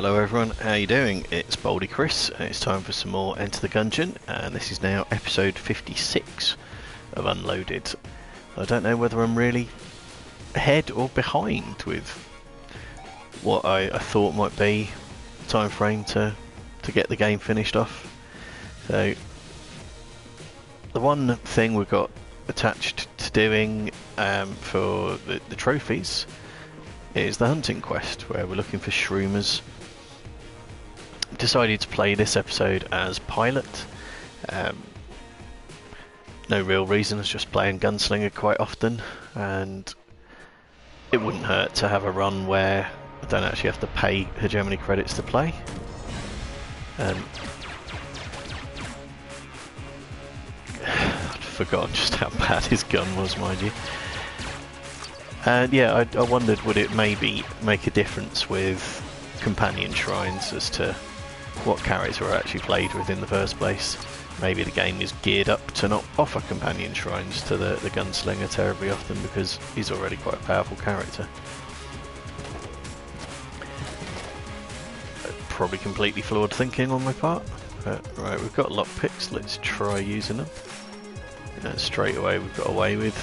Hello everyone, how you doing? It's Baldy Chris, and it's time for some more Enter the Gungeon, and this is now episode 56 of Unloaded. I don't know whether I'm really ahead or behind with what I thought might be the time frame to get the game finished off. So the one thing we've got attached to doing for the trophies is the hunting quest, where we're looking for shroomers. Decided to play this episode as pilot. No real reason, it's just playing gunslinger quite often, and it wouldn't hurt to have a run where I don't actually have to pay hegemony credits to play. I'd forgotten just how bad his gun was, mind you. And yeah, I wondered, would it maybe make a difference with companion shrines as to what characters were actually played with in the first place. Maybe the game is geared up to not offer companion shrines to the gunslinger terribly often because he's already quite a powerful character. Probably completely flawed thinking on my part. But, right, we've got lockpicks, let's try using them. Straight away we've got away with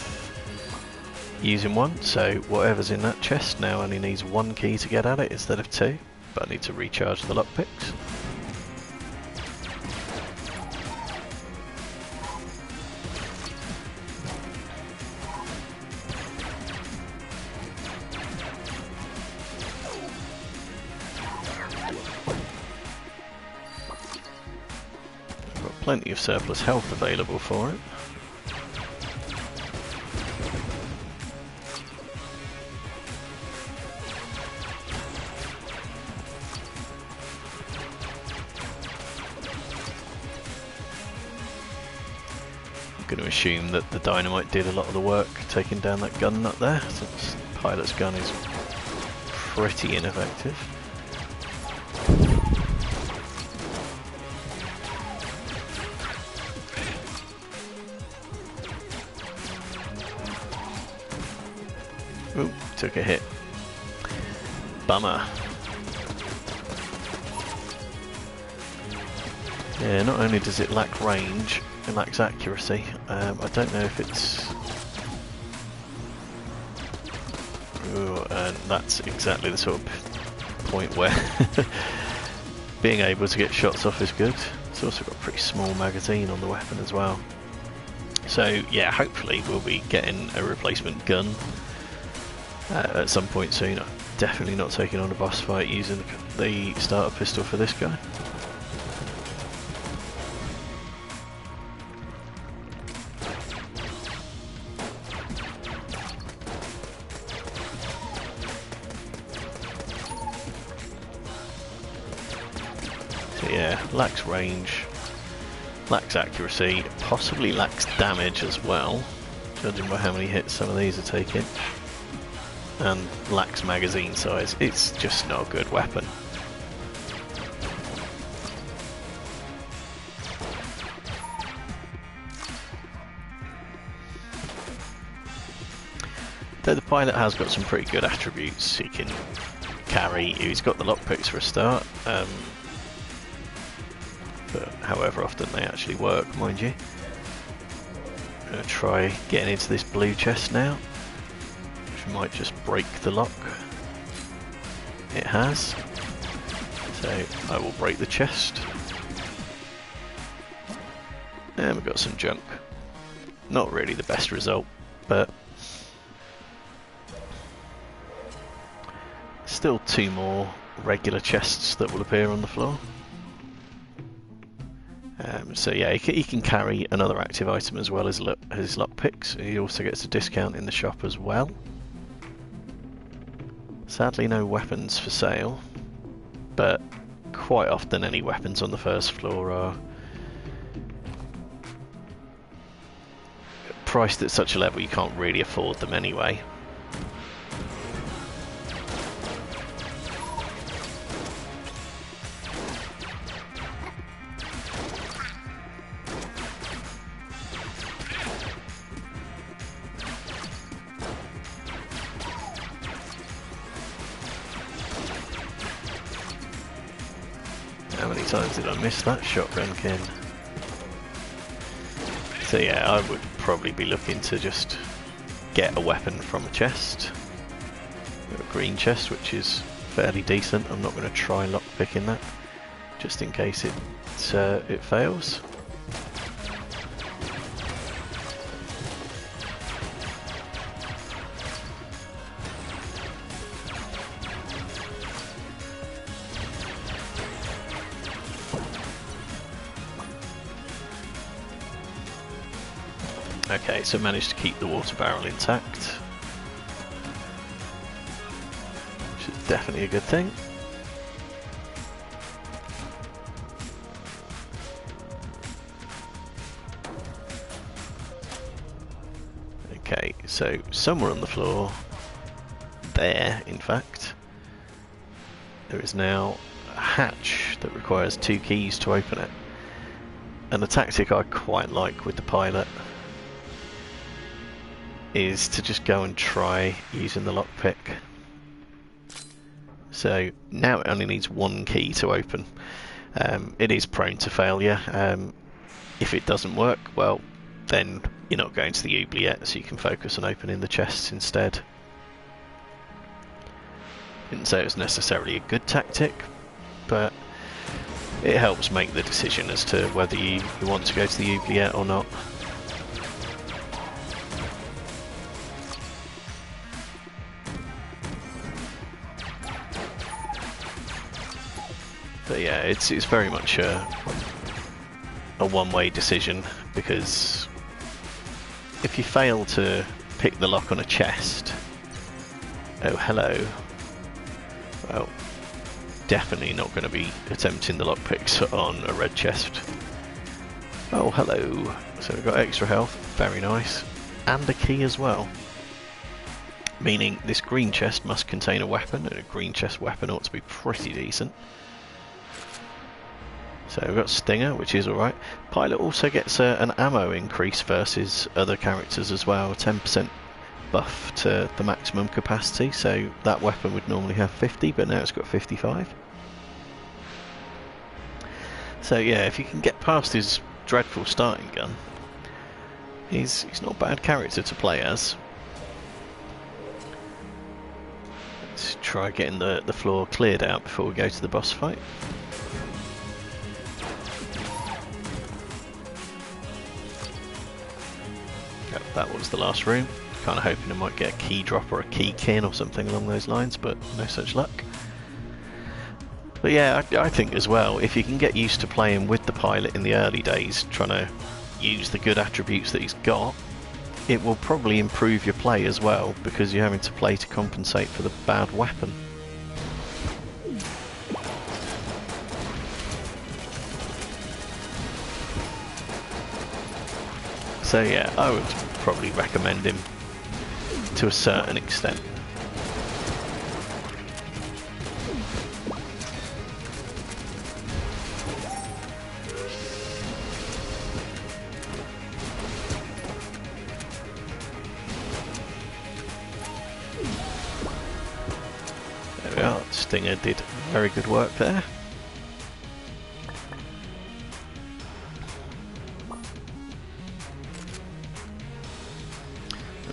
using one, so whatever's in that chest now only needs one key to get at it instead of two, but I need to recharge the lockpicks. I've got plenty of surplus health available for it. Going to assume that the dynamite did a lot of the work taking down that gun nut there, since the pilot's gun is pretty ineffective. Ooh, took a hit. Bummer. Yeah, not only does it lack range, it lacks accuracy. I don't know if it's... Ooh, and that's exactly the sort of point where being able to get shots off is good. It's also got a pretty small magazine on the weapon as well. So yeah, hopefully we'll be getting a replacement gun at some point soon. I'm definitely not taking on a boss fight using the starter pistol for this guy. Yeah, lacks range, lacks accuracy, possibly lacks damage as well, judging by how many hits some of these are taking, and lacks magazine size. It's just not a good weapon. Though the pilot has got some pretty good attributes. He can carry, he's got the lockpicks for a start. But however often they actually work, mind you. I'm going to try getting into this blue chest now, which might just break the lock. It has. So I will break the chest. And we've got some junk. Not really the best result, but still two more regular chests that will appear on the floor. So yeah, he can carry another active item as well as his lockpicks. He also gets a discount in the shop as well. Sadly no weapons for sale, but quite often any weapons on the first floor are priced at such a level you can't really afford them anyway. How many times did I miss that shotgun kin? So yeah, I would probably be looking to just get a weapon from a chest. A green chest, which is fairly decent. I'm not going to try lockpicking that, just in case it fails. Okay, so managed to keep the water barrel intact, which is definitely a good thing. Okay, so somewhere on the floor, there in fact, there is now a hatch that requires 2 keys to open it. And the tactic I quite like with the pilot is to just go and try using the lockpick. So now it only needs 1 key to open. It is prone to failure. If it doesn't work, well, then you're not going to the oubliette, so you can focus on opening the chests instead. Didn't say it was necessarily a good tactic, but it helps make the decision as to whether you want to go to the oubliette or not. But yeah, it's very much a one-way decision, because if you fail to pick the lock on a chest, oh hello, well, definitely not going to be attempting the lockpicks on a red chest. Oh hello, so we've got extra health, very nice, and a key as well. Meaning this green chest must contain a weapon, and a green chest weapon ought to be pretty decent. So we've got Stinger, which is alright. Pilot also gets an ammo increase versus other characters as well, 10% buff to the maximum capacity, so that weapon would normally have 50, but now it's got 55. So yeah, if you can get past his dreadful starting gun, he's not a bad character to play as. Let's try getting the floor cleared out before we go to the boss fight. That was the last room. Kind of hoping I might get a key drop or a key kin or something along those lines, but no such luck. But yeah, I think as well, if you can get used to playing with the pilot in the early days, trying to use the good attributes that he's got, it will probably improve your play as well, because you're having to play to compensate for the bad weapon. So yeah, I would probably recommend him to a certain extent. There we are, Stinger did very good work there.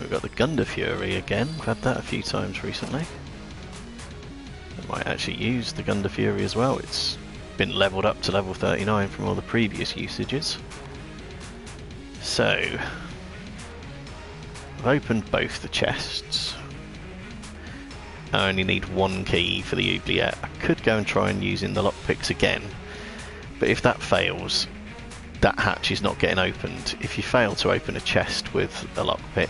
We've got the Gilded Fury again. We've had that a few times recently. I might actually use the Gilded Fury as well. It's been leveled up to level 39 from all the previous usages. So, I've opened both the chests. I only need 1 key for the oubliette. I could go and try and using the lockpicks again, but if that fails, that hatch is not getting opened. If you fail to open a chest with a lockpick,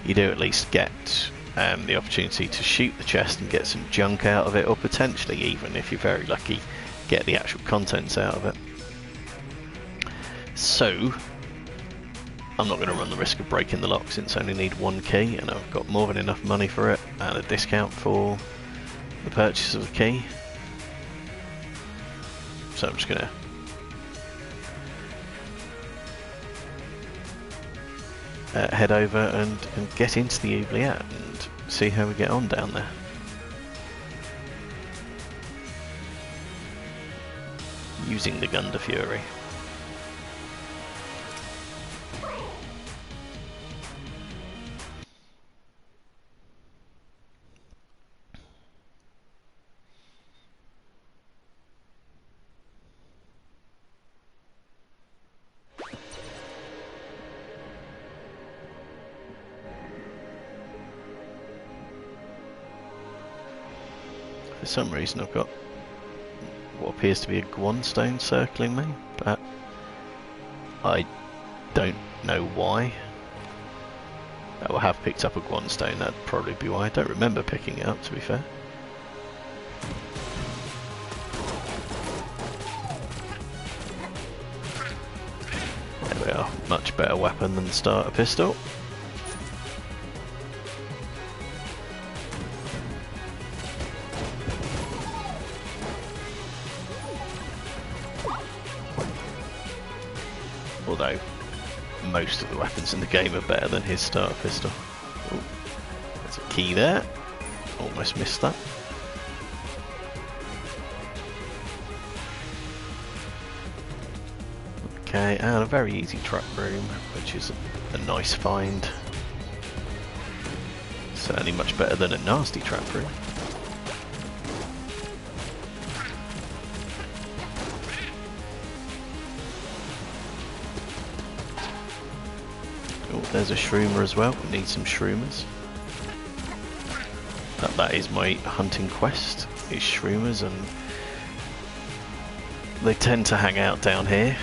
you do at least get the opportunity to shoot the chest and get some junk out of it, or potentially even, if you're very lucky, get the actual contents out of it. So, I'm not going to run the risk of breaking the lock since I only need 1 key, and I've got more than enough money for it, and a discount for the purchase of the key. So I'm just going to head over and get into the oubliette and see how we get on down there. using the Gunded Fury. For some reason I've got what appears to be a Guon stone circling me, but I don't know why. I will have picked up a Guon stone, that'd probably be why. I don't remember picking it up, to be fair. There we are, much better weapon than the starter pistol. Although most of the weapons in the game are better than his starter pistol. Ooh, there's a key there. Almost missed that. Okay, and a very easy trap room, which is a nice find. Certainly much better than a nasty trap room. Oh, there's a shroomer as well. We need some shroomers. That is my hunting quest, is shroomers, and they tend to hang out down here,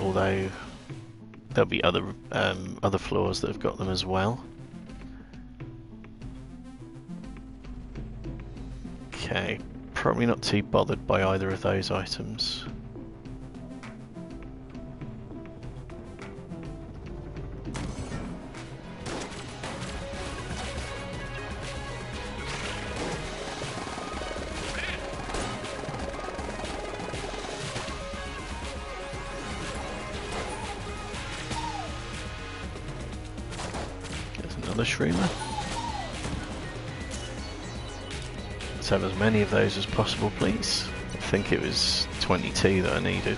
although there'll be other floors that have got them as well. Okay, probably not too bothered by either of those items. Another shroomer. Let's have as many of those as possible, please. I think it was 22 that I needed.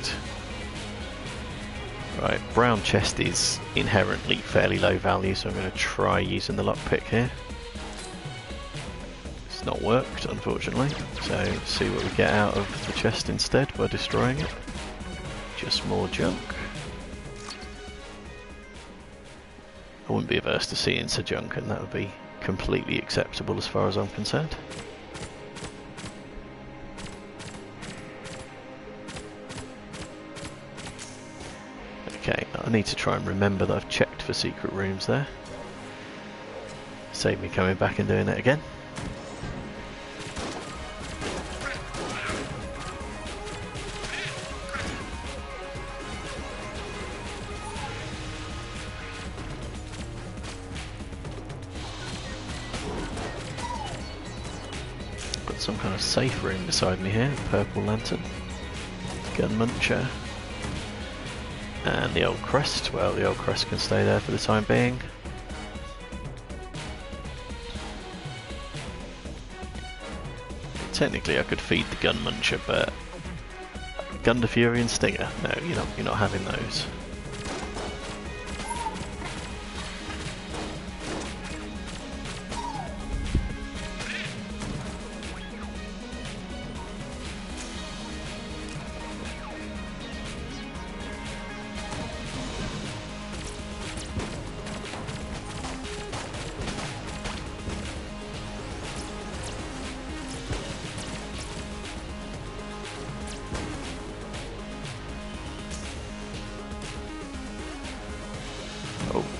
Right, brown chest is inherently fairly low value, so I'm going to try using the lockpick here. It's not worked, unfortunately, so see what we get out of the chest instead by destroying it. Just more junk. I wouldn't be averse to seeing Sir Junk, and that would be completely acceptable as far as I'm concerned. Okay, I need to try and remember that I've checked for secret rooms there. Save me coming back and doing it again. Some kind of safe room beside me here. Purple lantern, gun muncher, and the old crest. Well, the old crest can stay there for the time being. Technically I could feed the gun muncher, but Gunded Fury and Stinger? No, you're not having those.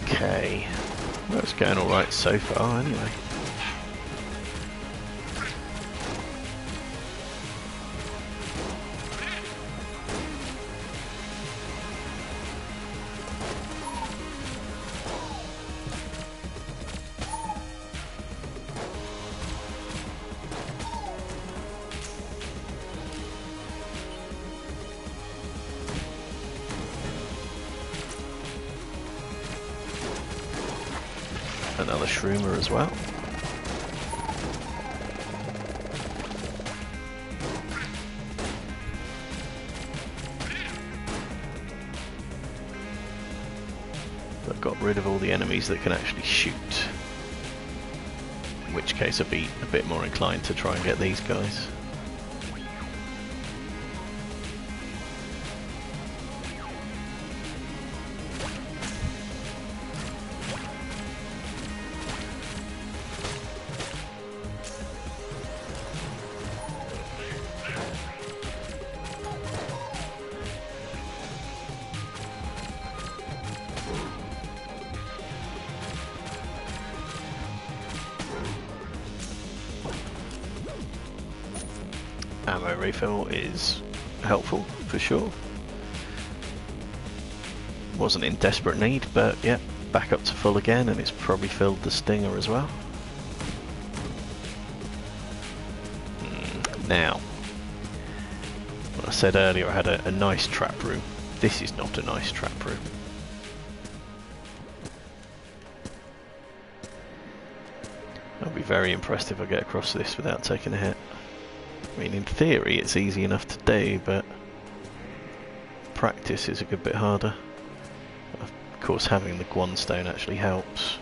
Okay, well, it's going alright so far anyway. Another shroomer as well. I've got rid of all the enemies that can actually shoot. In which case I'd be a bit more inclined to try and get these guys. Ammo refill is helpful for sure. Wasn't in desperate need, but yeah, back up to full again, and it's probably filled the stinger as well. Now, I said earlier I had a nice trap room. This is not a nice trap room. I'll be very impressed if I get across this without taking a hit. I mean, in theory it's easy enough to do, but practice is a good bit harder. Of course, having the Guan stone actually helps.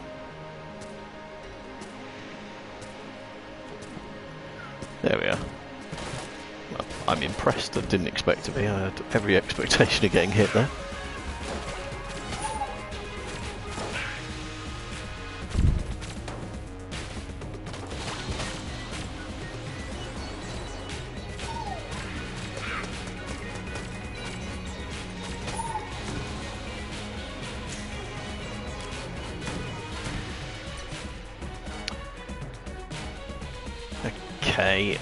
There we are. Well, I'm impressed. I didn't expect to be. I had every expectation of getting hit there. Okay,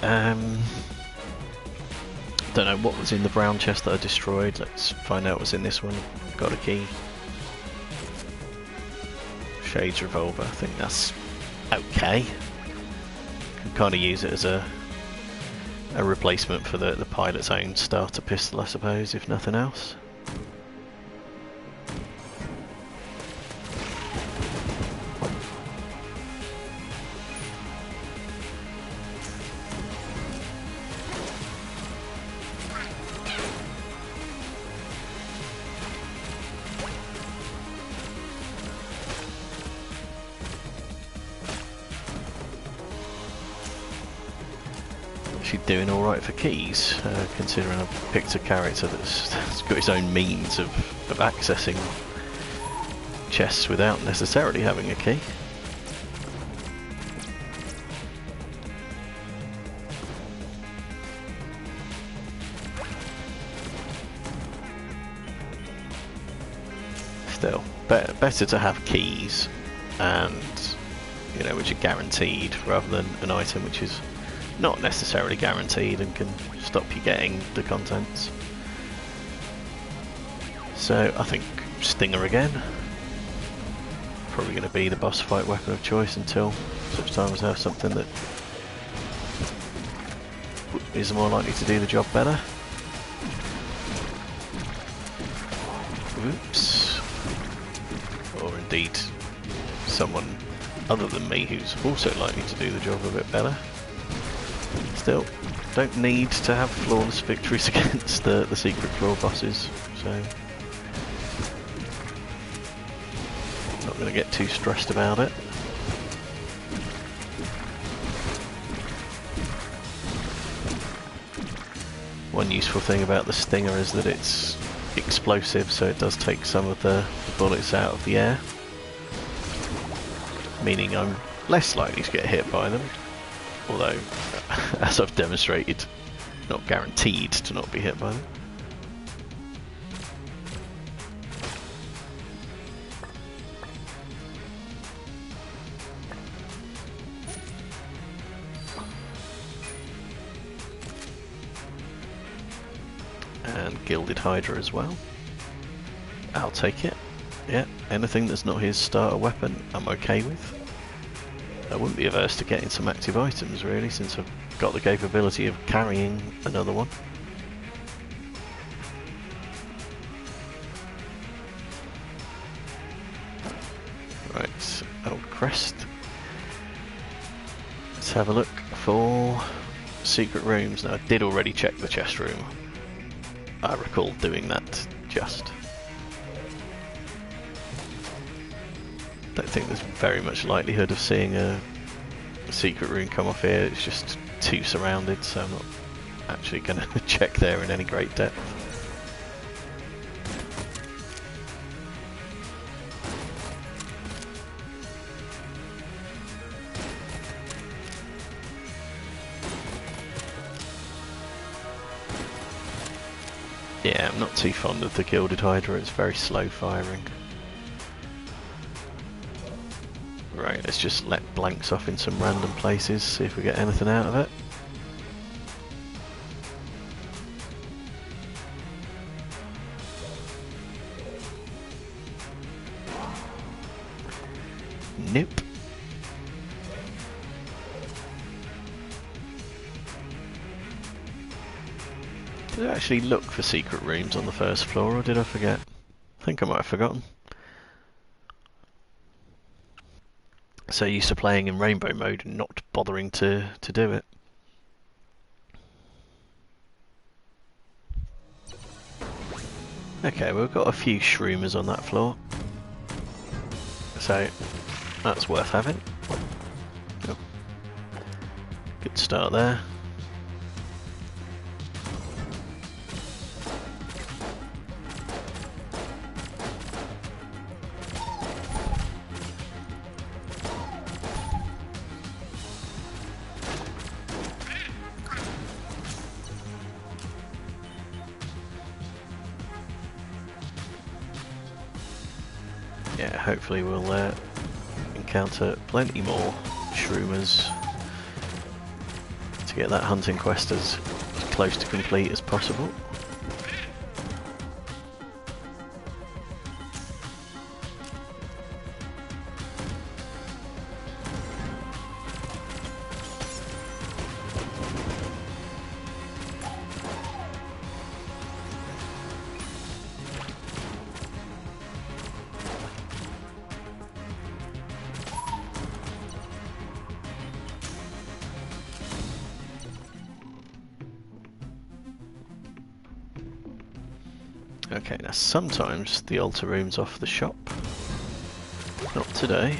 don't know what was in the brown chest that I destroyed. Let's find out what's in this one. Got a key. Shades revolver, I think that's okay. Can kind of use it as a replacement for the pilot's own starter pistol, I suppose, if nothing else. Doing alright for keys, considering I've picked a character that's got its own means of accessing chests without necessarily having a key. Still, better to have keys, and you know, which are guaranteed, rather than an item which is not necessarily guaranteed and can stop you getting the contents. So I think Stinger again. Probably going to be the boss fight weapon of choice until such time as I have something that is more likely to do the job better. Oops. Or indeed someone other than me who's also likely to do the job a bit better. Still, don't need to have flawless victories against the secret floor bosses, so not going to get too stressed about it. One useful thing about the Stinger is that it's explosive, so it does take some of the bullets out of the air, meaning I'm less likely to get hit by them. Although, as I've demonstrated, not guaranteed to not be hit by them. And Gilded Hydra as well. I'll take it. Yeah, anything that's not his starter weapon, I'm okay with. I wouldn't be averse to getting some active items really, since I've got the capability of carrying another one. Right, old crest. Let's have a look for secret rooms. Now I did already check the chest room. I recall doing that just. Don't think there's very much likelihood of seeing a secret room come off here. It's just too surrounded, so I'm not actually going to check there in any great depth. Yeah, I'm not too fond of the Gilded Hydra, it's very slow firing. Right, let's just let blanks off in some random places, see if we get anything out of it. Nope. Did I actually look for secret rooms on the first floor, or did I forget? I think I might have forgotten. So used to playing in rainbow mode and not bothering to do it. Okay, we've got a few shroomers on that floor, so that's worth having. Oh. Good start there. Yeah, hopefully we'll encounter plenty more shroomers to get that hunting quest as close to complete as possible. Okay, now sometimes the altar room's off the shop. Not today.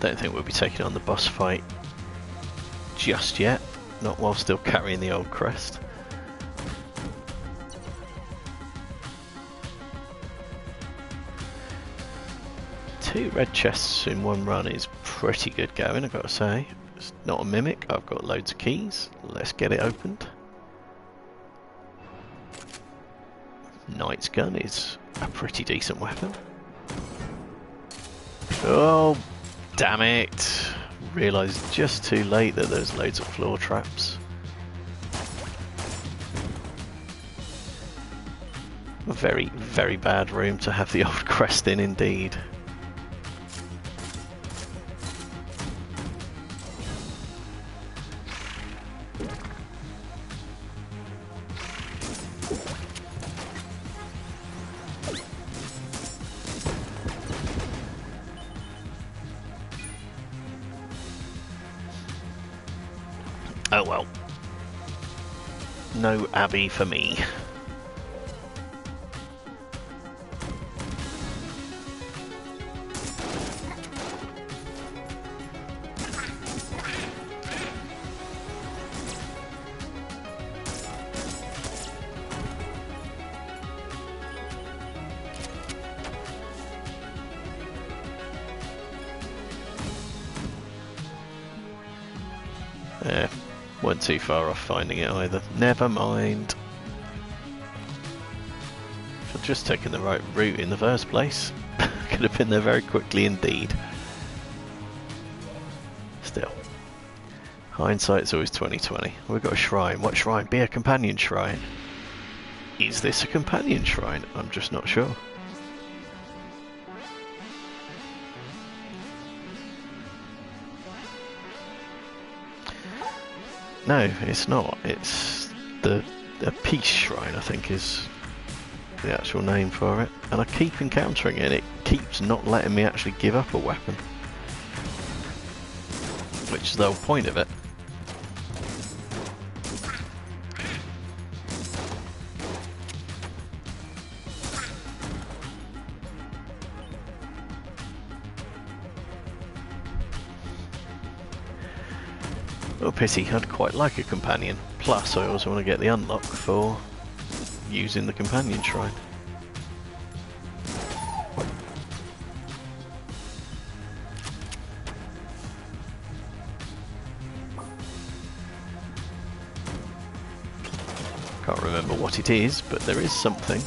Don't think we'll be taking on the boss fight just yet, not while still carrying the old crest. Two red chests in one run is pretty good going, I've got to say. It's not a mimic, I've got loads of keys. Let's get it opened. Knight's gun is a pretty decent weapon. Oh, damn it! Realised just too late that there's loads of floor traps. A very, very bad room to have the old crest in indeed. Oh well. No Abbey for me. Weren't too far off finding it either. Never mind. If I'd just taken the right route in the first place, could have been there very quickly indeed. Still, hindsight's always 20/20. We've got a shrine. What shrine? Be a companion shrine. Is this a companion shrine? I'm just not sure. No, it's not. It's the Peace Shrine, I think, is the actual name for it. And I keep encountering it. It keeps not letting me actually give up a weapon, which is the whole point of it. Oh, pity, I'd quite like a companion. Plus, I also want to get the unlock for using the companion shrine. Can't remember what it is, but there is something.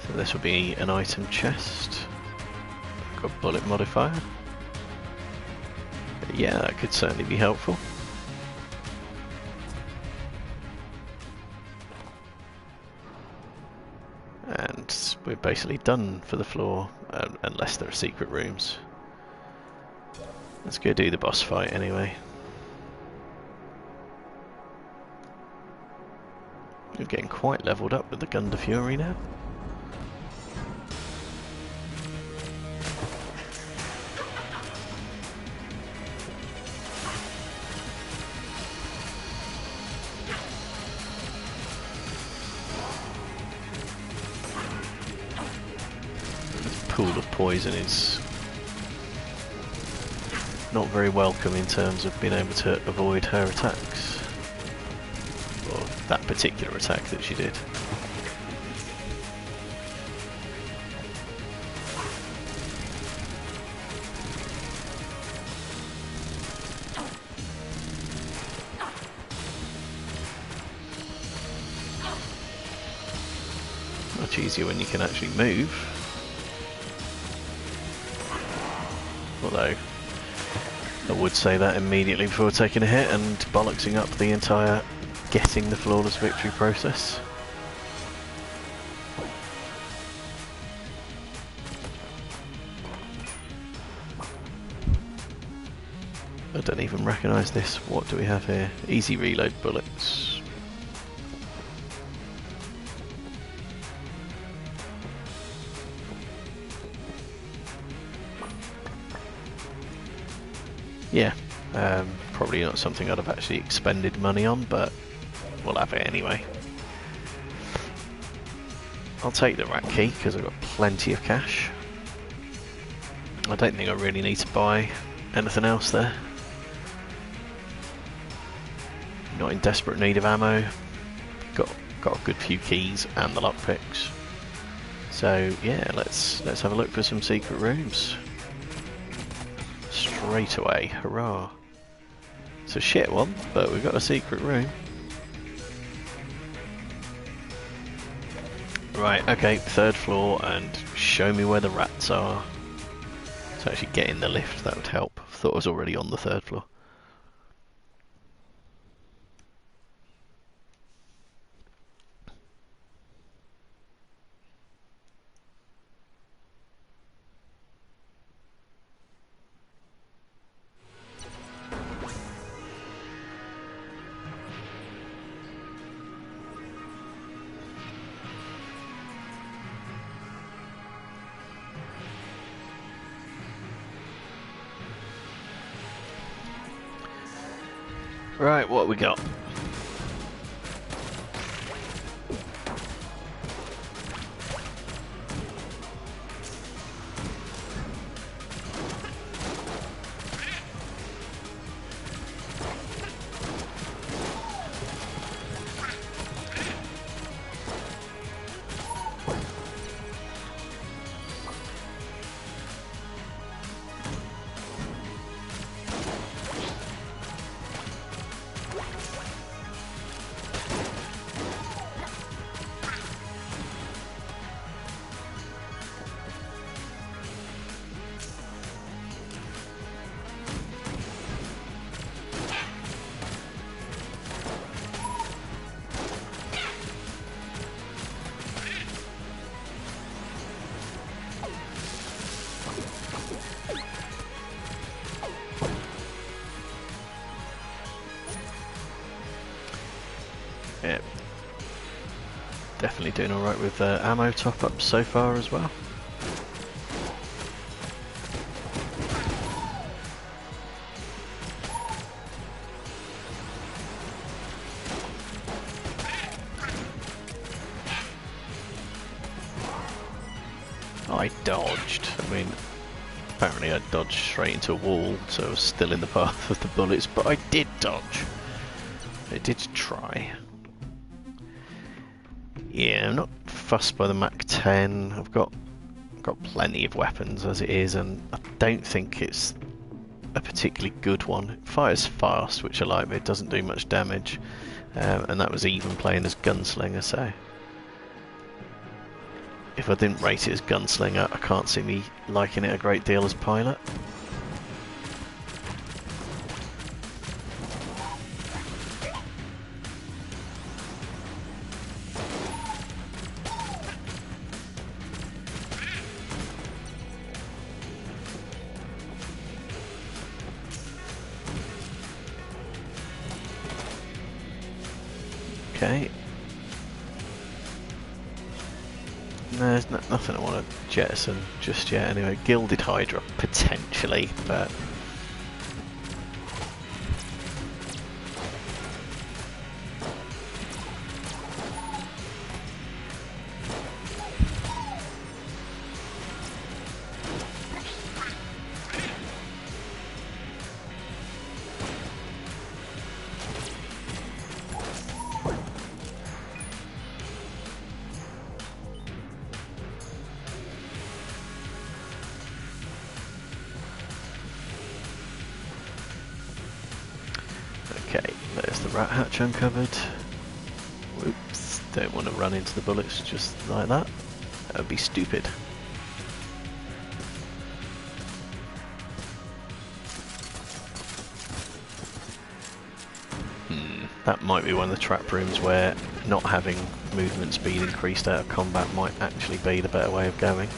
So this will be an item chest. Got a bullet modifier. Yeah, that could certainly be helpful. And we're basically done for the floor, unless there are secret rooms. Let's go do the boss fight anyway. You're getting quite leveled up with the Gundam Fury now. Pool of poison is not very welcome in terms of being able to avoid her attacks, or that particular attack that she did. Much easier when you can actually move. Although, I would say that immediately before taking a hit and bollocksing up the entire getting the flawless victory process. I don't even recognise this. What do we have here? Easy reload bullets. Yeah, probably not something I'd have actually expended money on, but we'll have it anyway. I'll take the rat key because I've got plenty of cash. I don't think I really need to buy anything else there. Not in desperate need of ammo. Got a good few keys and the lockpicks. So yeah, let's have a look for some secret rooms. Straight away, hurrah. It's a shit one, but we've got a secret room. Right, okay, third floor, and show me where the rats are. To actually get in the lift, that would help. I thought I was already on the third floor. Right, what we got? Yeah, definitely doing alright with ammo top-ups so far as well. I dodged. I mean, apparently I dodged straight into a wall, so I was still in the path of the bullets, but I did dodge. I did try. Yeah, I'm not fussed by the Mach 10. I've got plenty of weapons as it is, and I don't think it's a particularly good one. It fires fast, which I like, but it doesn't do much damage. And that was even playing as Gunslinger, so if I didn't rate it as Gunslinger, I can't see me liking it a great deal as Pilot. Okay. No, there's nothing I want to jettison just yet anyway. Gilded Hydra, potentially, but... Okay, there's the rat hatch uncovered. Whoops, don't want to run into the bullets just like that. That would be stupid. That might be one of the trap rooms where not having movement speed increased out of combat might actually be the better way of going.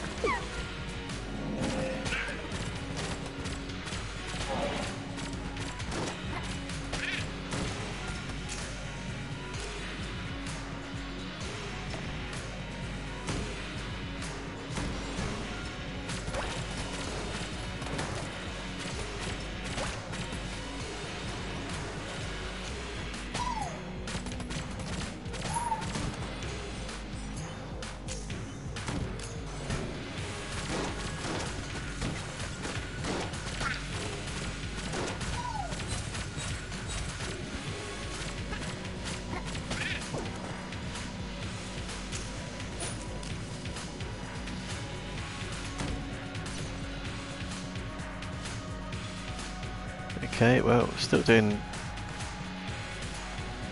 Okay, well, still doing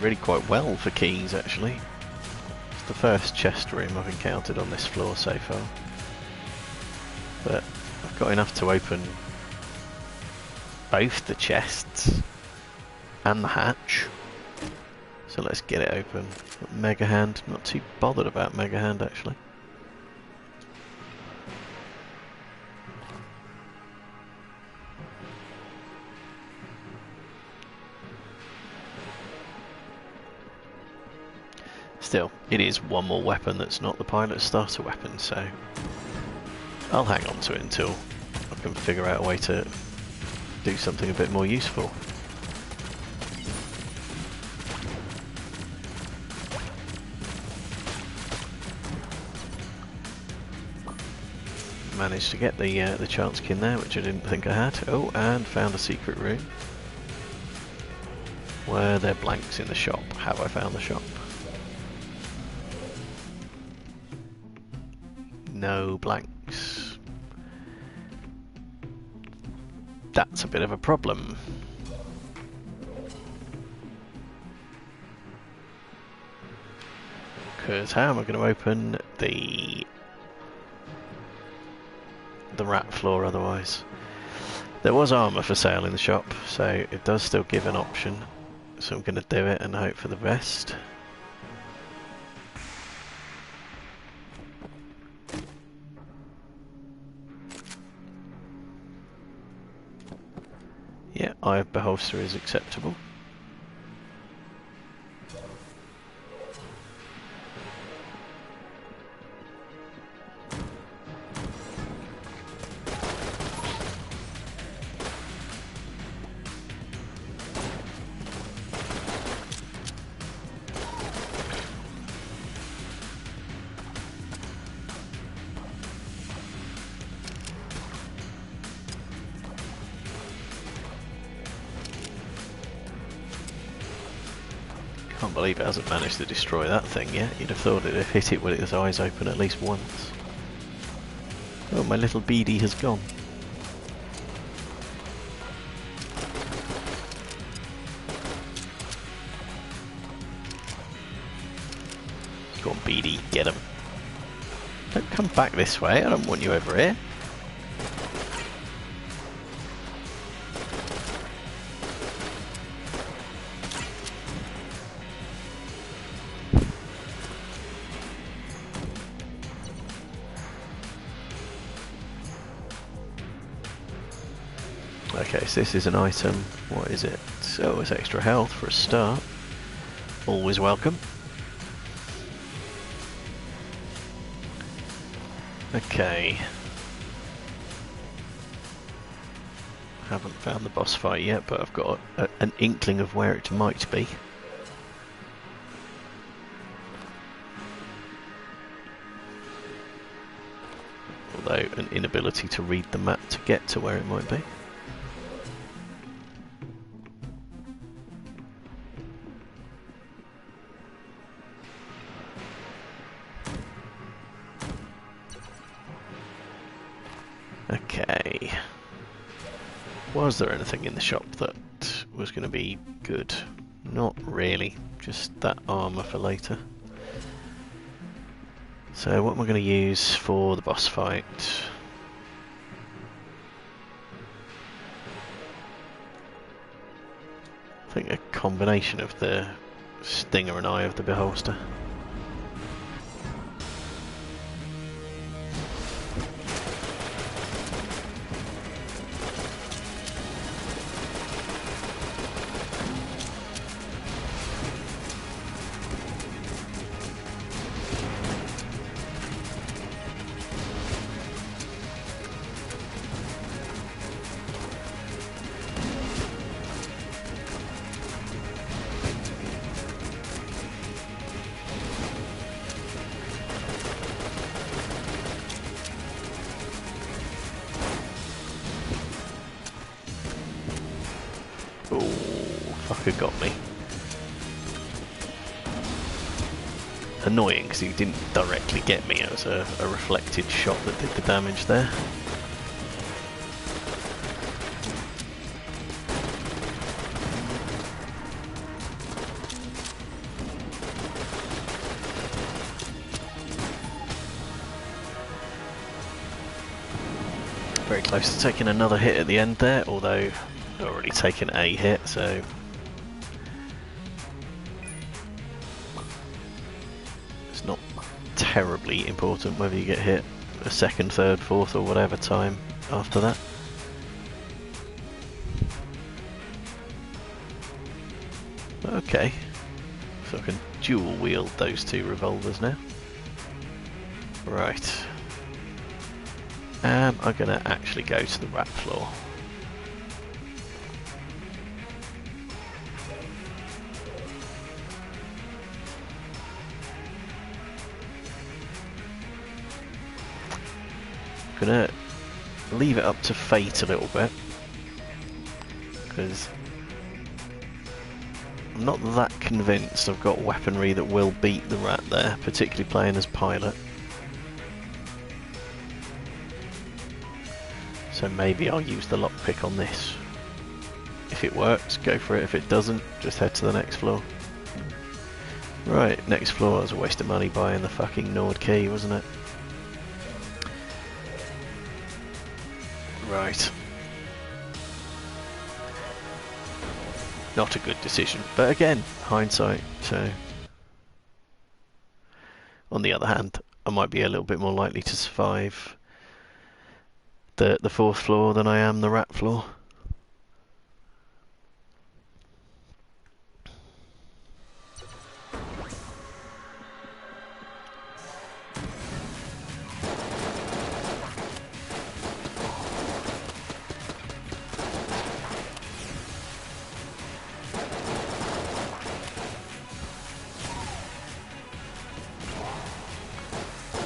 really quite well for keys, actually. It's the first chest room I've encountered on this floor so far. But I've got enough to open both the chests and the hatch. So let's get it open. Mega Hand, not too bothered about Mega Hand, actually. Still, it is one more weapon that's not the pilot's starter weapon, so I'll hang on to it until I can figure out a way to do something a bit more useful. Managed to get the chance kin there, which I didn't think I had. Oh, and found a secret room. Were there blanks in the shop? Have I found the shop? No blanks. That's a bit of a problem. Because how am I going to open the rat floor otherwise? There was armour for sale in the shop, so it does still give an option. So I'm going to do it and hope for the best. Yeah, eye of beholster is acceptable. Can't believe it hasn't managed to destroy that thing yet. You'd have thought it'd have hit it with its eyes open at least once. Oh, my little beady has gone. Go on, beady, get him. Don't come back this way, I don't want you over here. Okay, so this is an item. What is it? So it's extra health for a start. Always welcome. Okay. Haven't found the boss fight yet, but I've got an inkling of where it might be. Although an inability to read the map to get to where it might be. Okay. Was there anything in the shop that was going to be good? Not really. Just that armour for later. So what am I going to use for the boss fight? I think a combination of the Stinger and Eye of the Beholster. Fucker got me. Annoying because he didn't directly get me, it was a reflected shot that did the damage there. Very close to taking another hit at the end there, although I'd already taken a hit, so it's not terribly important whether you get hit a second, third, fourth or whatever time after that. Okay, so I can dual wield those two revolvers now. Right. I'm going to actually go to the rat floor. I'm going to leave it up to fate a little bit, because I'm not that convinced I've got weaponry that will beat the rat there, particularly playing as pilot. So maybe I'll use the lockpick on this. If it works, go for it. If it doesn't, just head to the next floor. Right, next floor. It was a waste of money buying the fucking Nord key, wasn't it? Right. Not a good decision, but again, hindsight, so... On the other hand, I might be a little bit more likely to survive the fourth floor than I am the rat floor.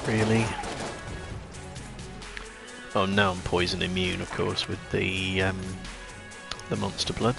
Really? Oh, now I'm poison immune, of course, with the monster blood.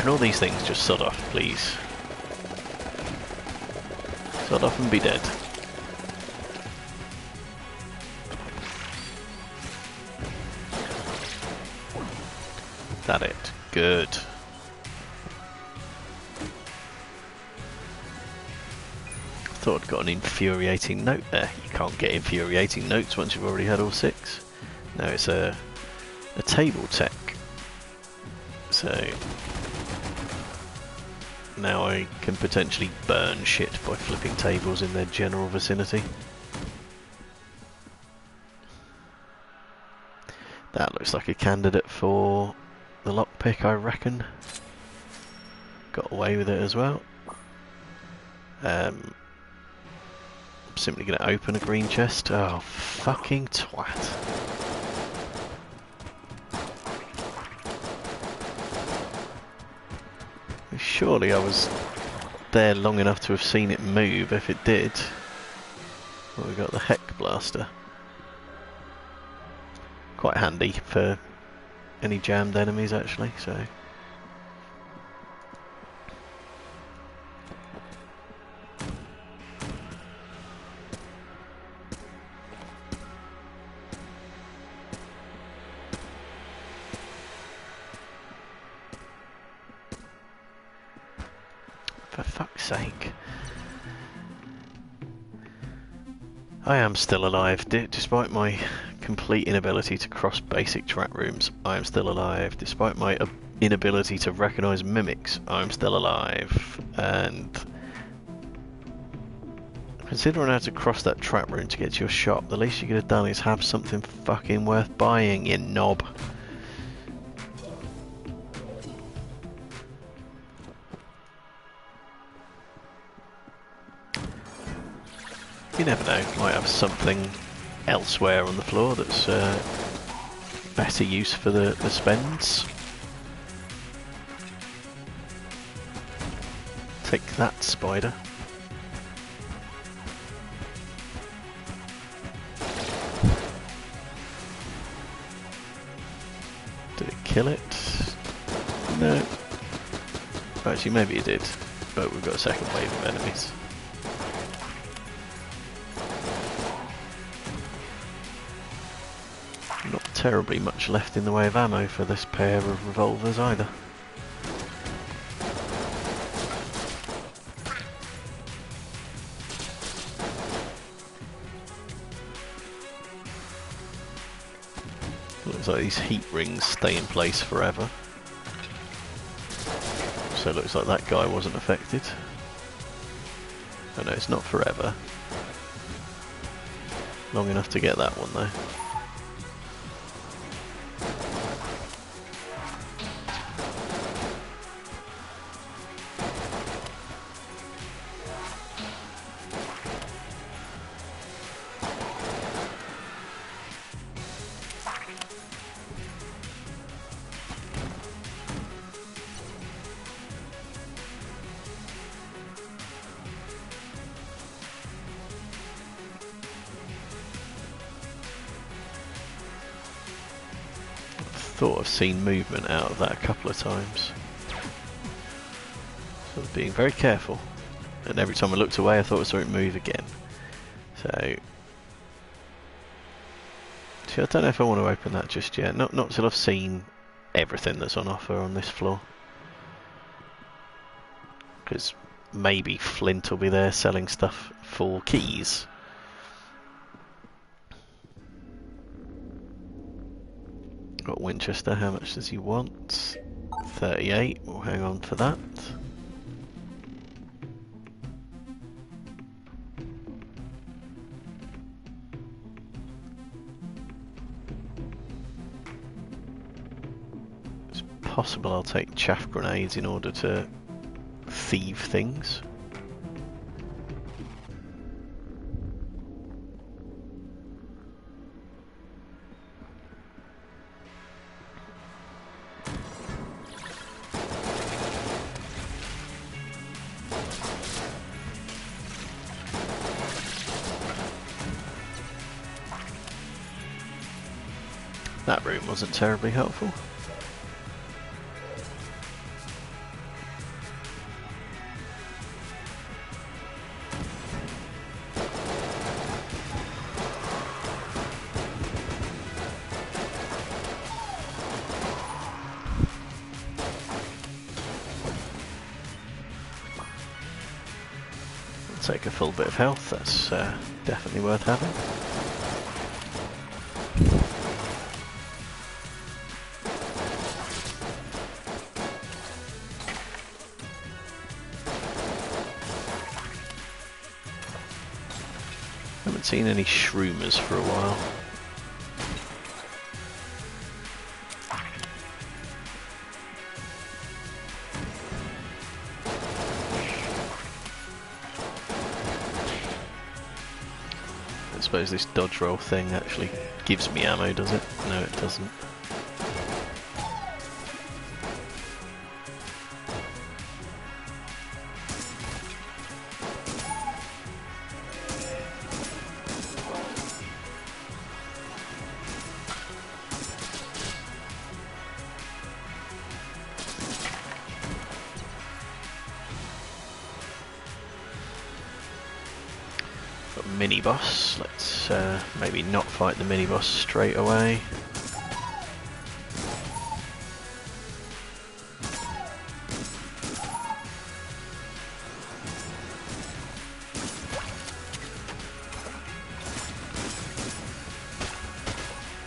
Can all these things just sod off, please? Sod off and be dead. That it. Good. Thought I'd got an infuriating note there. You can't get infuriating notes once you've already had all 6. No, it's a table tech. So now I can potentially burn shit by flipping tables in their general vicinity. That looks like a candidate for the lockpick, I reckon. Got away with it as well. I'm simply going to open a green chest. Oh, fucking twat. Surely I was there long enough to have seen it move if it did. Well, we got the heck blaster. Quite handy for any jammed enemies actually, so. For fuck's sake. I am still alive, despite my complete inability to cross basic trap rooms. I am still alive, despite my inability to recognise mimics. I am still alive, and considering how to cross that trap room to get to your shop, the least you could have done is have something fucking worth buying, you knob. You never know, might have something elsewhere on the floor that's better use for the spends. Take that, spider. Did it kill it? No. Actually, maybe it did, but we've got a second wave of enemies. Not terribly much left in the way of ammo for this pair of revolvers either. Looks like these heat rings stay in place forever. So it looks like that guy wasn't affected. Oh no, it's not forever. Long enough to get that one though. Thought I've seen movement out of that a couple of times. So I was being very careful. And every time I looked away I thought I saw it move again. So see, I don't know if I want to open that just yet. Not till I've seen everything that's on offer on this floor. Because maybe Flint will be there selling stuff for keys. Got Winchester, how much does he want? 38, we'll hang on for that. It's possible I'll take chaff grenades in order to thieve things. That room wasn't terribly helpful. take a full bit of health, that's definitely worth having. Haven't seen any shroomers for a while. I suppose this dodge roll thing actually gives me ammo, does it? No, it doesn't. Mini boss. Let's maybe not fight the mini boss straight away.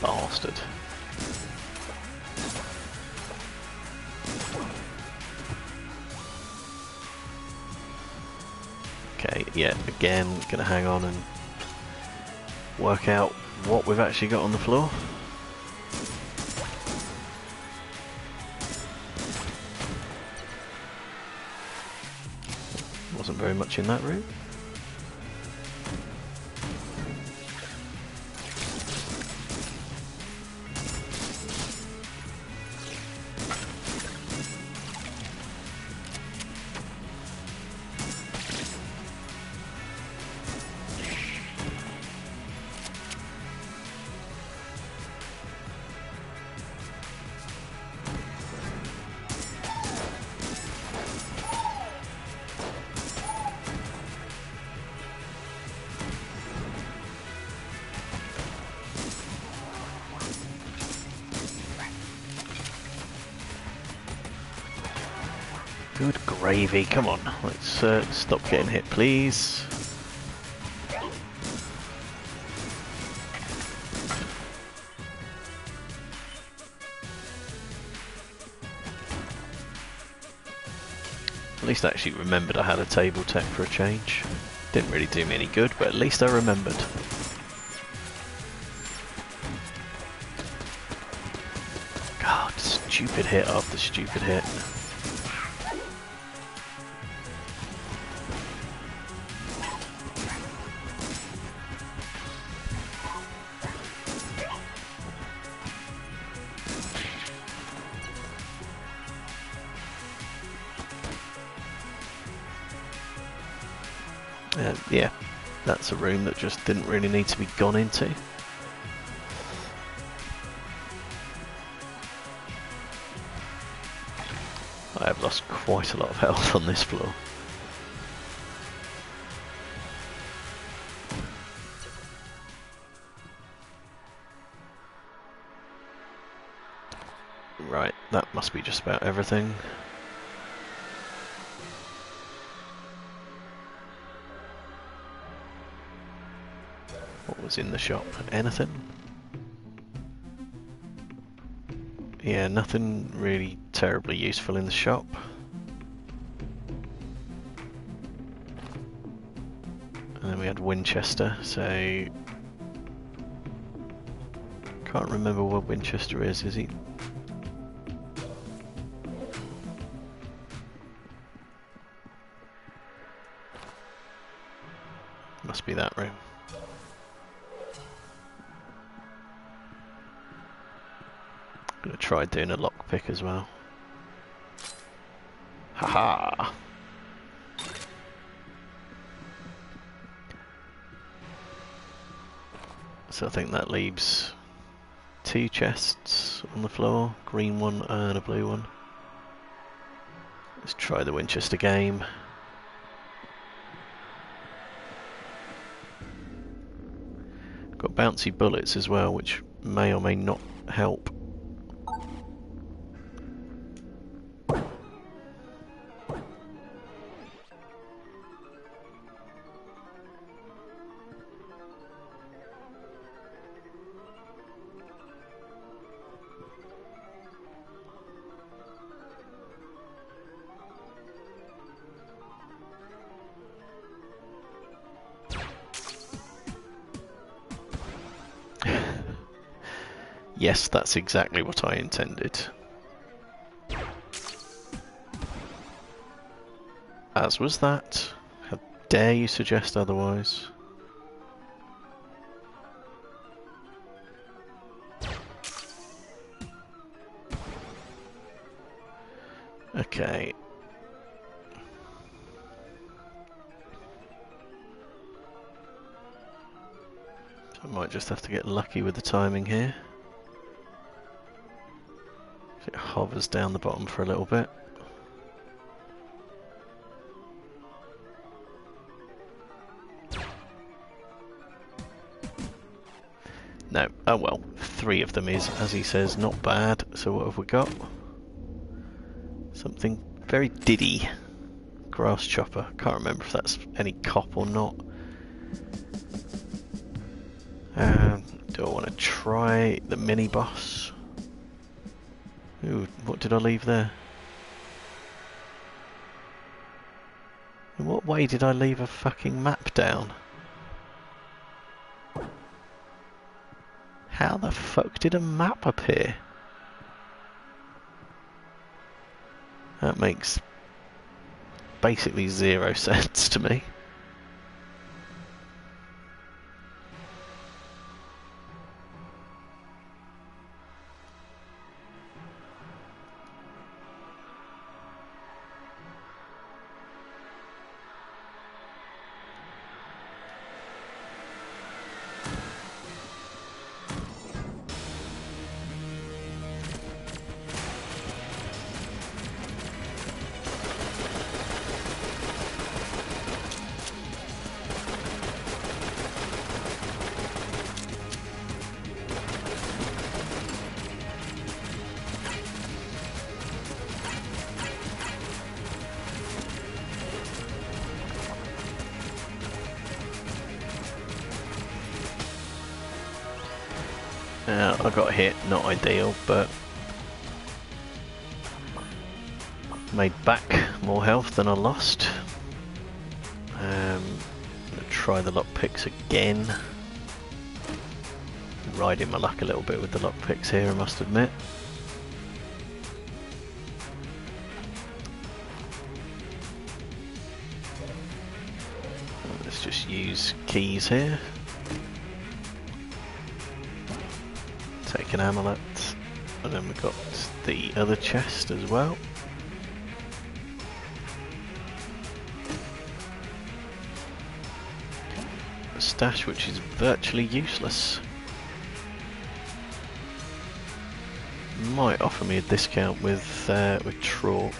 Bastard. Okay, yeah, again, gonna hang on and work out what we've actually got on the floor. Wasn't very much in that room. Good gravy, come on, let's stop getting hit, please. At least I actually remembered I had a table tech for a change. Didn't really do me any good, but at least I remembered. God, stupid hit after stupid hit. Yeah, that's a room that just didn't really need to be gone into. I have lost quite a lot of health on this floor. Right, that must be just about everything. What was in the shop? Anything? Yeah, nothing really terribly useful in the shop. And then we had Winchester, so... Can't remember where Winchester is he? Must be that room. Gonna try doing a lockpick as well. Haha! So I think that leaves 2 chests on the floor, green one and a blue one. Let's try the Winchester game. Got bouncy bullets as well, which may or may not help. Yes, that's exactly what I intended. As was that. How dare you suggest otherwise? Okay. I might just have to get lucky with the timing here. If it hovers down the bottom for a little bit. No, oh well, 3 of them is, as he says, not bad. So what have we got? Something very diddy. Grass chopper. Can't remember if that's any cop or not. Do I want to try the mini boss? Ooh, what did I leave there? In what way did I leave a fucking map down? How the fuck did a map appear? That makes basically 0 sense to me. I got hit, not ideal, but made back more health than I lost. I'm gonna try the lockpicks again. Riding my luck a little bit with the lockpicks here, I must admit. Let's just use keys here. Take an amulet, and then we've got the other chest as well. A stash which is virtually useless. Might offer me a discount with Trork.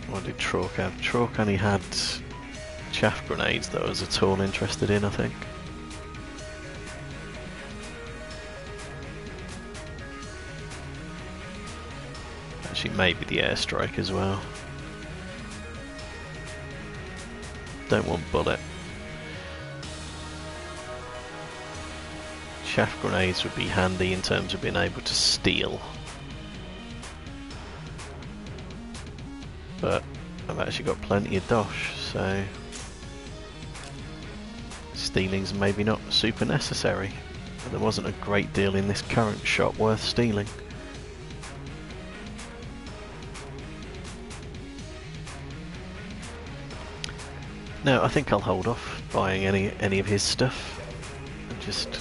What did Trork have? Trork only had chaff grenades that I was at all interested in, I think. Actually, maybe the airstrike as well. Don't want bullet. Chaff grenades would be handy in terms of being able to steal. But I've actually got plenty of dosh, so stealing's maybe not super necessary. But there wasn't a great deal in this current shot worth stealing. No, I think I'll hold off buying any of his stuff and just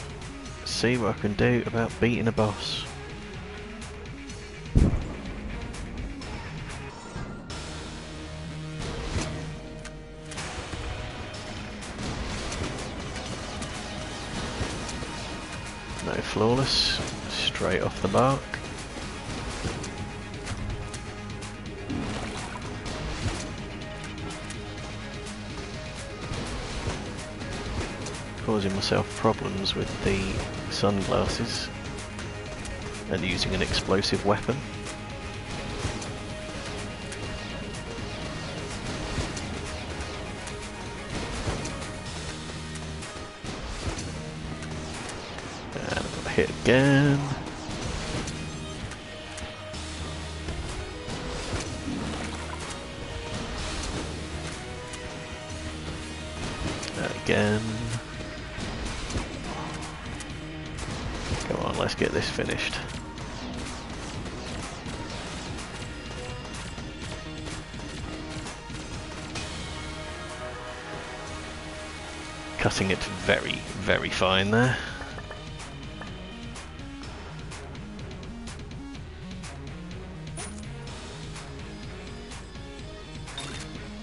see what I can do about beating a boss. No flawless, straight off the mark. Causing myself problems with the sunglasses and using an explosive weapon. And I've got hit again. again. Come on, let's get this finished. Cutting it very, very fine there.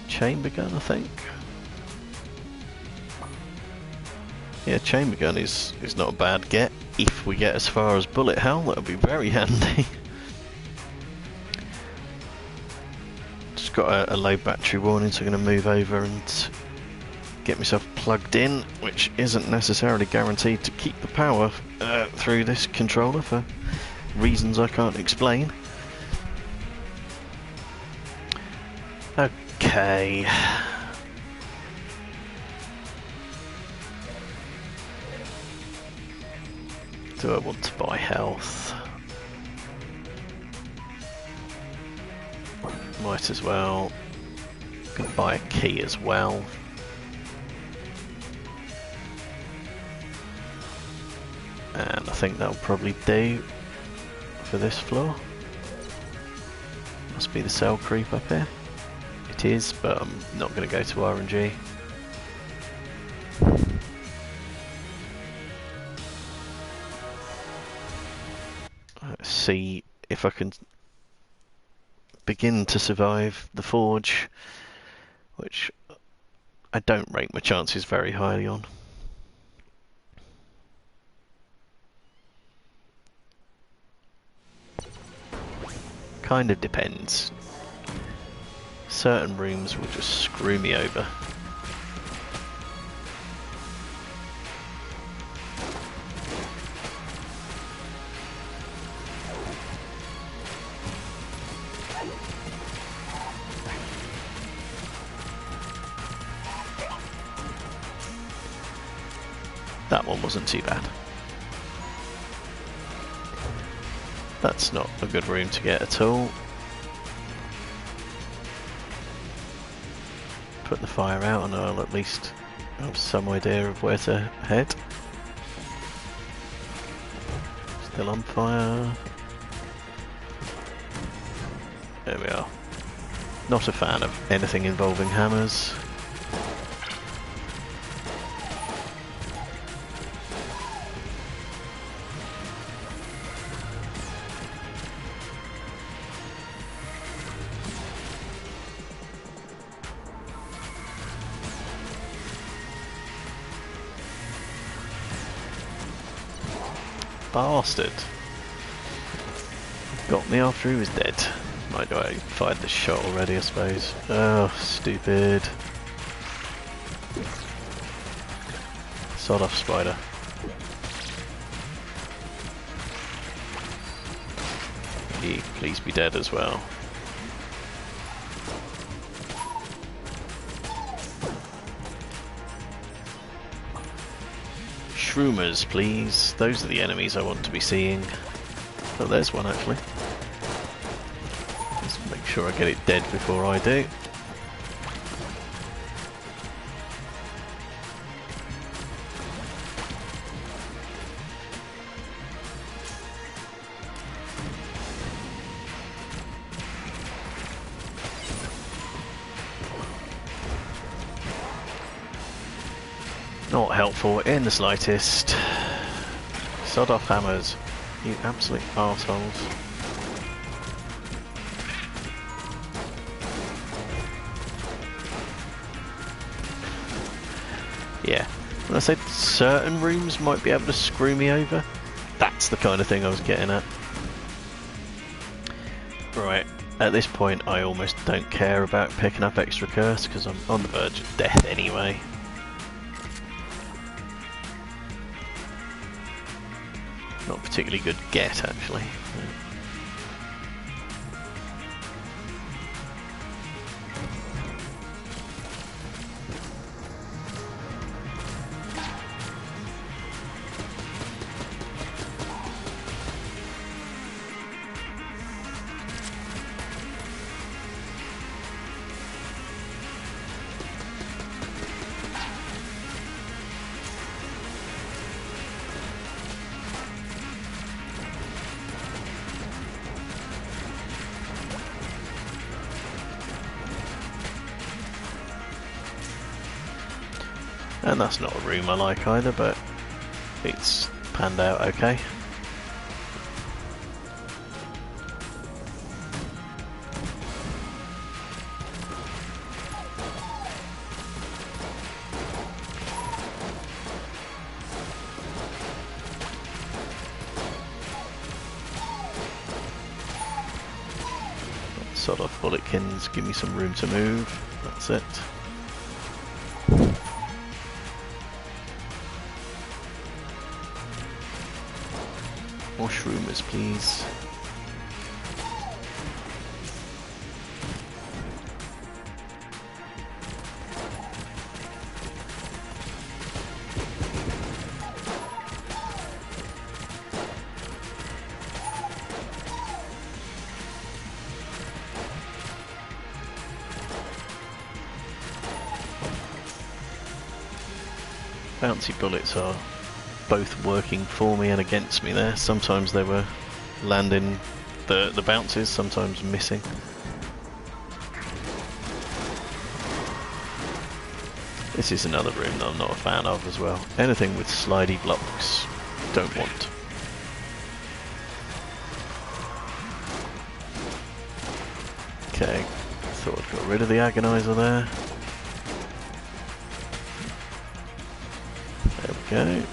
Chamber gun, I think. Yeah, chamber gun is not a bad get. If we get as far as bullet hell, that'll be very handy. Just got a low battery warning, so I'm going to move over and get myself plugged in, which isn't necessarily guaranteed to keep the power through this controller for reasons I can't explain. Okay. Do I want to buy health? Might as well. Gonna buy a key as well. And I think that'll probably do for this floor. Must be the cell creep up here. It is, but I'm not going to go to RNG. Let's see if I can begin to survive the forge, which I don't rate my chances very highly on. Kind of depends. Certain rooms will just screw me over. That one wasn't too bad. That's not a good room to get at all. Put the fire out and I'll at least have some idea of where to head. Still on fire. There we are. Not a fan of anything involving hammers. Bastard. Got me after he was dead. Might I fired the shot already, I suppose. Oh, stupid. Sod off, spider. Please be dead as well. Shroomers, please. Those are the enemies I want to be seeing. Oh, there's one actually. Let's make sure I get it dead before I do. Not helpful in the slightest. Sod off hammers, you absolute arseholes. Yeah, when I said certain rooms might be able to screw me over, that's the kind of thing I was getting at. Right, at this point I almost don't care about picking up extra curse because I'm on the verge of death anyway. Not a particularly good get, actually. And that's not a room I like either, but it's panned out okay. Sod off bulletkins, give me some room to move, that's it. Mushroomers, please. Bouncy bullets are both working for me and against me there. Sometimes they were landing the bounces, sometimes missing. This is another room that I'm not a fan of as well. Anything with slidey blocks, don't want. Okay, thought I'd got rid of the agonizer there. There we go.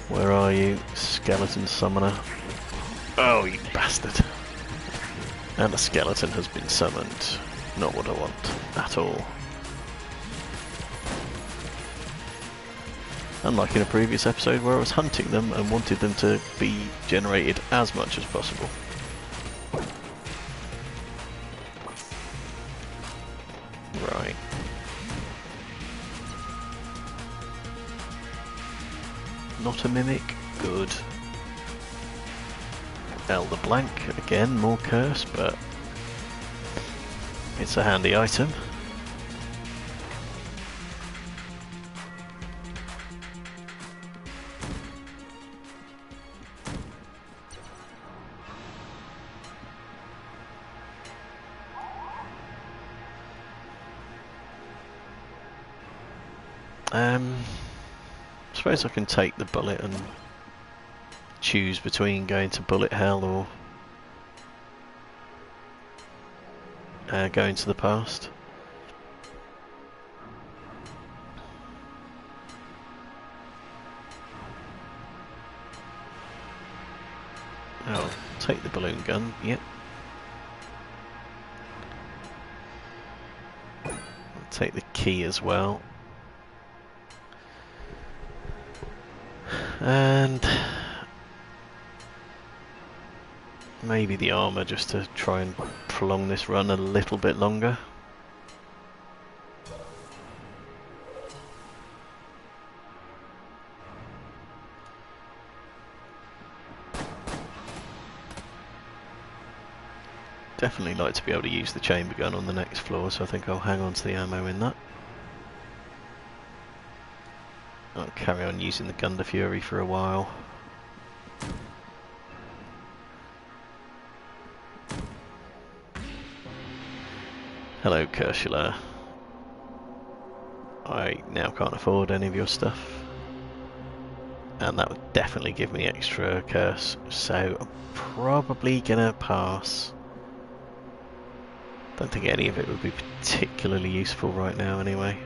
Where are you, skeleton summoner? Oh, you bastard. And a skeleton has been summoned. Not what I want at all. Unlike in a previous episode where I was hunting them and wanted them to be generated as much as possible. Right. Not a mimic, good. Elder Blank, again, more curse, but it's a handy item. I suppose I can take the bullet and choose between going to bullet hell or going to the past. Oh, take the balloon gun, yep. I'll take the key as well. And maybe the armour just to try and prolong this run a little bit longer. Definitely like to be able to use the chamber gun on the next floor, so I think I'll hang on to the ammo in that. I'll carry on using the Gundam Fury for a while. Hello, Kershula. I now can't afford any of your stuff. And that would definitely give me extra curse, so I'm probably gonna pass. Don't think any of it would be particularly useful right now anyway.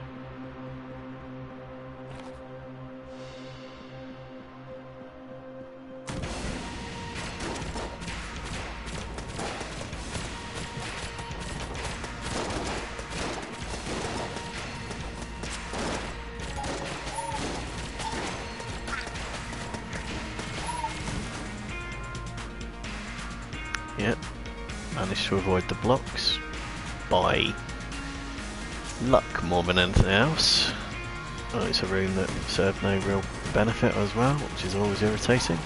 Yep, managed to avoid the blocks by luck more than anything else. Oh, it's a room that served no real benefit as well, which is always irritating.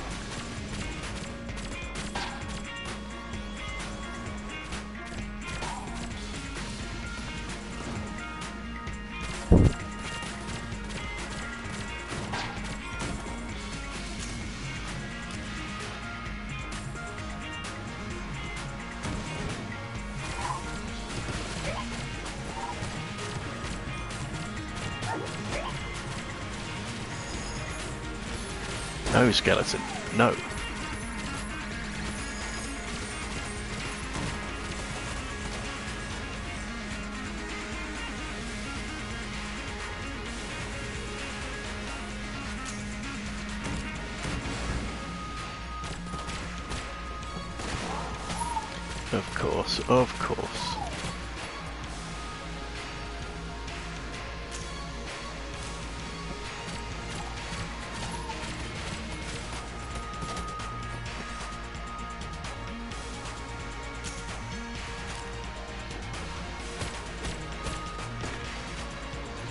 No, skeleton. No. Of course, of course.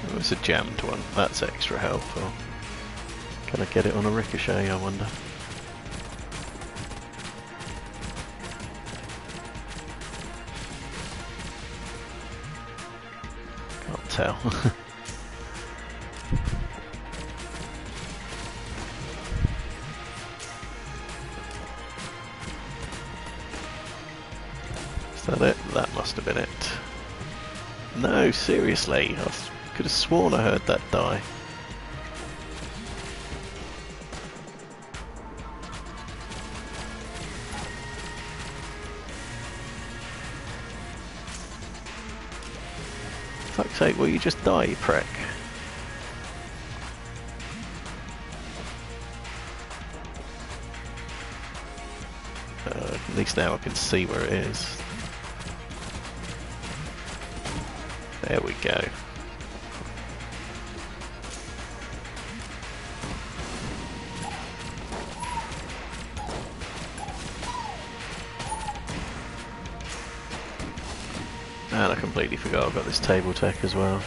Oh, it's a jammed one. That's extra helpful. Can I get it on a ricochet, I wonder? Can't tell. Is that it? That must have been it. No, seriously. I could have sworn I heard that die. Fuck's sake, will you just die, you prick? At least now I can see where it is. There we go. And I completely forgot I've got this table tech as well.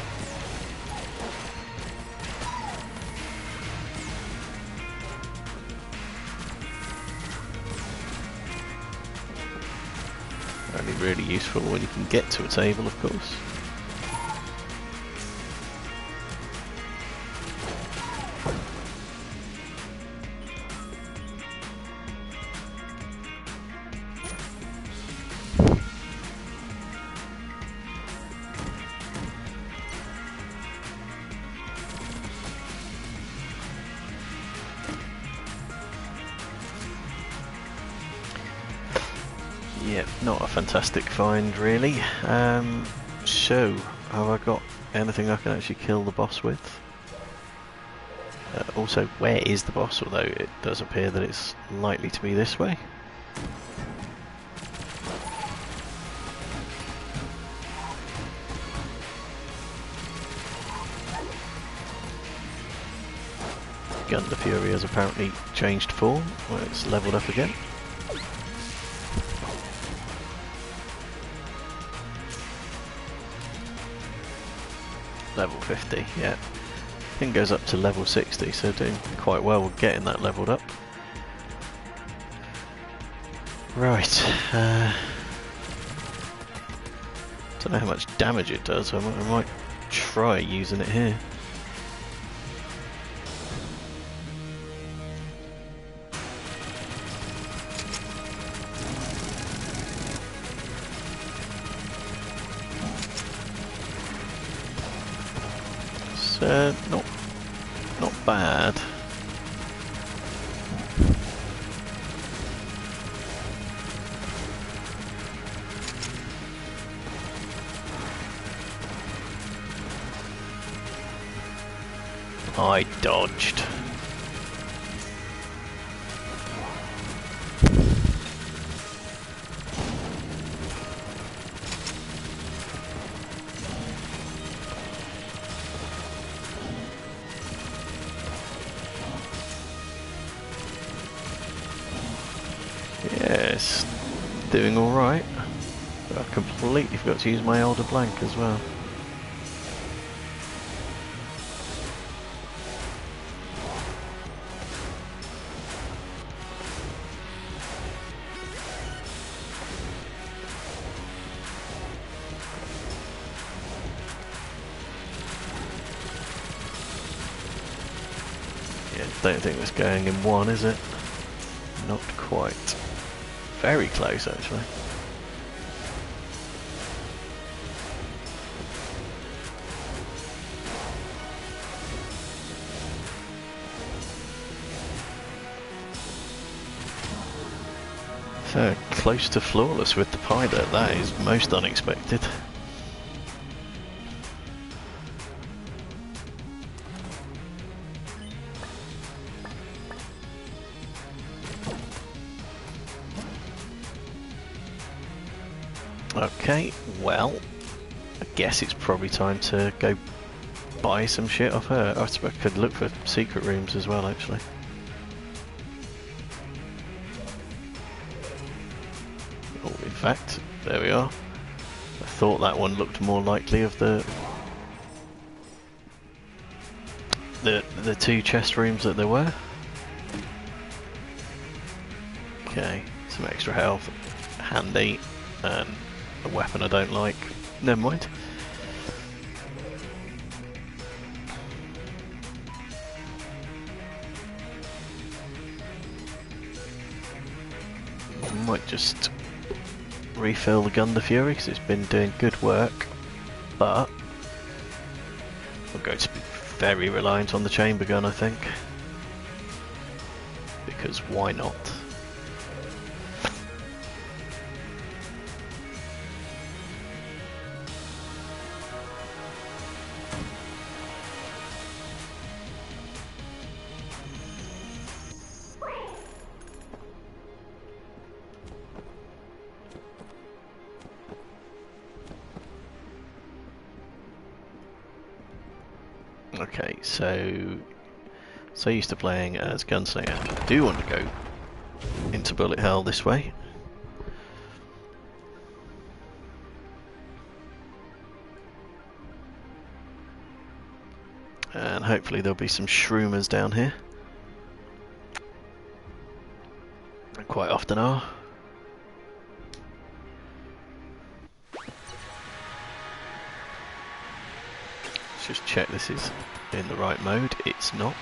Only really useful when you can get to a table, of course. Yeah, not a fantastic find really. So, have I got anything I can actually kill the boss with? Also, where is the boss? Although it does appear that it's likely to be this way. Gungeon Fury has apparently changed form, where it's leveled up again. Level 50, yeah. Thing goes up to level 60, so doing quite well with getting that leveled up. Right. Don't know how much damage it does, I might try using it here. Not bad. I dodged. Yes, doing alright. I completely forgot to use my Elder Blank as well. Yeah, don't think that's going in one, is it? Not quite. Very close, actually. Close to flawless with the pilot. That is most unexpected. Okay, well, I guess it's probably time to go buy some shit off her. I suppose I could look for secret rooms as well, actually. Oh, in fact, there we are. I thought that one looked more likely of the two chest rooms that there were. Okay, some extra health, handy, and a weapon I don't like. Never mind. I might just refill the gun, the Fury, because it's been doing good work, but I'm going to be very reliant on the chamber gun, I think, because why not? Okay, so used to playing as Gunslinger. I do want to go into bullet hell this way. And hopefully there'll be some shroomers down here. There quite often are. Let's just check this is in the right mode. It's not.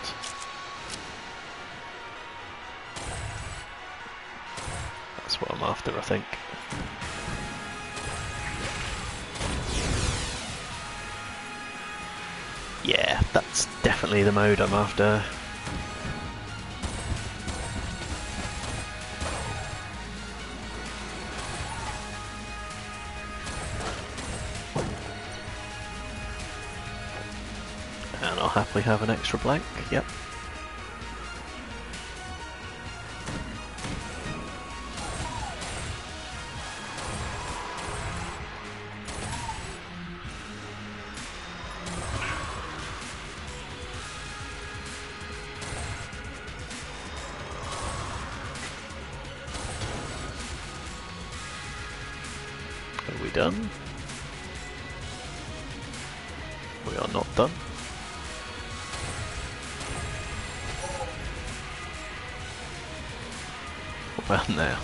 That's what I'm after, I think. Yeah, that's definitely the mode I'm after. And I'll happily have an extra blank, yep. Are we done? We are not done. What about now?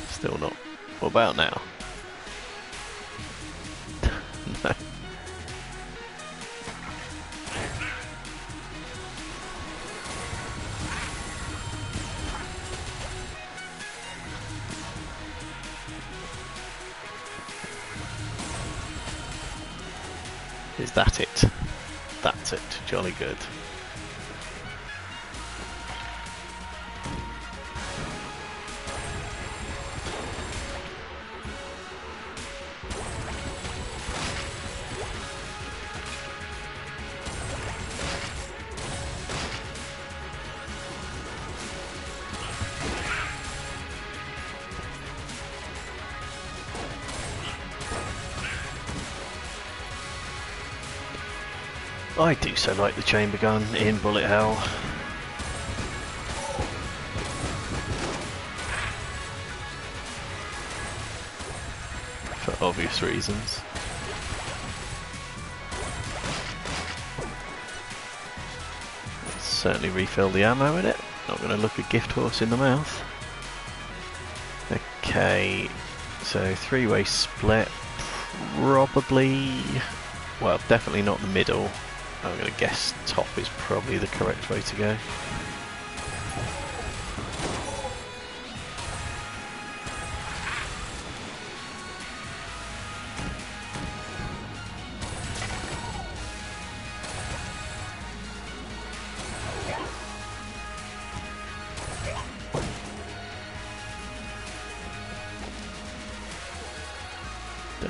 Still not. What about now? No. Is that it? That's it. Jolly good. I do so like the chamber gun in bullet hell. For obvious reasons. Let's certainly refill the ammo in it. Not going to look a gift horse in the mouth. Okay, so three-way split. Probably, well, definitely not the middle. I'm going to guess top is probably the correct way to go.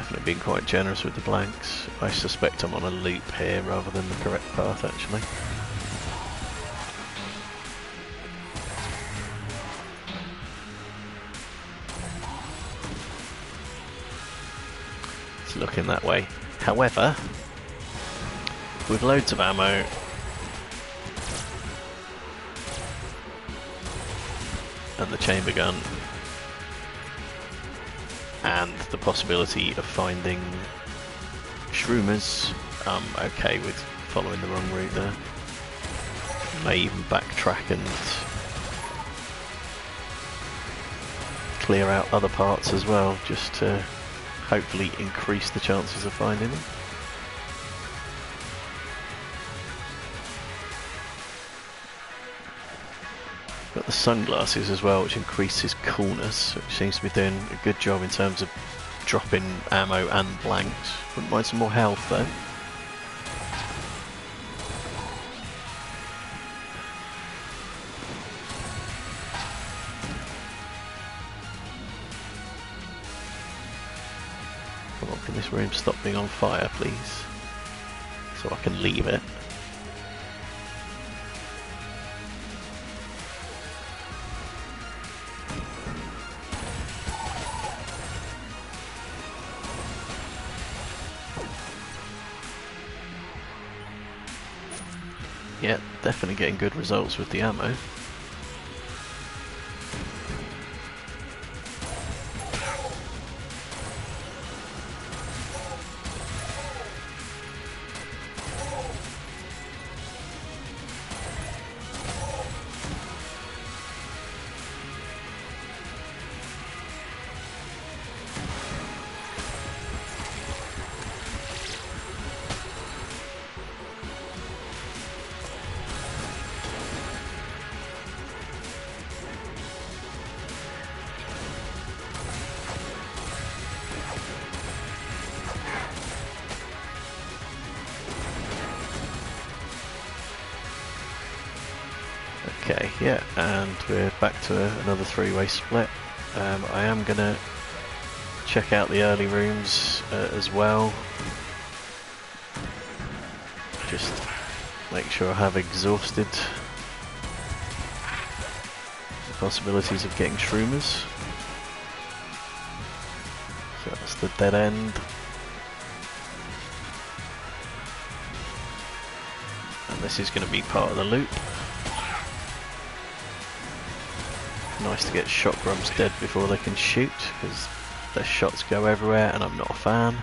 definitely being quite generous with the blanks. I suspect I'm on a loop here rather than the correct path actually. It's looking that way. However, with loads of ammo and the chamber gun and the possibility of finding shroomers, I'm okay with following the wrong route there. May even backtrack and clear out other parts as well, just to hopefully increase the chances of finding them. Got the sunglasses as well, which increases coolness, which seems to be doing a good job in terms of dropping ammo and blanks. Wouldn't mind some more health though. Come on, can this room stop being on fire please? So I can leave it. Yeah, definitely getting good results with the ammo. Okay, yeah, and we're back to another three-way split. I am going to check out the early rooms as well. Just make sure I have exhausted the possibilities of getting shroomers. So that's the dead end. And this is going to be part of the loop. Nice to get shock grubs dead before they can shoot, because their shots go everywhere and I'm not a fan.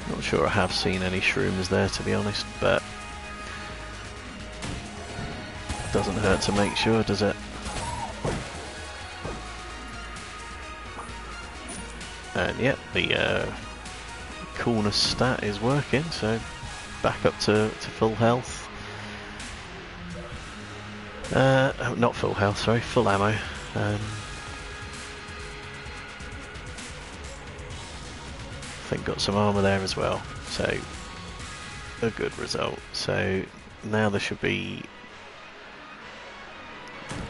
Not sure I have seen any shroomers there to be honest, but doesn't hurt to make sure, does it? And yep, the coolness stat is working, so back up to full health. Not full health, sorry, full ammo. I think got some armour there as well, so a good result. So now there should be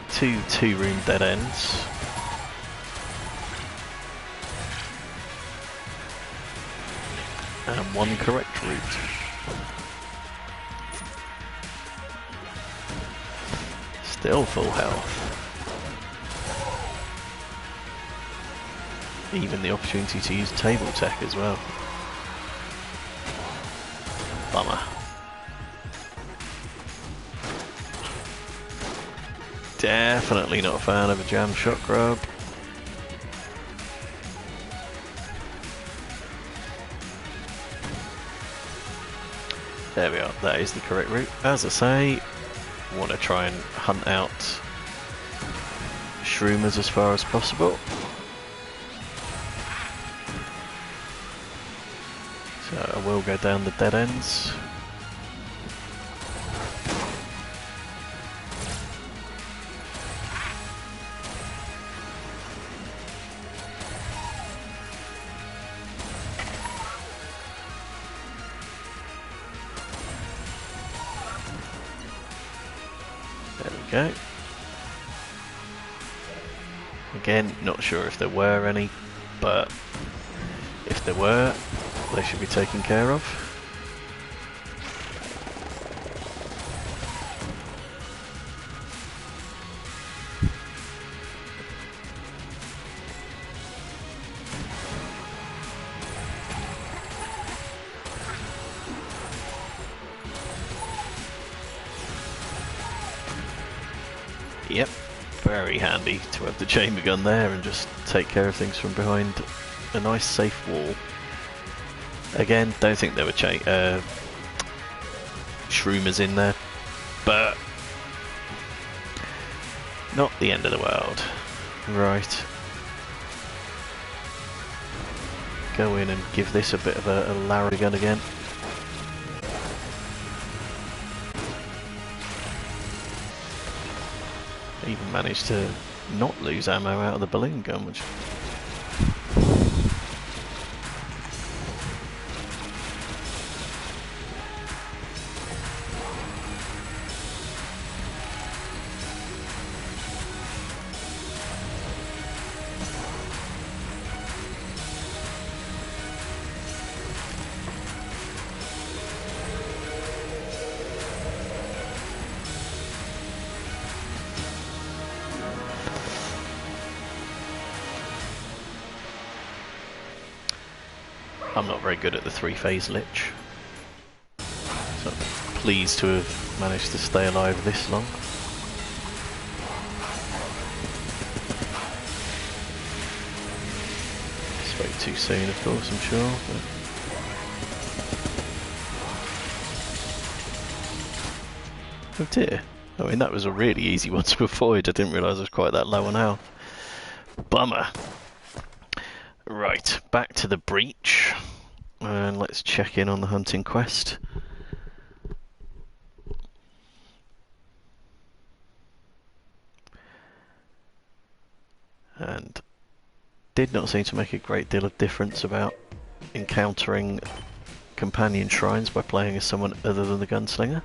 two room dead ends. And one correct route. Still full health. Even the opportunity to use table tech as well. Bummer. Definitely not a fan of a jam shock grub. There we are, that is the correct route. As I say, I want to try and hunt out shroomers as far as possible. So I will go down the dead ends. go. Again, not sure if there were any, but if there were, they should be taken care of. Yep, very handy to have the chamber gun there and just take care of things from behind a nice safe wall. Again, don't think there were shroomers in there, but not the end of the world. Right. Go in and give this a bit of a Larry gun again. Even managed to not lose ammo out of the balloon gun, which... I'm not very good at the three-phase lich, so I'm pleased to have managed to stay alive this long. Spoke too soon, of course, I'm sure. But... oh dear. I mean, that was a really easy one to avoid. I didn't realise I was quite that low on health. Bummer. Right, back to the breach, and let's check in on the hunting quest. And did not seem to make a great deal of difference about encountering companion shrines by playing as someone other than the gunslinger.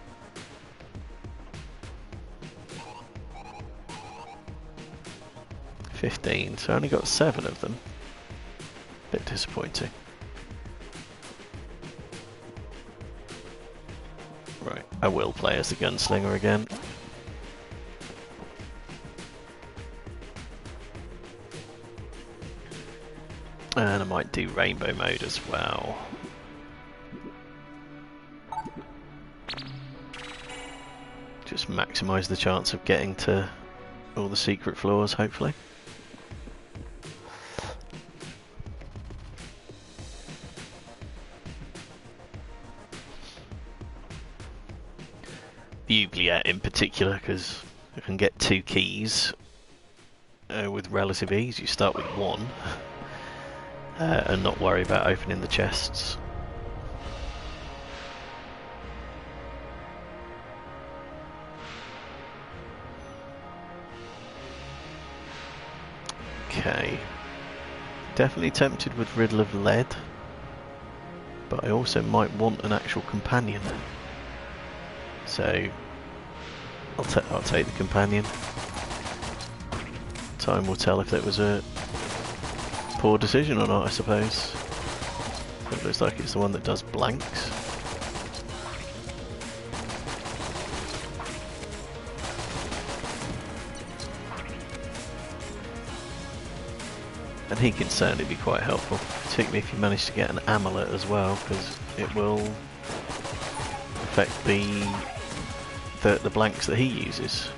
$15, so I only got 7 of them. Bit disappointing. Right, I will play as the gunslinger again. And I might do rainbow mode as well. Just maximise the chance of getting to all the secret floors, hopefully. The oubliette in particular, because I can get 2 keys with relative ease. You start with 1 and not worry about opening the chests. Okay, definitely tempted with Riddle of Lead, but I also might want an actual companion. So I'll take the companion. Time will tell if it was a poor decision or not, I suppose. It looks like it's the one that does blanks. And he can certainly be quite helpful, particularly if you manage to get an amulet as well, because it will affect the blanks that he uses.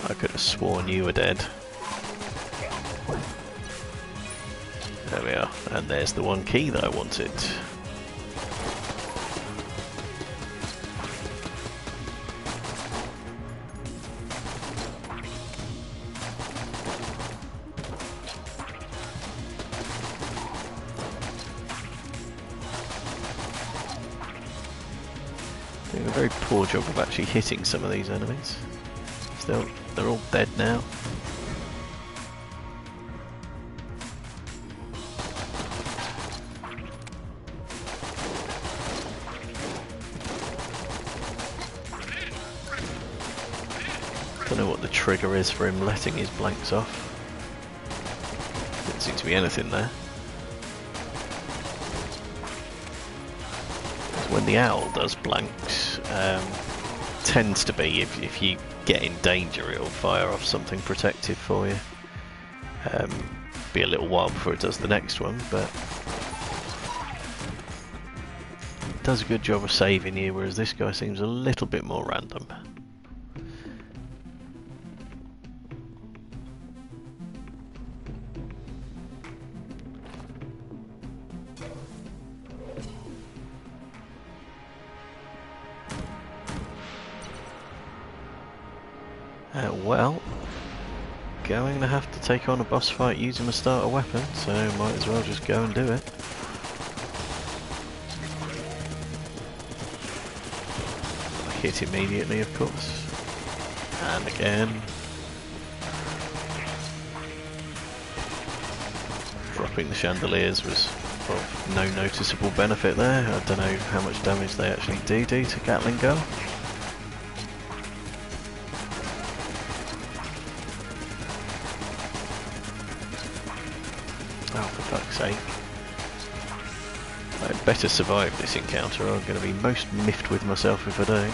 I could have sworn you were dead. There we are, and there's the 1 key that I wanted. Doing a very poor job of actually hitting some of these enemies. Still, they're all dead now. Don't know what the trigger is for him letting his blanks off. Didn't seem to be anything there. When the owl does blanks, tends to be if you get in danger, it'll fire off something protective for you. Be a little while before it does the next one, but it does a good job of saving you, whereas this guy seems a little bit more random. Well, going to have to take on a boss fight using a starter weapon, so might as well just go and do it. Hit immediately, of course. And again. Dropping the chandeliers was of no noticeable benefit there. I don't know how much damage they actually do to Gatling Gun. Oh, for fuck's sake. I'd better survive this encounter, or I'm going to be most miffed with myself if I don't.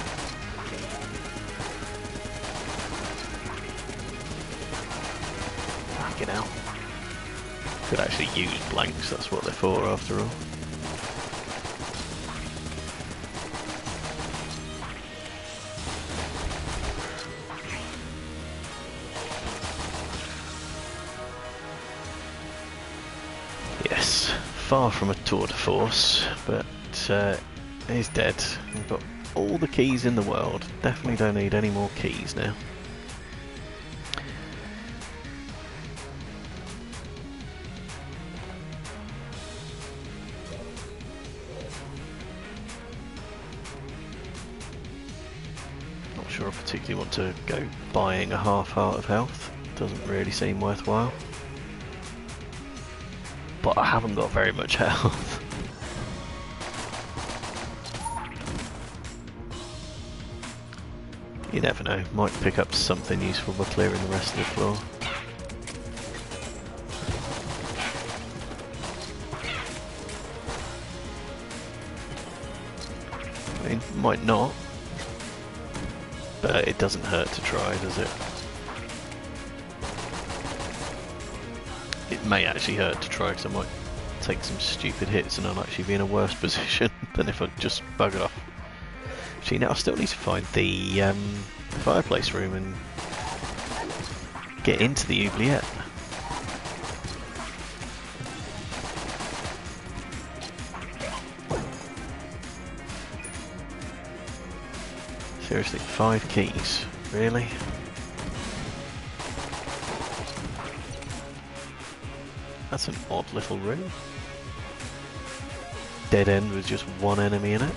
Fucking hell. Could actually use blanks, that's what they're for after all. Yes, far from a tour de force, but he's dead. We've got all the keys in the world. Definitely don't need any more keys now. Not sure I particularly want to go buying a half heart of health. Doesn't really seem worthwhile. But I haven't got very much health. You never know, might pick up something useful by clearing the rest of the floor. I mean, might not, but it doesn't hurt to try, does it? It may actually hurt to try, because I might take some stupid hits and I'll actually be in a worse position than if I just buggered off. Actually, now I still need to find the fireplace room and get into the oubliette. Seriously, 5 keys? Really? That's an odd little room. Dead end with just one enemy in it.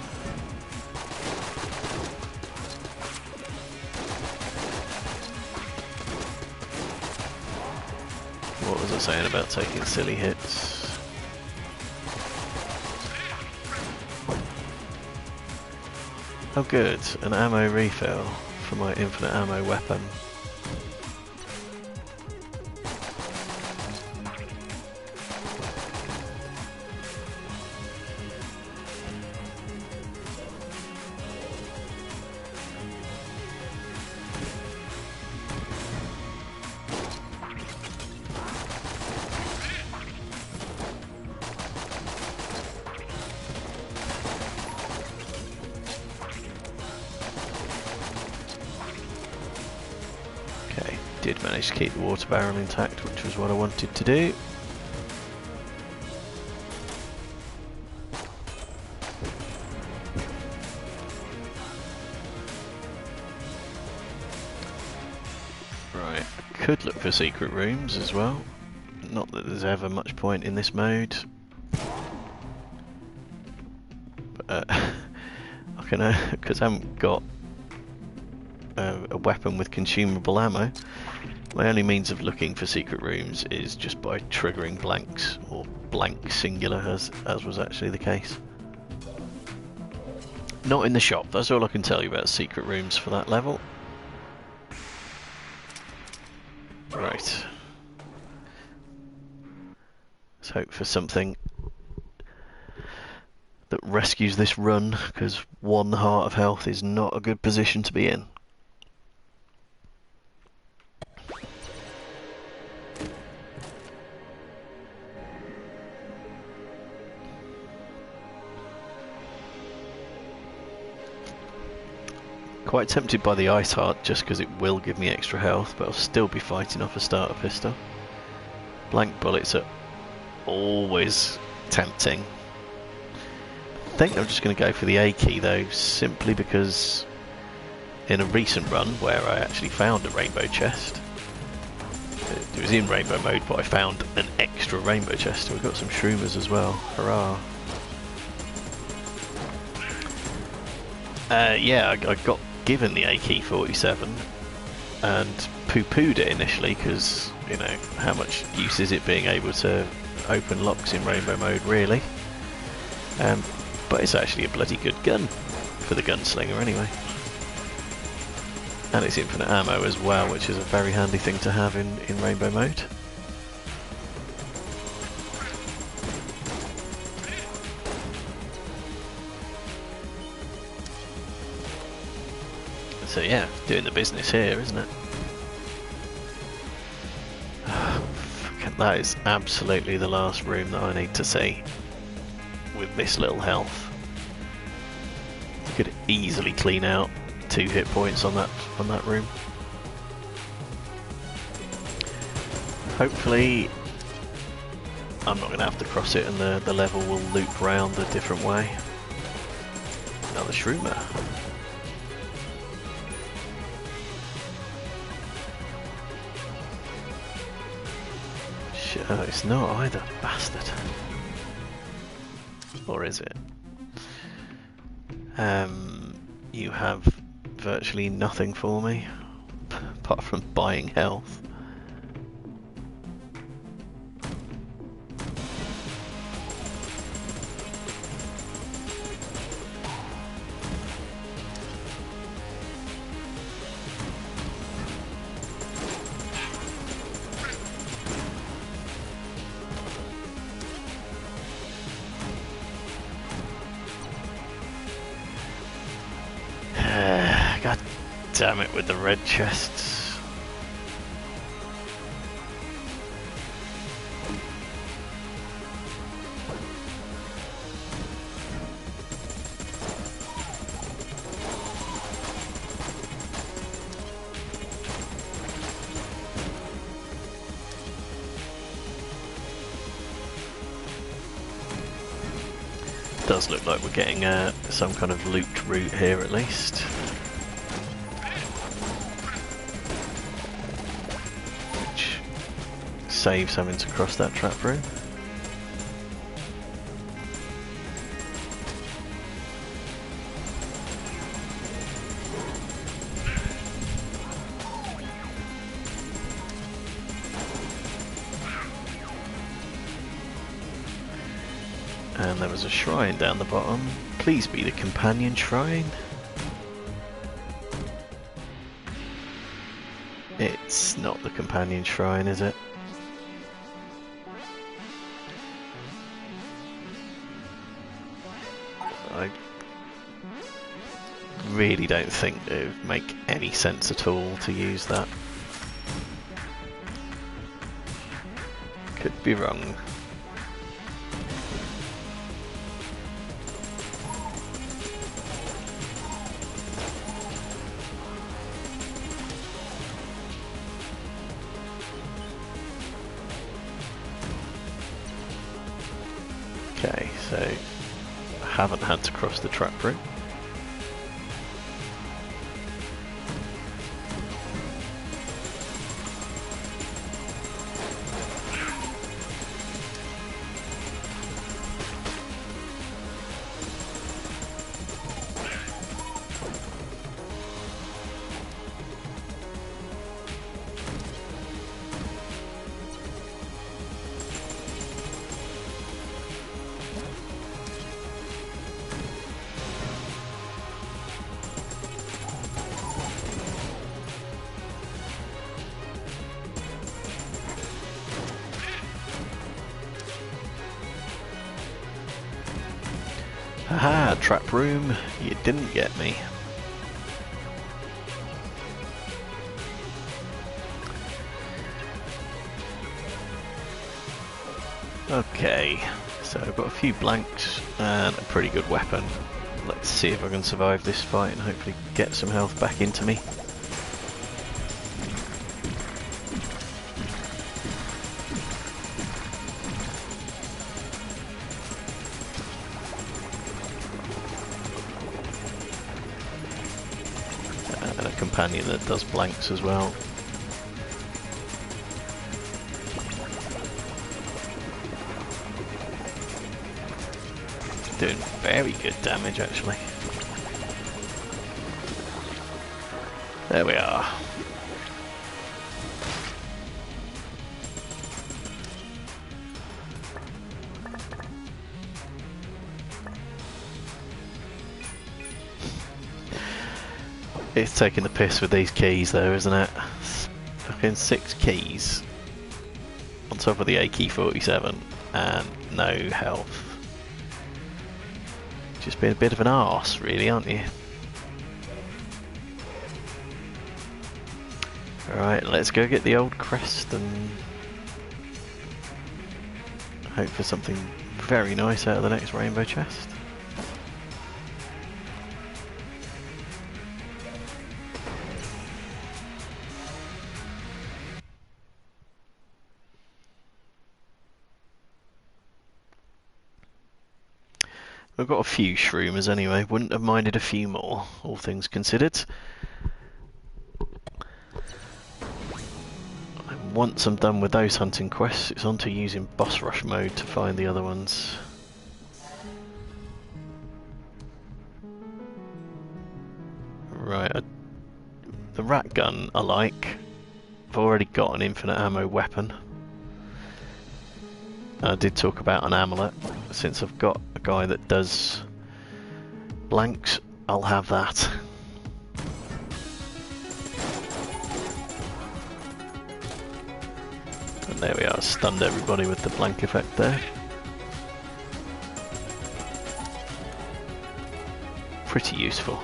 What was I saying about taking silly hits? Oh good, an ammo refill for my infinite ammo weapon. Did manage to keep the water barrel intact, which was what I wanted to do. Right, I could look for secret rooms as well. Not that there's ever much point in this mode. But, I gonna, because I haven't got a weapon with consumable ammo, my only means of looking for secret rooms is just by triggering blanks, or blank singular, as was actually the case. Not in the shop, that's all I can tell you about secret rooms for that level. Right. Let's hope for something that rescues this run, because 1 heart of health is not a good position to be in. Quite tempted by the ice heart just because it will give me extra health, but I'll still be fighting off a starter pistol. Blank bullets are always tempting. I think I'm just going to go for the A key though, simply because in a recent run where I actually found a rainbow chest, it was in rainbow mode, but I found an extra rainbow chest. We've got some shroomers as well. Hurrah! Yeah, I got given the AK-47 and poo-pooed it initially because, you know, how much use is it being able to open locks in rainbow mode, really? But it's actually a bloody good gun for the gunslinger anyway. And it's infinite ammo as well, which is a very handy thing to have in rainbow mode. So yeah, doing the business here, isn't it? That is absolutely the last room that I need to see with this little health. Could easily clean out 2 hit points on that room. Hopefully I'm not going to have to cross it and the level will loop round a different way. Another shroomer. Oh, it's not either, bastard. Or is it? You have virtually nothing for me, apart from buying health. God damn it with the red chests. Does look like we're getting some kind of looped route here at least. Which saves having to cross that trap room. And there was a shrine down the bottom. Please be the companion shrine. It's not the companion shrine, is it? I really don't think it would make any sense at all to use that. Could be wrong. Okay, so I haven't had to cross the trap room. trap room, you didn't get me. Okay, so I've got a few blanks and a pretty good weapon. Let's see if I can survive this fight and hopefully get some health back into me. And a companion that does blanks as well. Doing very good damage actually. There we are. It's taking the piss with these keys though, isn't it? Fucking 6 keys on top of the AK-47 and no health. Just being a bit of an arse, really, aren't you? Alright, let's go get the old crest and hope for something very nice out of the next rainbow chest. We've got a few shroomers anyway, wouldn't have minded a few more, all things considered. And once I'm done with those hunting quests, it's on to using boss rush mode to find the other ones. Right, the rat gun I like. I've already got an infinite ammo weapon. I did talk about an amulet. Since I've got a guy that does blanks, I'll have that. And there we are, stunned everybody with the blank effect there. Pretty useful.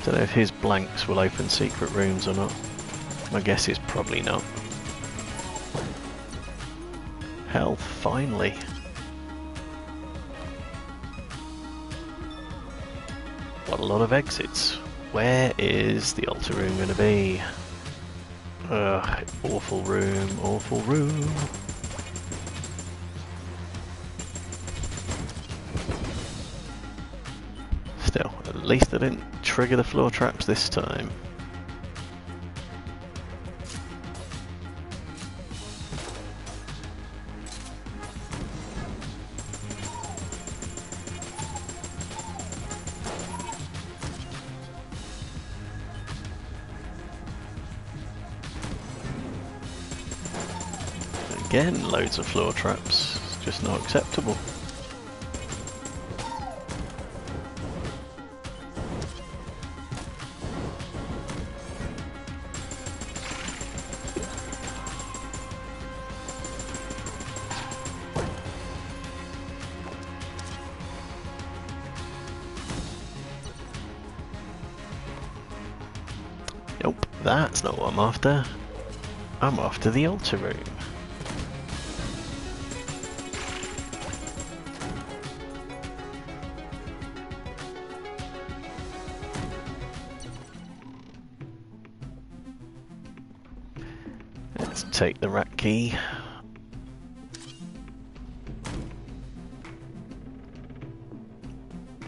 Don't know if his blanks will open secret rooms or not. My guess is probably not. Health, finally. What a lot of exits. Where is the altar room going to be? Ugh, awful room, awful room. Still, at least I didn't trigger the floor traps this time. Again, loads of floor traps. It's just not acceptable. Nope, that's not what I'm after. I'm after the altar room. Let's take the rat key.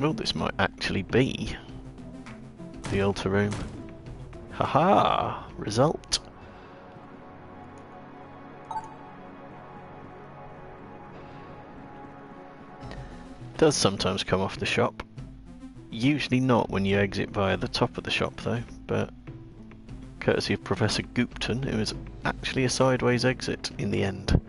Well, this might actually be the altar room. Haha! Result. Does sometimes come off the shop. Usually not when you exit via the top of the shop though, but courtesy of Professor Gupton, it was actually a sideways exit in the end.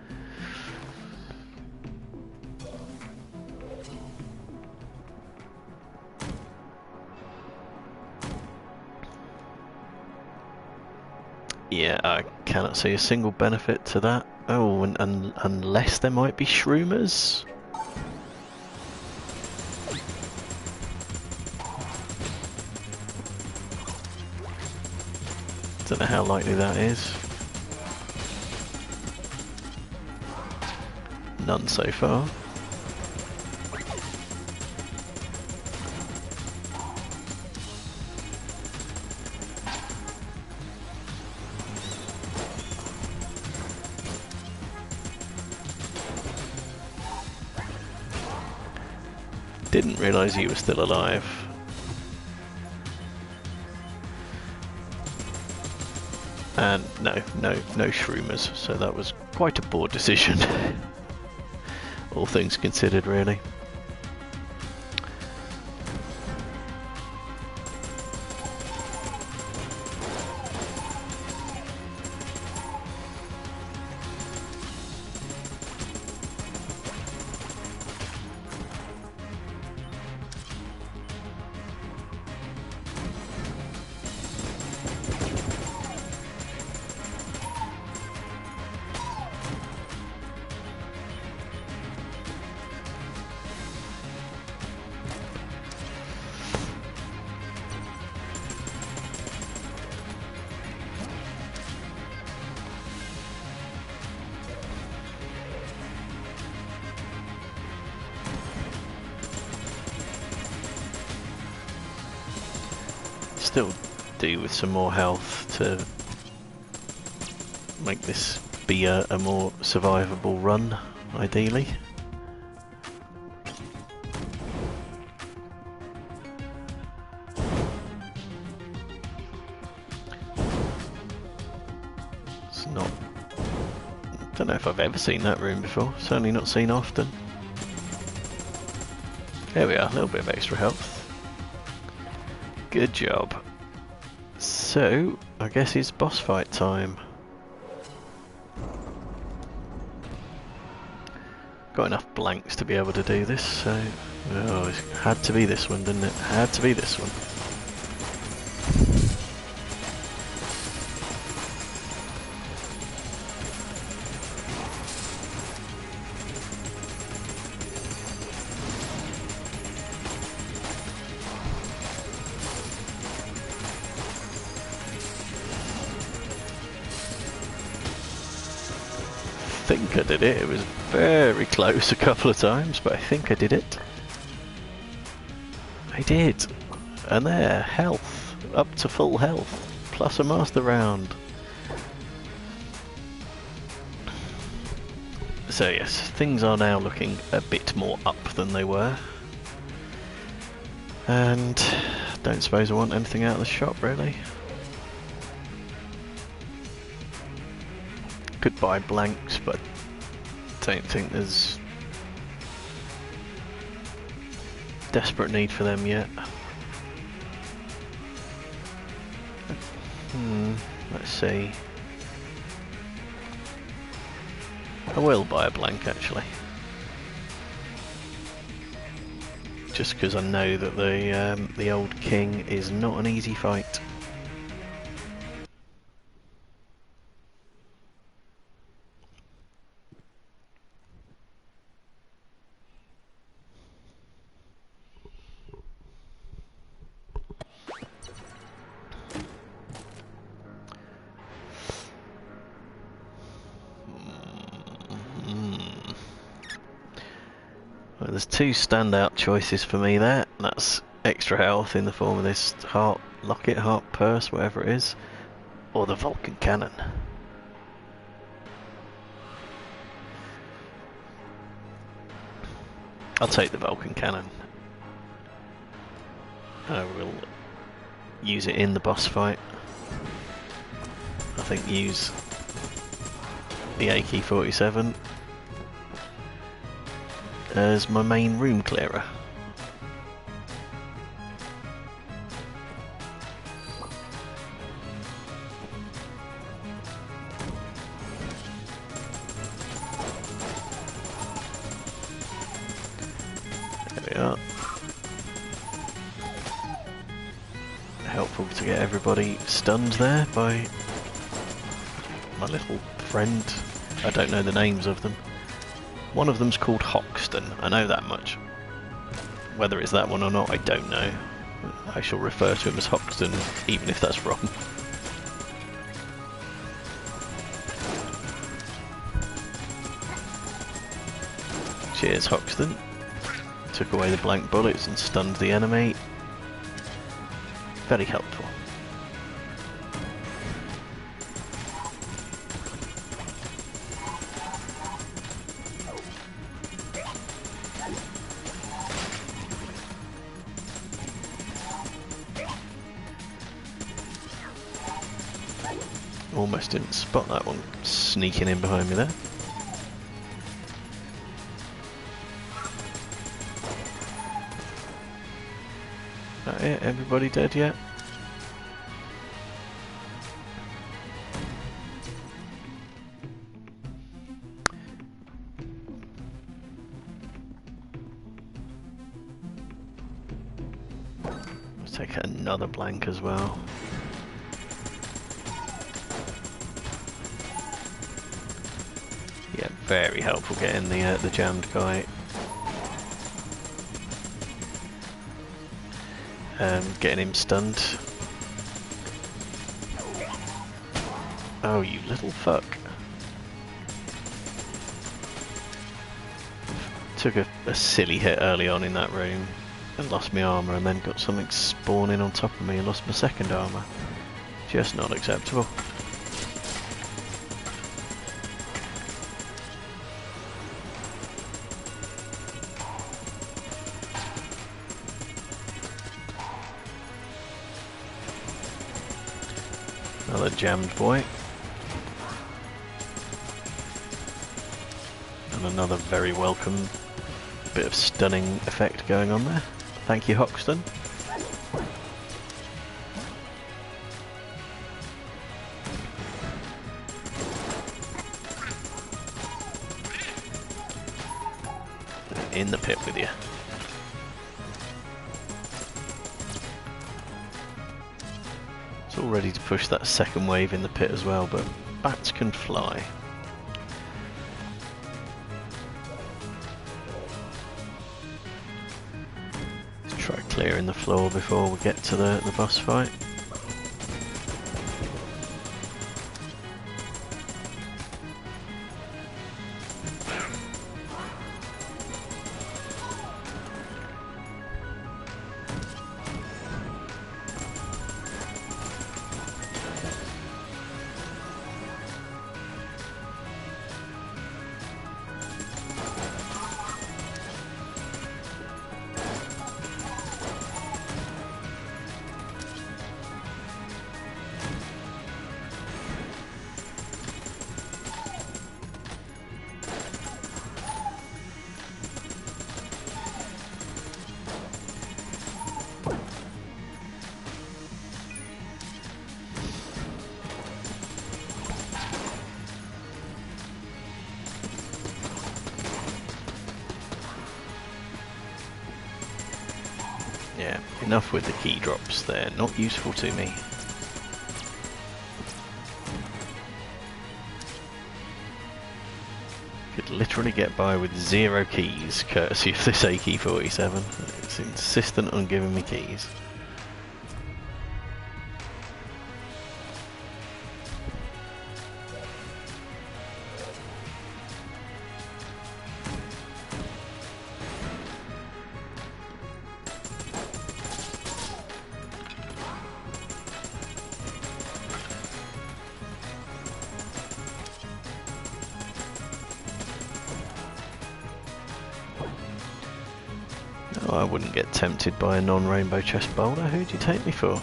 Yeah, I cannot see a single benefit to that. Oh, and unless there might be shroomers. Don't know how likely that is. None so far. Didn't realise you were still alive. And no shroomers, so that was quite a poor decision. All things considered, really. Still do with some more health to make this be a more survivable run, ideally. It's not... don't know if I've ever seen that room before, certainly not seen often. There we are, a little bit of extra health. Good job. So, I guess it's boss fight time. Got enough blanks to be able to do this, so... oh, it had to be this one, didn't it? Had to be this one. I think I did it. It was very close a couple of times, but I think I did it. I did. And there, health. Up to full health. Plus a master round. So yes, things are now looking a bit more up than they were. And don't suppose I want anything out of the shop, really. Could buy blanks, but don't think there's desperate need for them yet. Let's see. I will buy a blank, actually. Just because I know that the old king is not an easy fight. Well, there's two standout choices for me there. That's extra health in the form of this heart locket, heart purse, whatever it is, or the Vulcan cannon. I'll take the Vulcan cannon. I will use it in the boss fight. I think use the AK-47 as my main room clearer. There we are. Helpful to get everybody stunned there by my little friend. I don't know the names of them. One of them's called Hoxton, I know that much. Whether it's that one or not, I don't know. I shall refer to him as Hoxton, even if that's wrong. Cheers, Hoxton. Took away the blank bullets and stunned the enemy. Very helpful. Almost didn't spot that one sneaking in behind me there. That it? Everybody dead yet? Let's take another blank as well. Yeah, very helpful getting the jammed guy. Getting him stunned. Oh, you little fuck. Took a silly hit early on in that room and lost my armour, and then got something spawning on top of me and lost my second armour. Just not acceptable. Another jammed boy. And another very welcome bit of stunning effect going on there. Thank you, Hoxton. In the pit with you. It's all ready to push that second wave in the pit as well, but bats can fly. Let's try clearing the floor before we get to the boss fight. Yeah, enough with the key drops, they're not useful to me. Could literally get by with 0 keys, courtesy of this AK-47. It's insistent on giving me keys. Oh, I wouldn't get tempted by a non-rainbow chest boulder. Who'd you take me for?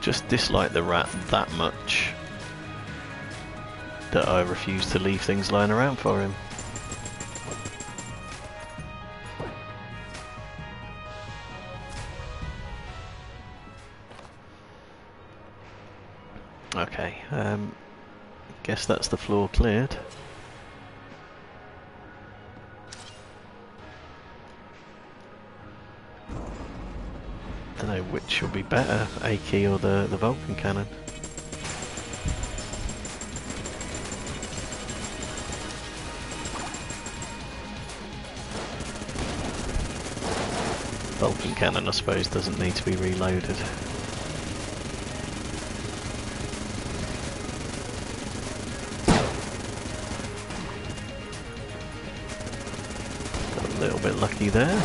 just dislike the rat that much that I refuse to leave things lying around for him. Okay, guess that's the floor cleared. Don't know which will be better, A key or the Vulcan cannon. Vulcan cannon, I suppose, doesn't need to be reloaded. Got a little bit lucky there.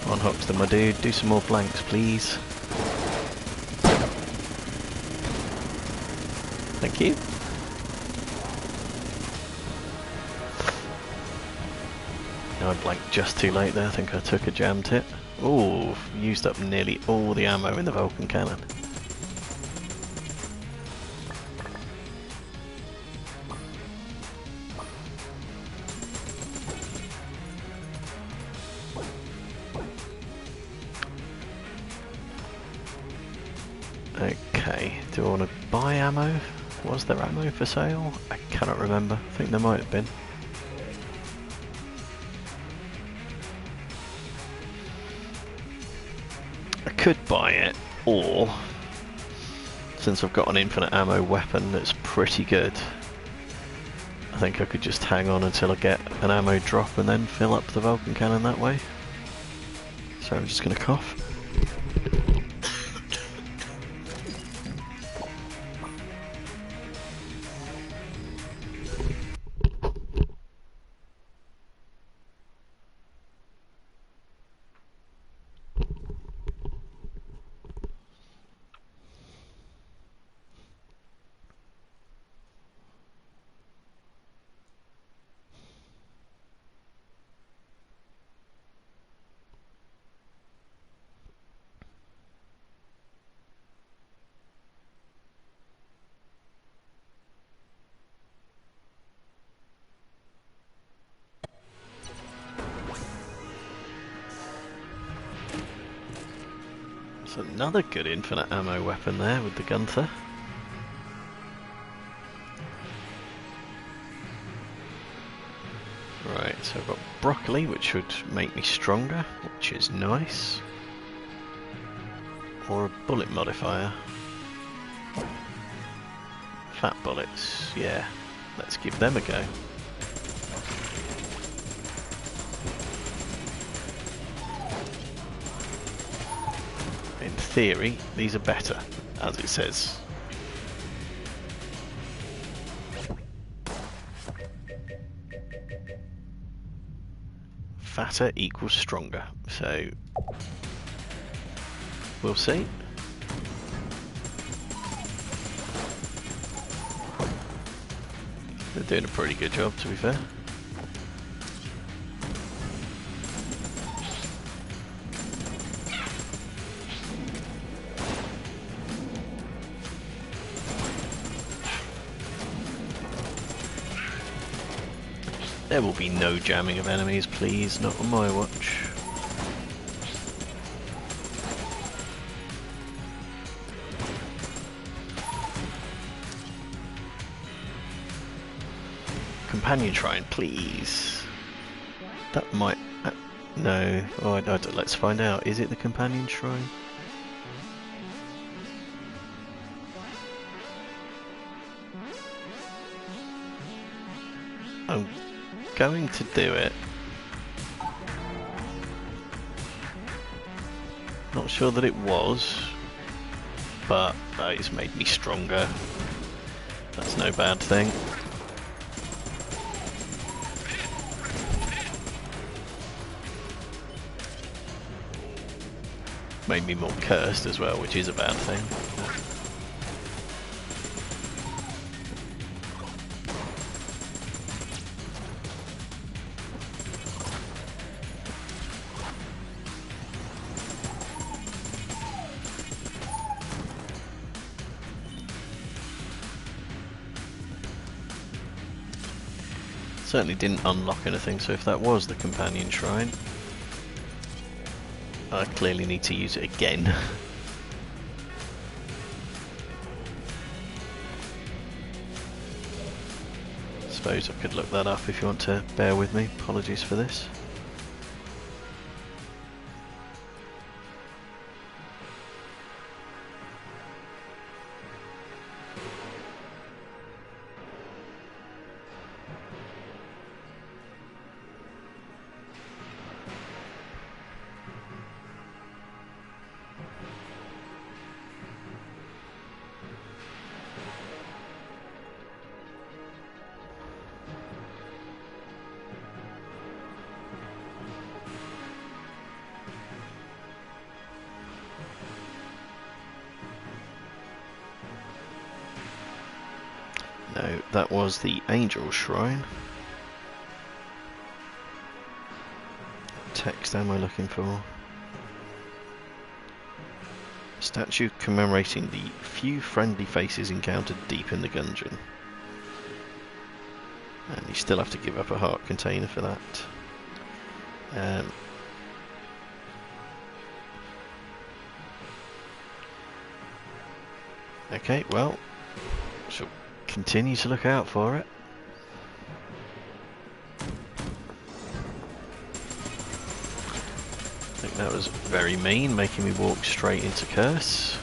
On Hoxton, my dude, do some more flanks, please. Thank you. No, I blanked just too late there. I think I took a jam tit. Ooh, used up nearly all the ammo in the Vulcan cannon. Okay, do I want to buy ammo? Was there ammo for sale? I cannot remember. I think there might have been. I could buy it, or since I've got an infinite ammo weapon that's pretty good, I think I could just hang on until I get an ammo drop and then fill up the Vulcan cannon that way. So I'm just going to cough. That's another good infinite ammo weapon there with the Gunther. Right, so I've got broccoli, which should make me stronger, which is nice. Or a bullet modifier. Fat bullets, yeah. Let's give them a go. In theory, these are better, as it says. Fatter equals stronger, so we'll see. They're doing a pretty good job, to be fair. There will be no jamming of enemies, please, not on my watch. Companion shrine, please. That might... no. Oh, let's find out. Is it the companion shrine? I'm going to do it. Not sure that it was, but it's made me stronger. That's no bad thing. Made me more cursed as well, which is a bad thing. Certainly didn't unlock anything, so if that was the companion shrine, I clearly need to use it again. Suppose I could look that up if you want to bear with me. Apologies for this. No, that was the Angel Shrine. Text am I looking for? Statue commemorating the few friendly faces encountered deep in the Gungeon. And you still have to give up a heart container for that. Okay, well, shall continue to look out for it. I think that was very mean, making me walk straight into curse.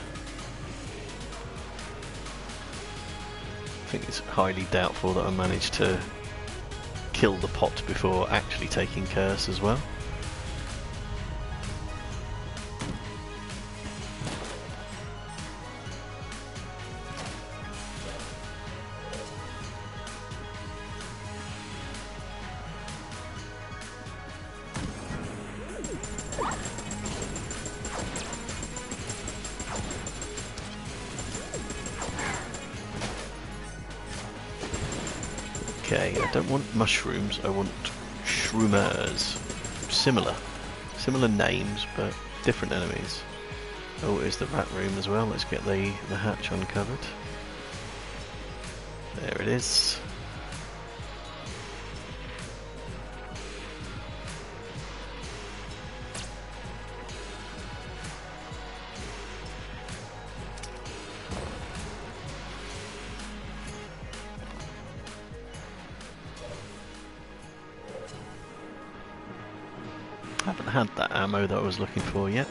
I think it's highly doubtful that I managed to kill the pot before actually taking curse as well. Okay, I don't want mushrooms, I want shroomers. Similar names, but different enemies. Oh, here's the rat room as well. Let's get the hatch uncovered. There it is. Haven't had that ammo that I was looking for yet.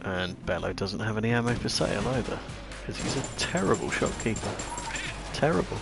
And Bello doesn't have any ammo for sale either, because he's a terrible shopkeeper. Terrible.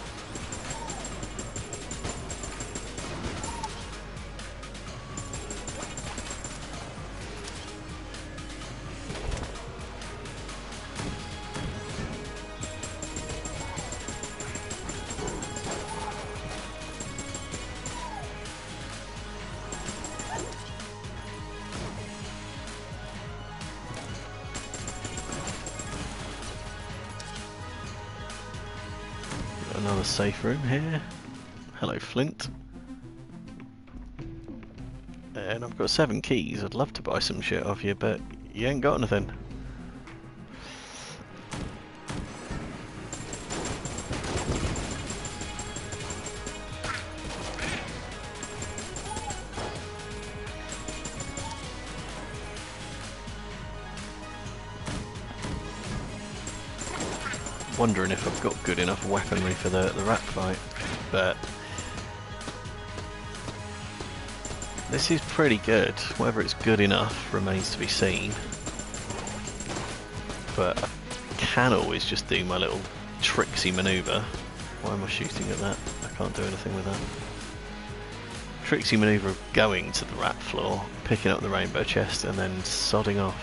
Another safe room here. Hello, Flint. And I've got 7 keys. I'd love to buy some shit off you, but you ain't got anything. Wondering if I've got good enough weaponry for the rat fight, but this is pretty good. Whether it's good enough remains to be seen, but I can always just do my little tricksy manoeuvre. Why am I shooting at that? can't do anything with that. Tricksy manoeuvre of going to the rat floor, picking up the rainbow chest, and then sodding off.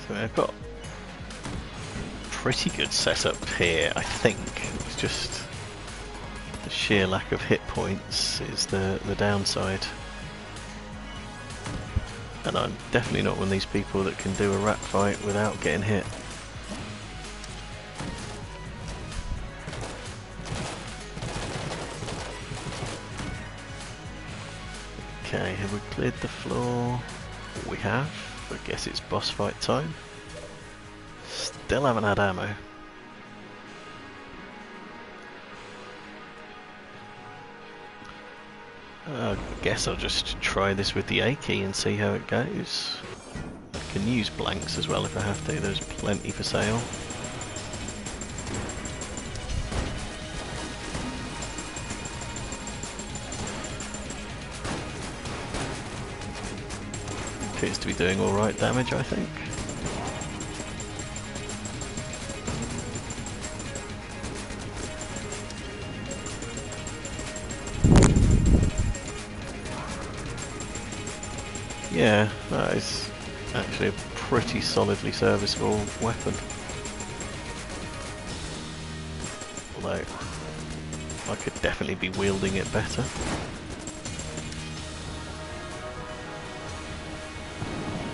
So I've got pretty good setup here, I think. It's just the sheer lack of hit points is the downside. And I'm definitely not one of these people that can do a rat fight without getting hit. Okay, have we cleared the floor? We have. I guess it's boss fight time. Still haven't had ammo. I guess I'll just try this with the A key and see how it goes. I can use blanks as well if I have to, there's plenty for sale. Appears to be doing alright damage, I think. Yeah, that is actually a pretty solidly serviceable weapon. Although, I could definitely be wielding it better.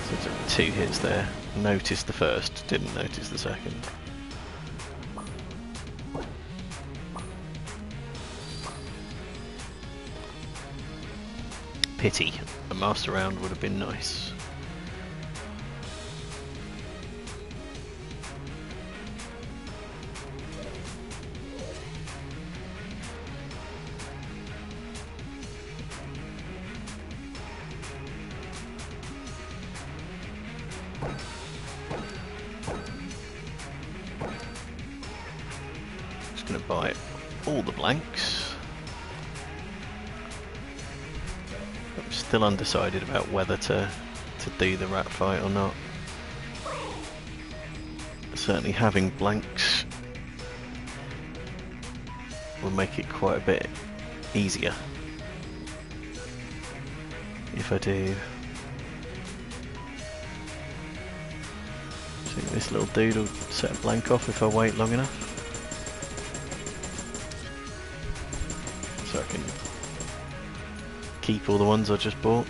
So took 2 hits there. Noticed the first, didn't notice the second. Pity. A master round would have been nice. Just going to buy all the blanks. Still undecided about whether to do the rat fight or not. Certainly having blanks will make it quite a bit easier if I do. I think this little dude will set a blank off if I wait long enough. So I can keep all the ones I just bought.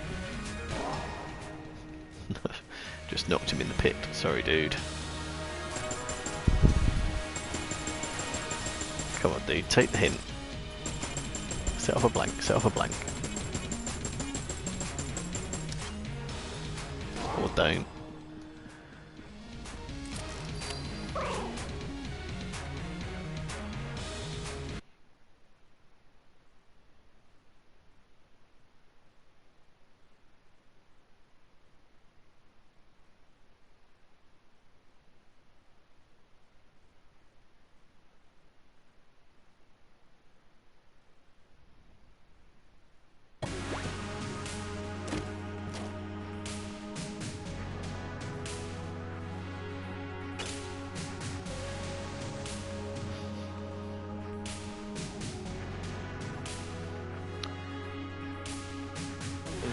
Just knocked him in the pit. Sorry, dude. Come on, dude. Take the hint. Set off a blank. Set off a blank. Or don't.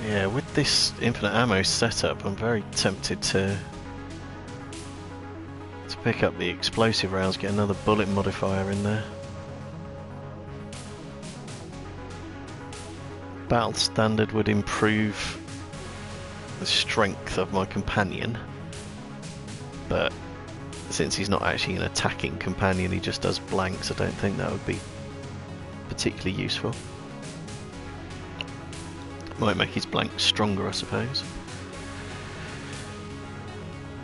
Yeah, with this infinite ammo setup, I'm very tempted to pick up the explosive rounds, get another bullet modifier in there. Battle standard would improve the strength of my companion, but since he's not actually an attacking companion, he just does blanks, I don't think that would be particularly useful. Might make his blanks stronger, I suppose.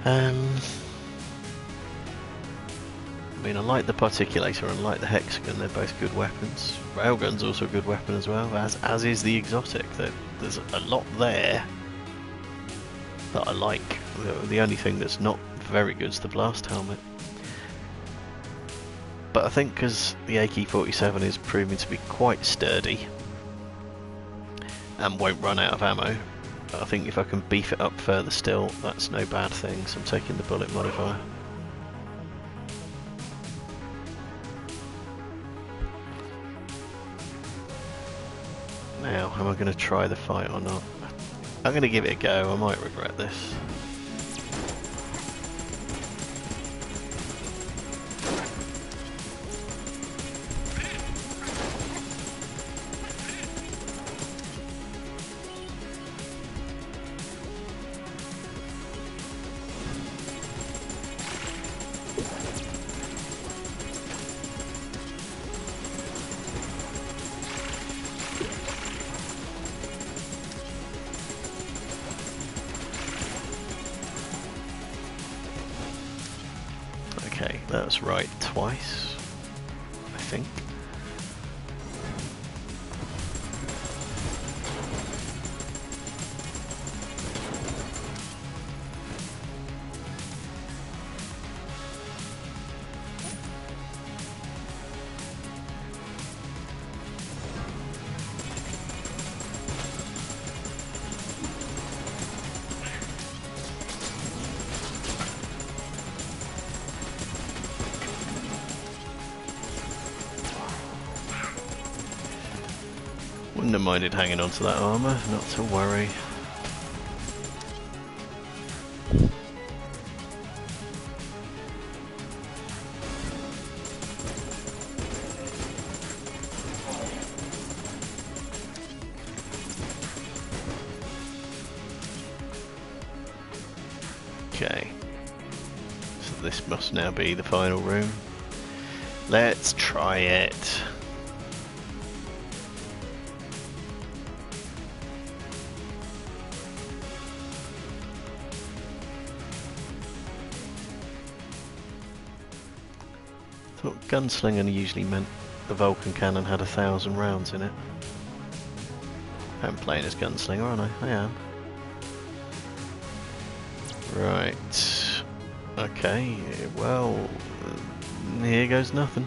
I mean, I like the particulator and I like the hexagon, they're both good weapons. Railgun's also a good weapon as well, as is the exotic. There's a lot there that I like. The only thing that's not very good as the blast helmet. But I think because the AK-47 is proving to be quite sturdy and won't run out of ammo, I think if I can beef it up further still, that's no bad thing. So I'm taking the bullet modifier. Now, am I going to try the fight or not? I'm going to give it a go, I might regret this. Okay, that's right twice, I think. Wouldn't have minded hanging on to that armour, not to worry. Okay, so this must now be the final room. Let's try it. Thought gunslinger usually meant the Vulcan cannon had 1,000 rounds in it. I'm playing as gunslinger, aren't I? I am. Right. Okay, well, here goes nothing.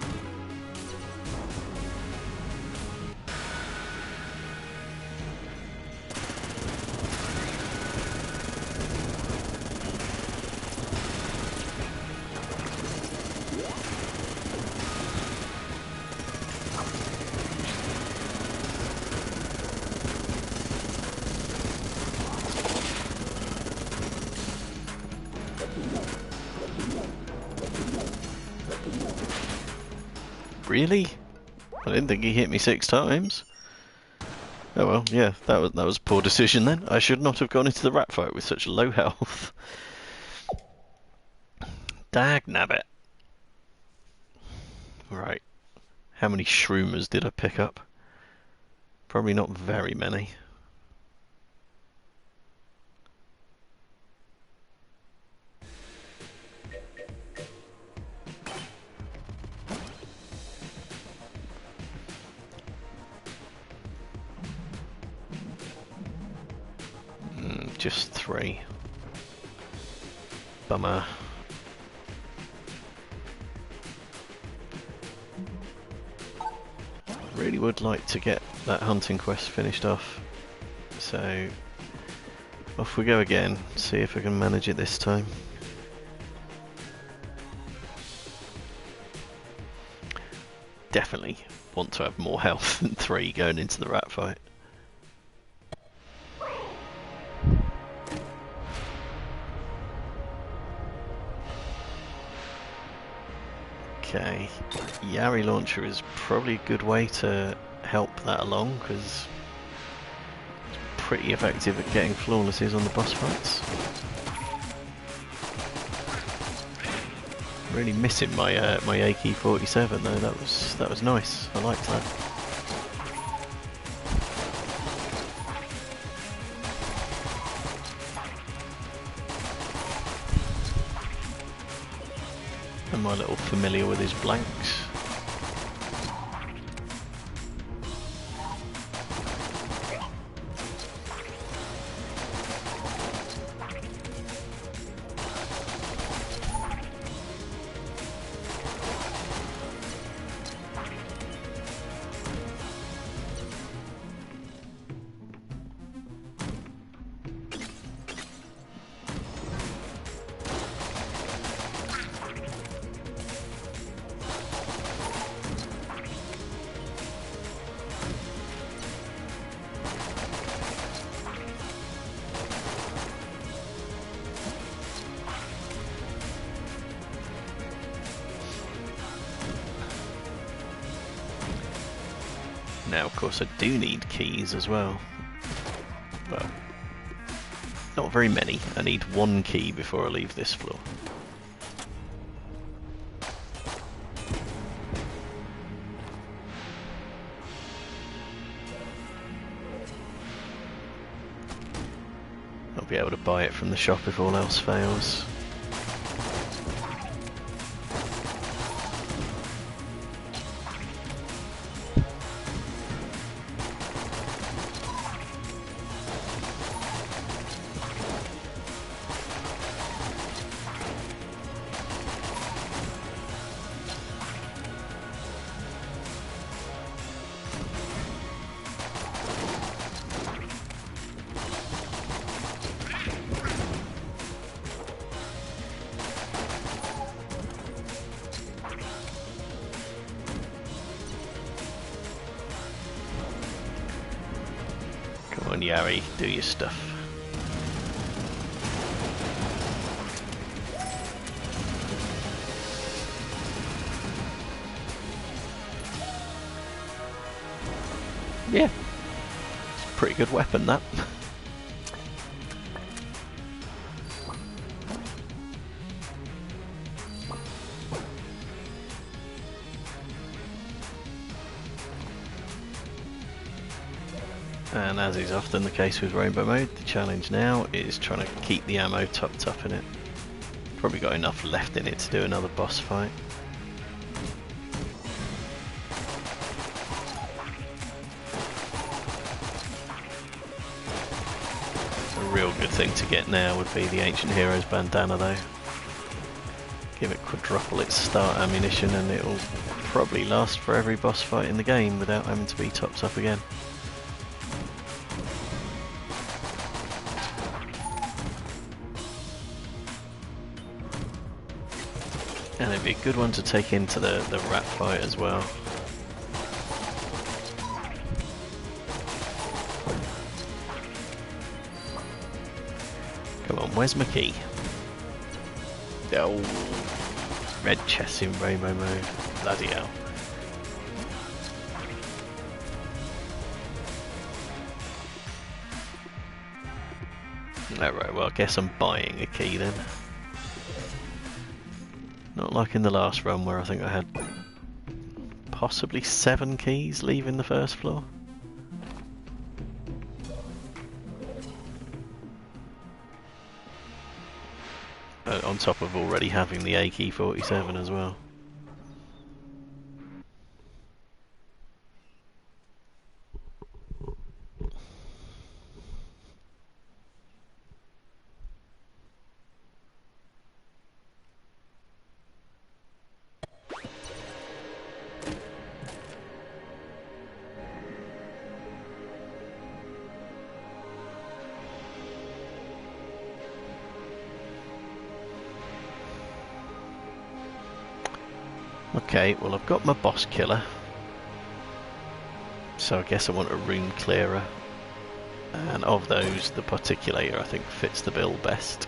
Really? I didn't think he hit me 6 times. Oh well, yeah, that was a poor decision then. I should not have gone into the rat fight with such low health. Dagnabbit. Right. How many shroomers did I pick up? Probably not very many. Just 3. Bummer. Really would like to get that hunting quest finished off. So off we go again, see if I can manage it this time. Definitely want to have more health than 3 going into the rat fight. Okay, Yari launcher is probably a good way to help that along because it's pretty effective at getting flawlesses on the boss fights. Really missing my my AK-47 though. That was nice. I liked that. Am I a little familiar with his blanks? Now, of course, I do need keys as well. Well, not very many. I need 1 key before I leave this floor. I'll be able to buy it from the shop if all else fails. Come on, Yari, do your stuff. Yeah, it's a pretty good weapon, that. And as is often the case with Rainbow Mode, the challenge now is trying to keep the ammo topped up in it. Probably got enough left in it to do another boss fight. A real good thing to get now would be the Ancient Heroes bandana though. Give it quadruple its start ammunition and it'll probably last for every boss fight in the game without having to be topped up again. And it'd be a good one to take into the rat fight as well. Come on, where's my key? Oh, red chest in Rainbow Mode. Bloody hell. Alright, well I guess I'm buying a key then. Not like in the last run where I think I had possibly 7 keys leaving the first floor. On top of already having the AK-47 as well. Okay, well I've got my boss killer, so I guess I want a room clearer, and of those the particulator I think fits the bill best.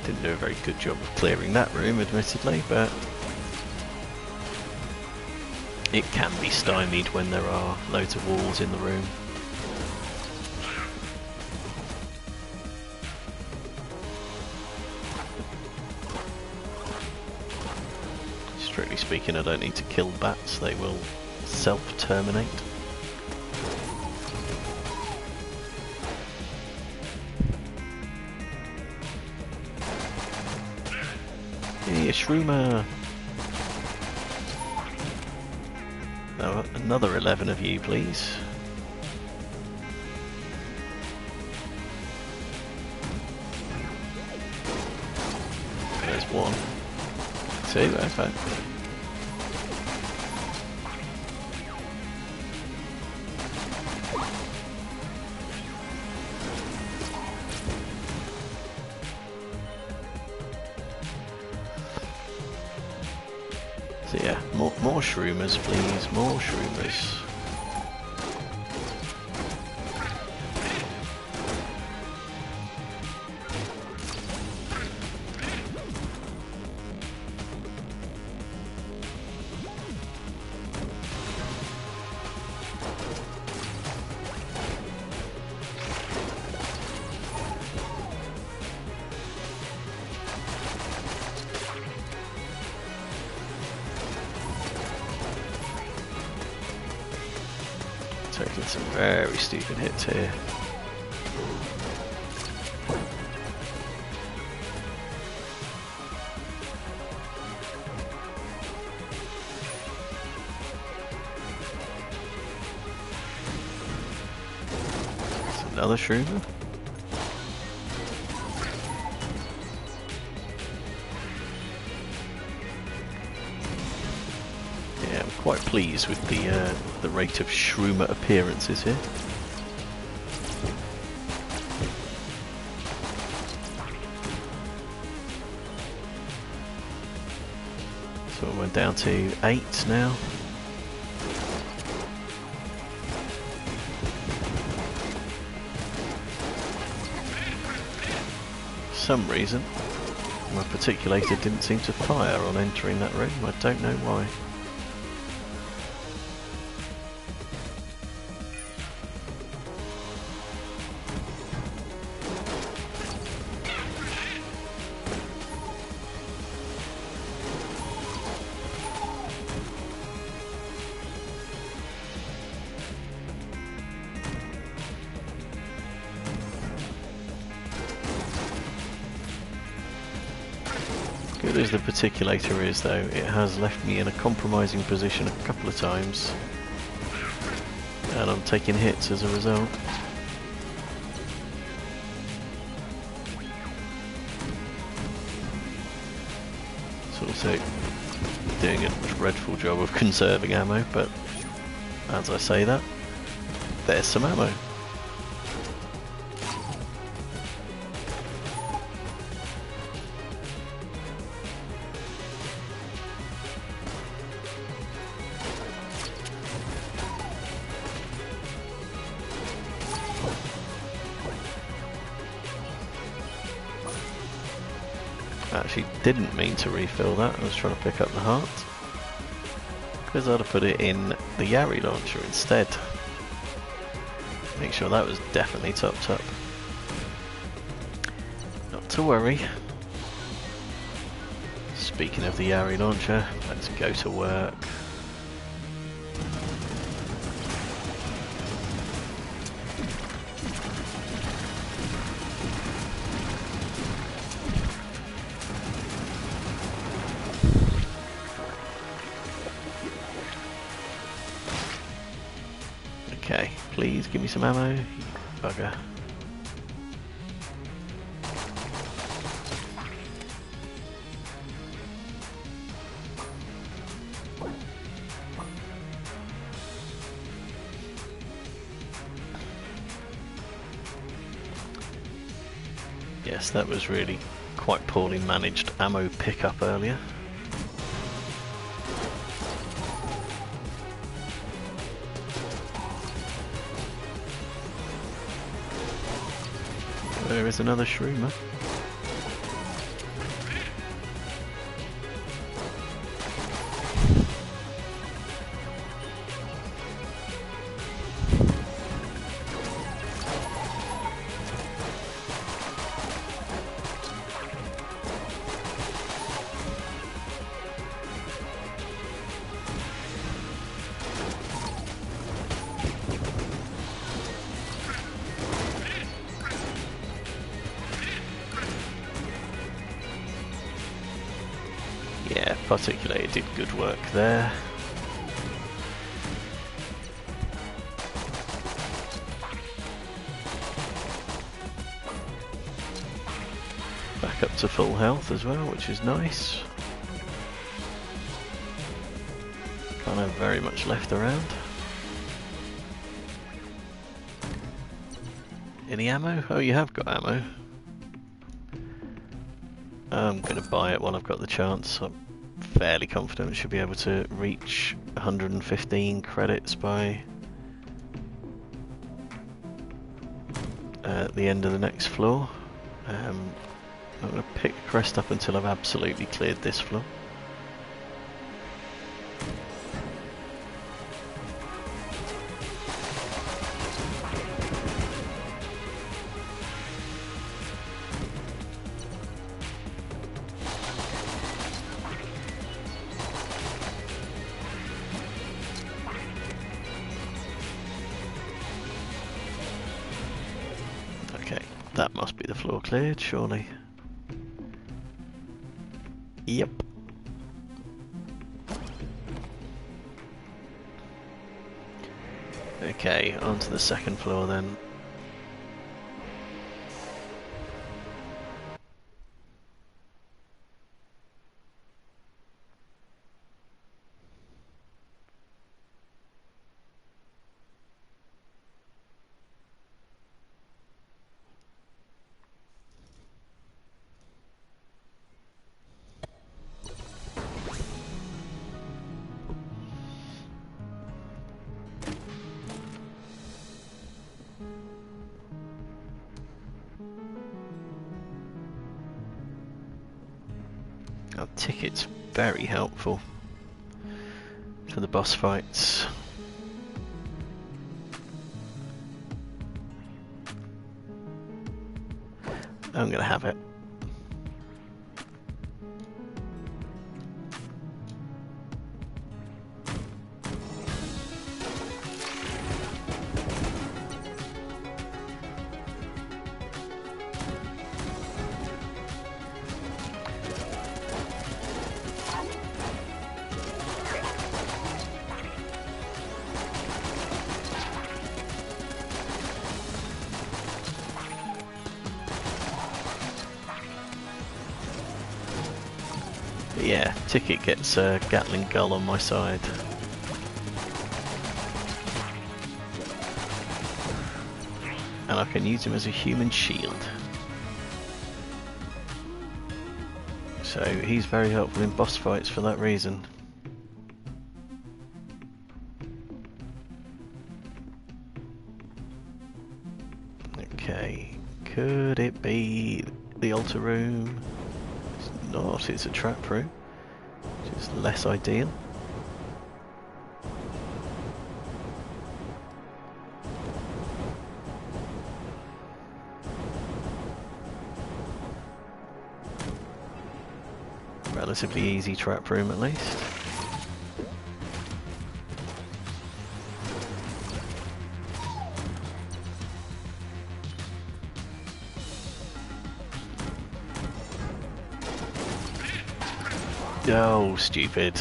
Didn't do a very good job of clearing that room, admittedly, but it can be stymied when there are loads of walls in the room. Strictly speaking, I don't need to kill bats, they will self-terminate. Hey, a shroomer! Oh, another 11 of you, please. There's 1. 2, okay. More shroomers, please. More shroomers. Taking some very stupid hits here. It's another shroomer. Yeah, I'm quite pleased with the rate of shroomer appearances here. So we're down to 8 now. For some reason, my particulator didn't seem to fire on entering that room. I don't know why. Good as the particulator is though, it has left me in a compromising position a couple of times and I'm taking hits as a result. It's also doing a dreadful job of conserving ammo, but as I say that, there's some ammo. Actually didn't mean to refill that, I was trying to pick up the heart because I'd have put it in the Yari launcher instead. Make sure that was definitely topped up. Not to worry. Speaking of the Yari launcher, let's go to work. Okay, please give me some ammo, you bugger. Yes, that was really quite poorly managed ammo pickup earlier. There is another shroomer. Yeah, Particulator did good work there. Back up to full health as well, which is nice. Can't have very much left around. Any ammo? Oh, you have got ammo. I'm going to buy it while I've got the chance. I'm fairly confident we should be able to reach 115 credits by the end of the next floor. I'm going to pick the crest up until I've absolutely cleared this floor. That must be the floor cleared, surely. Yep. Okay, on to the second floor then. Our ticket's very helpful for the boss fights. I'm gonna have it. Yeah, Ticket gets a Gatling Gull on my side. And I can use him as a human shield. So he's very helpful in boss fights for that reason. Okay, could it be the altar room? It's not, it's a trap room, which is less ideal. Relatively easy trap room at least. Oh, stupid.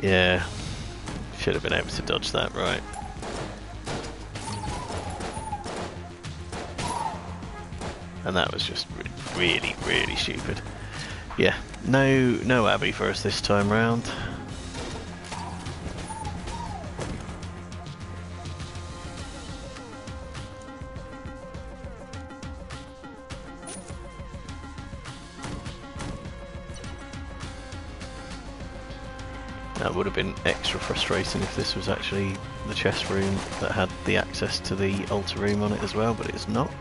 Yeah, should have been able to dodge that, right. And that was just really, really stupid. Yeah, no Abby for us this time round. That would have been extra frustrating if this was actually the chest room that had the access to the altar room on it as well, but it's not.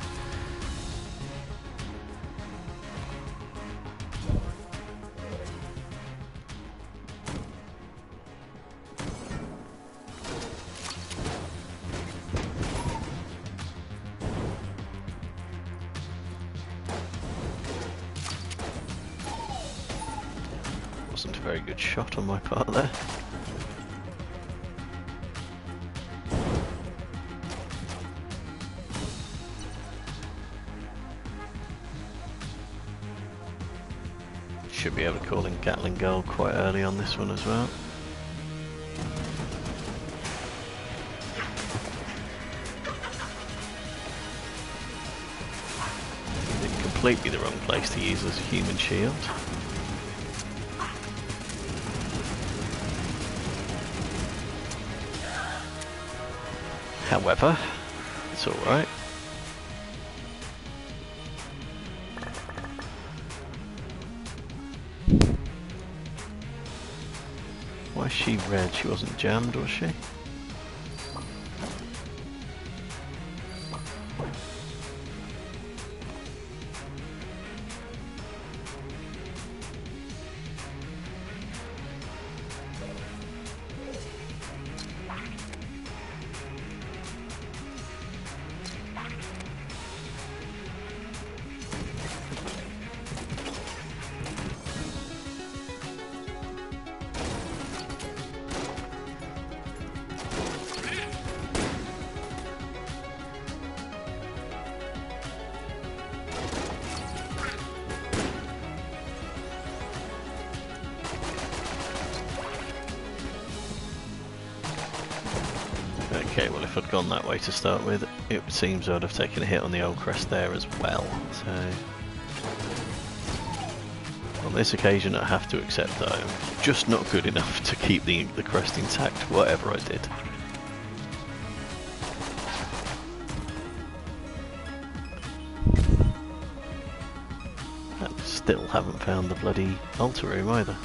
Wasn't a very good shot on my part there. Should be able to call in Gatling Gull quite early on this one as well. Completely the wrong place to use as a human shield. However, it's alright. Why is she red? She wasn't jammed, was she? Okay, well if I'd gone that way to start with, it seems I'd have taken a hit on the old crest there as well, so... On this occasion I have to accept that I'm just not good enough to keep the crest intact, whatever I did. And still haven't found the bloody altar room either.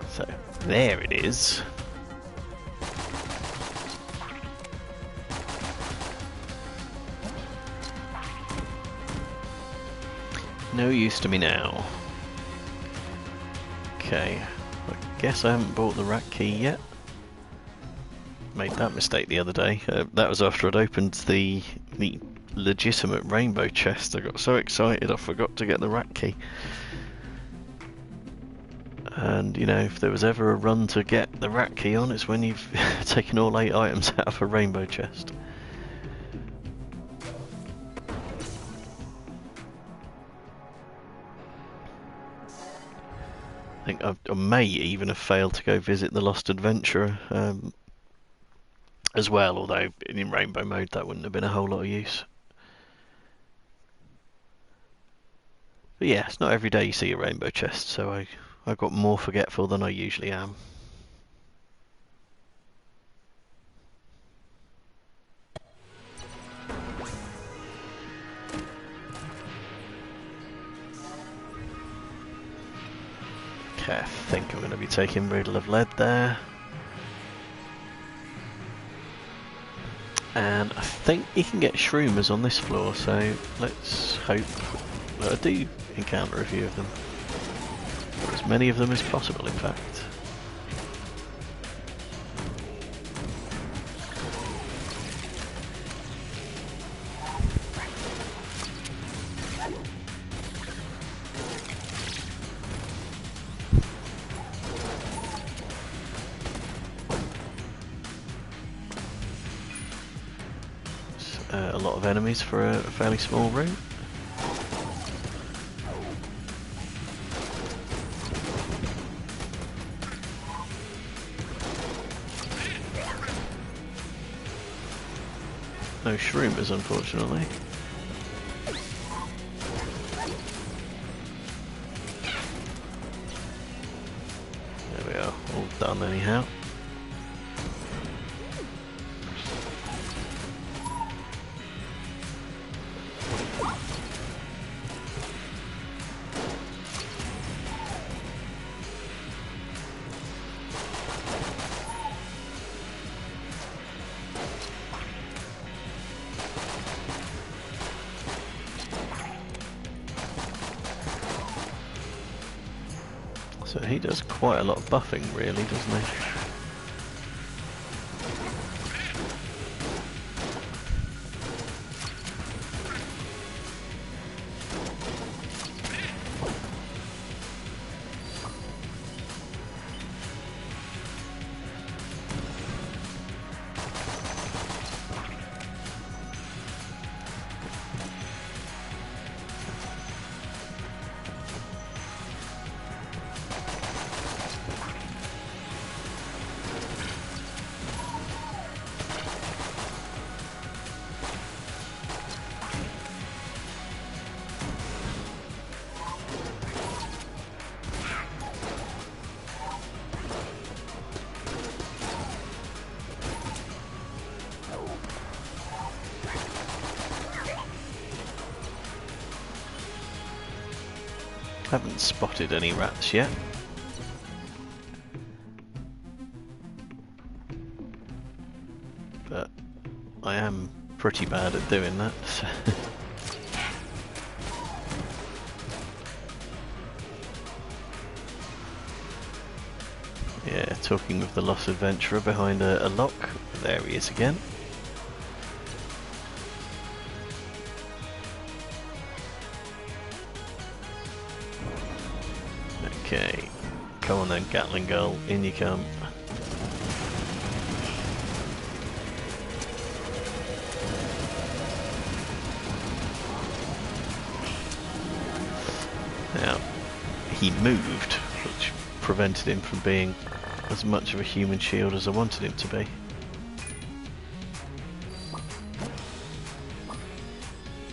So, there it is. No use to me now. Okay, I guess I haven't bought the rat key yet. Made that mistake the other day. That was after I'd opened the legitimate rainbow chest. I got so excited I forgot to get the rat key. And, you know, if there was ever a run to get the rat key on, it's when you've taken all 8 items out of a rainbow chest. I think I may even have failed to go visit the Lost Adventurer as well, although in rainbow mode that wouldn't have been a whole lot of use. But yeah, it's not every day you see a rainbow chest, so I got more forgetful than I usually am. Okay, I think I'm going to be taking Riddle of Lead there. And I think you can get shroomers on this floor, so let's hope that I do encounter a few of them. Or as many of them as possible, in fact. A lot of enemies for a fairly small room. No shroomers, unfortunately. There we are, all done anyhow. So he does quite a lot of buffing, really, doesn't he? Haven't spotted any rats yet. But I am pretty bad at doing that. So. Yeah, talking of the lost adventurer behind a lock. There he is again. Okay, come on then, Gatling Gull, in you come. Now, he moved, which prevented him from being as much of a human shield as I wanted him to be.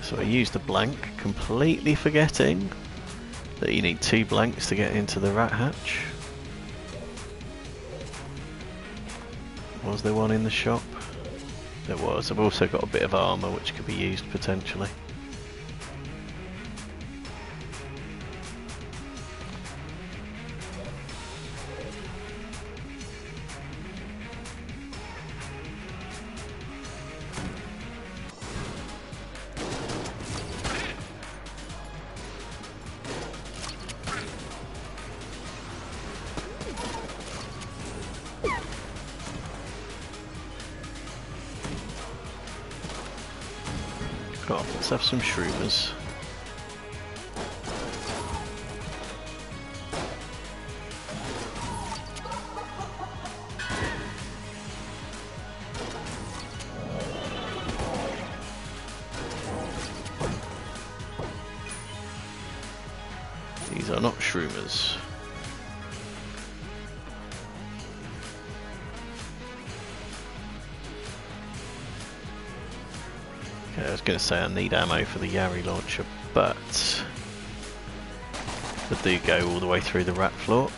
So I used the blank, completely forgetting that you need 2 blanks to get into the rat hatch. Was there one in the shop? There was. I've also got a bit of armour which could be used potentially. God, let's have some shroomers. These are not shroomers. Okay, I was going to say I need ammo for the Yari launcher, but if I do go all the way through the rat floor,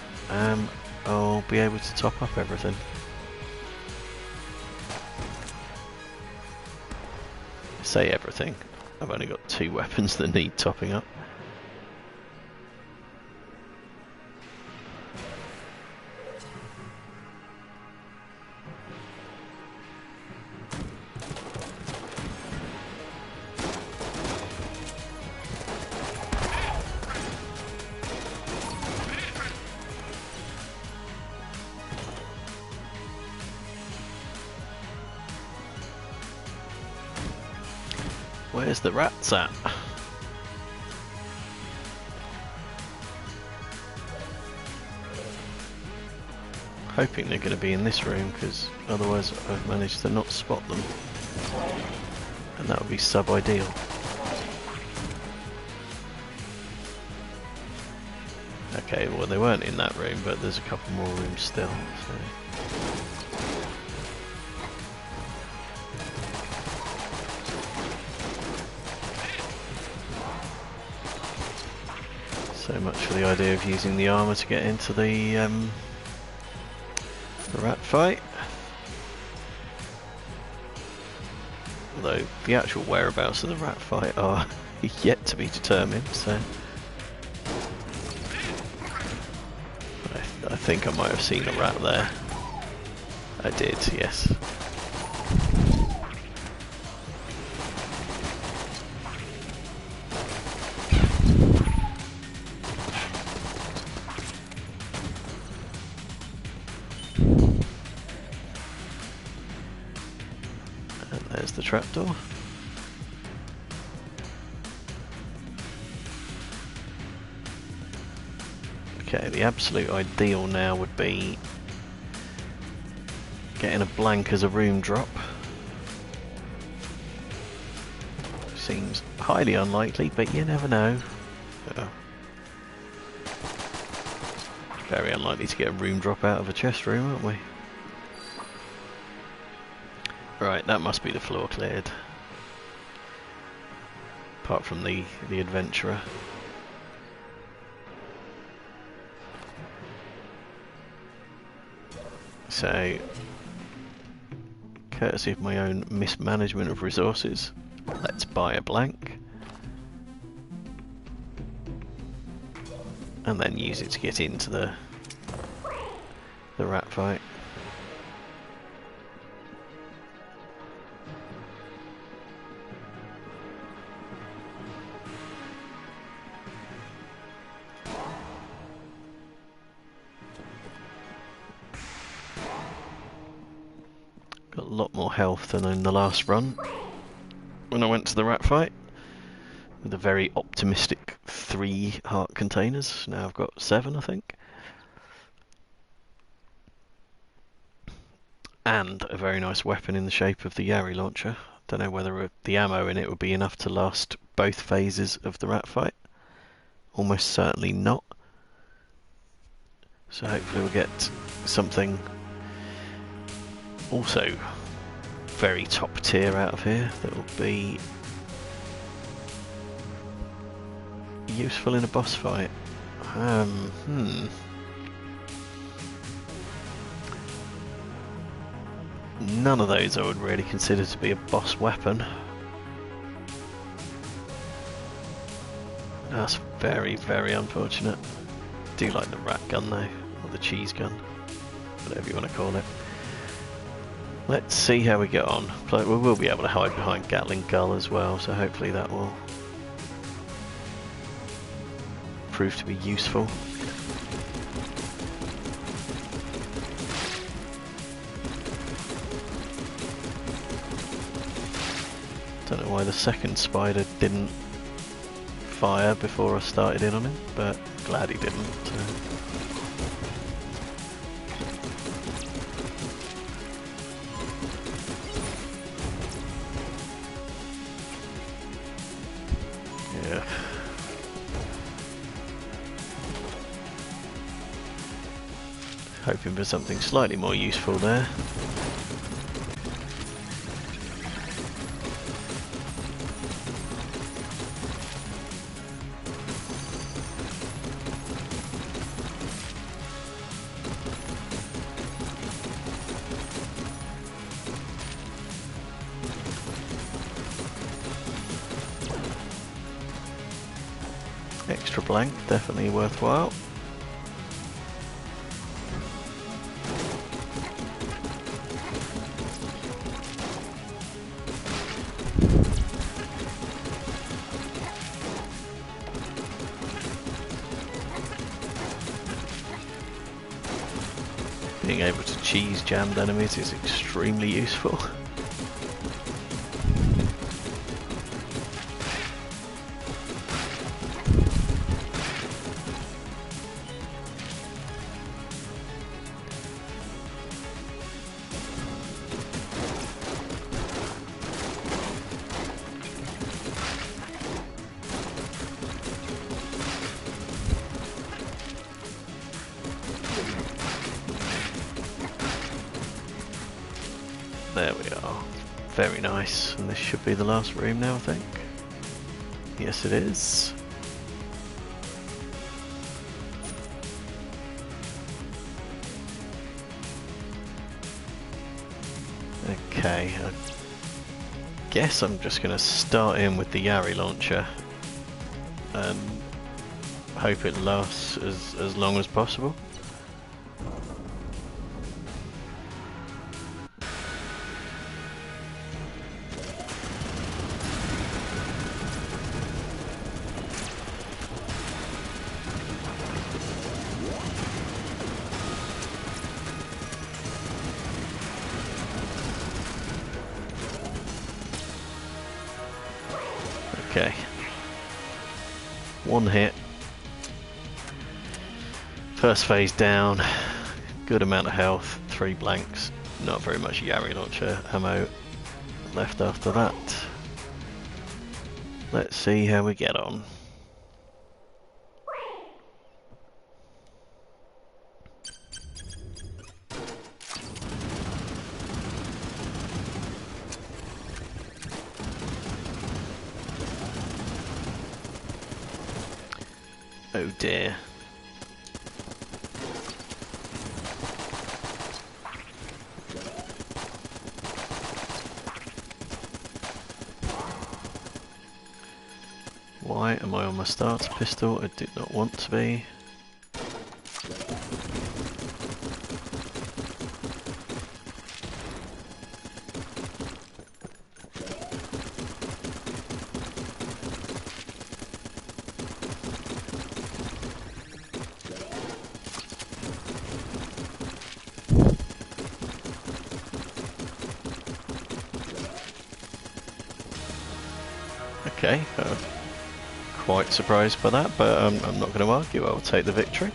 I'll be able to top up everything. I say everything. I've only got 2 weapons that need topping up. Where's the rats at? Hoping they're going to be in this room, because otherwise I've managed to not spot them. And that would be sub-ideal. Okay, well they weren't in that room, but there's a couple more rooms still. So. So much for the idea of using the armour to get into the rat fight. Although the actual whereabouts of the rat fight are yet to be determined, so I think I might have seen a rat there. I did, yes. There's the trapdoor. Okay, the absolute ideal now would be getting a blank as a room drop. Seems highly unlikely, but you never know. Very unlikely to get a room drop out of a chest room, aren't we? Right, that must be the floor cleared. Apart from the adventurer. So, courtesy of my own mismanagement of resources, let's buy a blank. and then use it to get into the rat fight. Got a lot more health than in the last run when I went to the rat fight, with a very optimistic 3 heart containers. Now I've got 7, I think. And a very nice weapon in the shape of the Yari launcher. Don't know whether the ammo in it would be enough to last both phases of the rat fight. Almost certainly not. So hopefully we'll get something also very top tier out of here that will be useful in a boss fight. None of those I would really consider to be a boss weapon. That's very, very unfortunate. I do like the rat gun though, or the cheese gun, whatever you want to call it. Let's see how we get on. We will be able to hide behind Gatling Gull as well, so hopefully that will prove to be useful. Don't know why the second spider didn't fire before I started in on him, but glad he didn't. Yeah. Hoping for something slightly more useful there. Extra blank, definitely worthwhile. Being able to cheese jammed enemies is extremely useful. There we are. Very nice. And this should be the last room now, I think. Yes, it is. Okay, I guess I'm just going to start in with the Yari launcher and hope it lasts as long as possible. Okay, 1 hit, first phase down, good amount of health, 3 blanks, not very much Yari launcher ammo left after that. Let's see how we get on. Oh dear. Why am I on my starter pistol? I did not want to be. Okay, quite surprised by that, but I'm not going to argue. I will take the victory.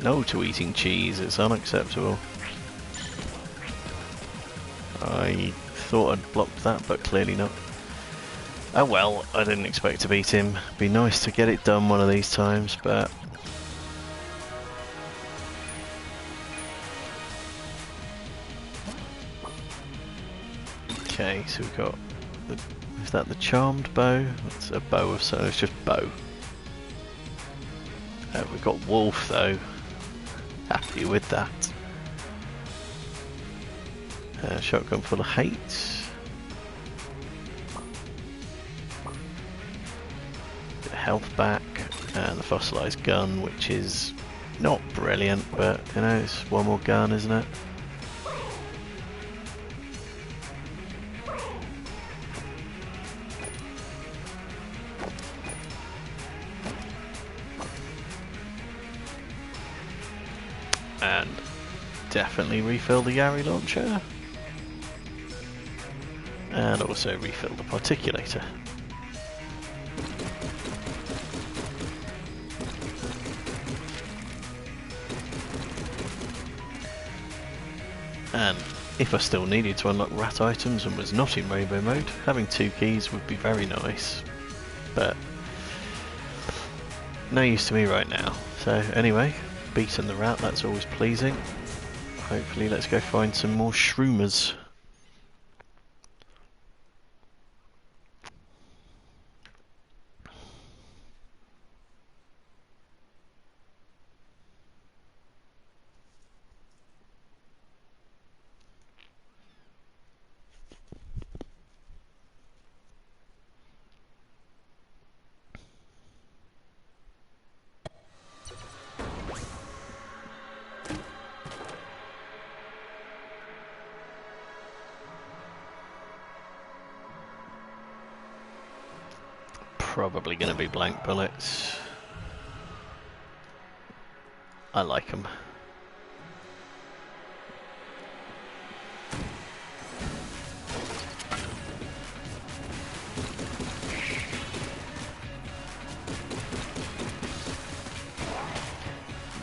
No to eating cheese, it's unacceptable. I thought I'd blocked that, but clearly not. Oh well, I didn't expect to beat him. Be nice to get it done one of these times, but... Okay, so we've got... Is that the charmed bow? It's a bow of... So it's just bow. We've got wolf though. Happy with that. Shotgun full of hate. Bit of health back, and the fossilized gun, which is not brilliant, but you know, it's one more gun, isn't it? And definitely refill the Yari launcher. And also refill the particulator. And if I still needed to unlock rat items and was not in rainbow mode, having 2 keys would be very nice. But no use to me right now. So anyway, beaten the rat, that's always pleasing. Hopefully let's go find some more shroomers. Probably going to be blank bullets. I like them.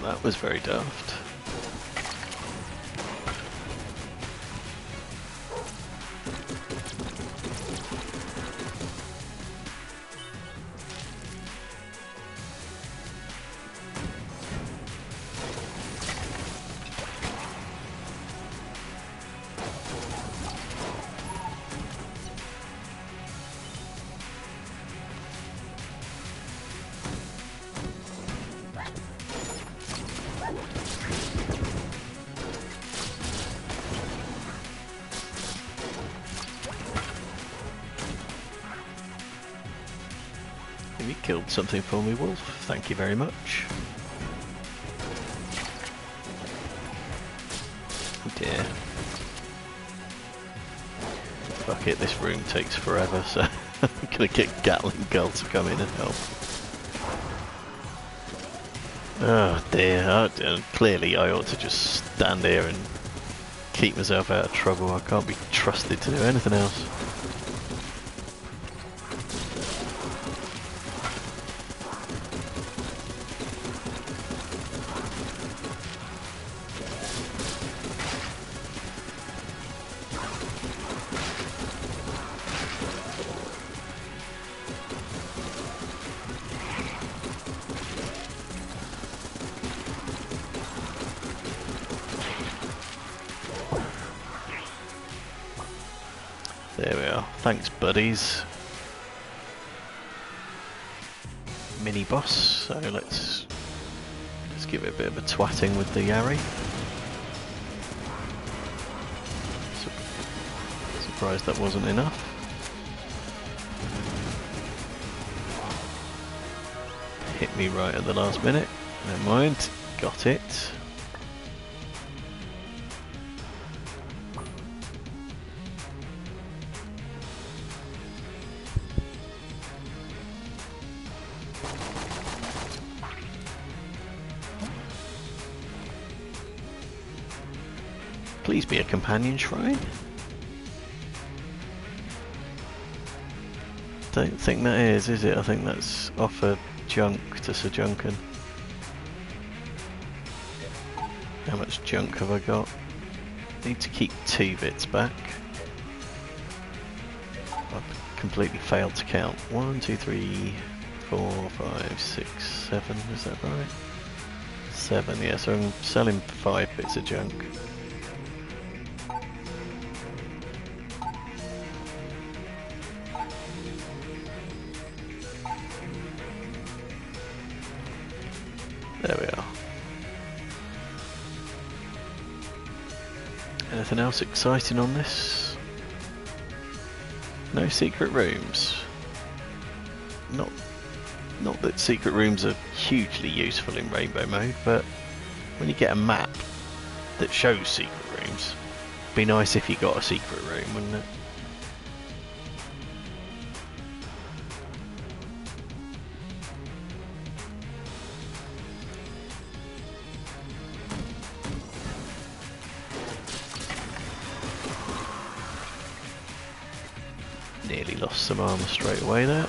That was very daft. You killed something for me, Wolf. Thank you very much. Oh dear. Fuck it, this room takes forever, so I'm gonna get Gatling Gull to come in and help. Oh dear, clearly I ought to just stand here and keep myself out of trouble. I can't be trusted to do anything else. There we are. Thanks, buddies. Mini boss. So let's give it a bit of a twatting with the Yari. Surprised that wasn't enough. Hit me right at the last minute. Never mind. Got it. Please be a companion shrine. Don't think that is it? I think that's offer junk to Sir Juncan. How much junk have I got? Need to keep 2 bits back. I've completely failed to count. 1, 2, 3, 4, 5, 6, 7. Is that right? 7. Yeah. So I'm selling 5 bits of junk. There we are. Anything else exciting on this? No secret rooms. Not that secret rooms are hugely useful in rainbow mode, but when you get a map that shows secret rooms, it'd be nice if you got a secret room, wouldn't it? Nearly lost some armour straight away there.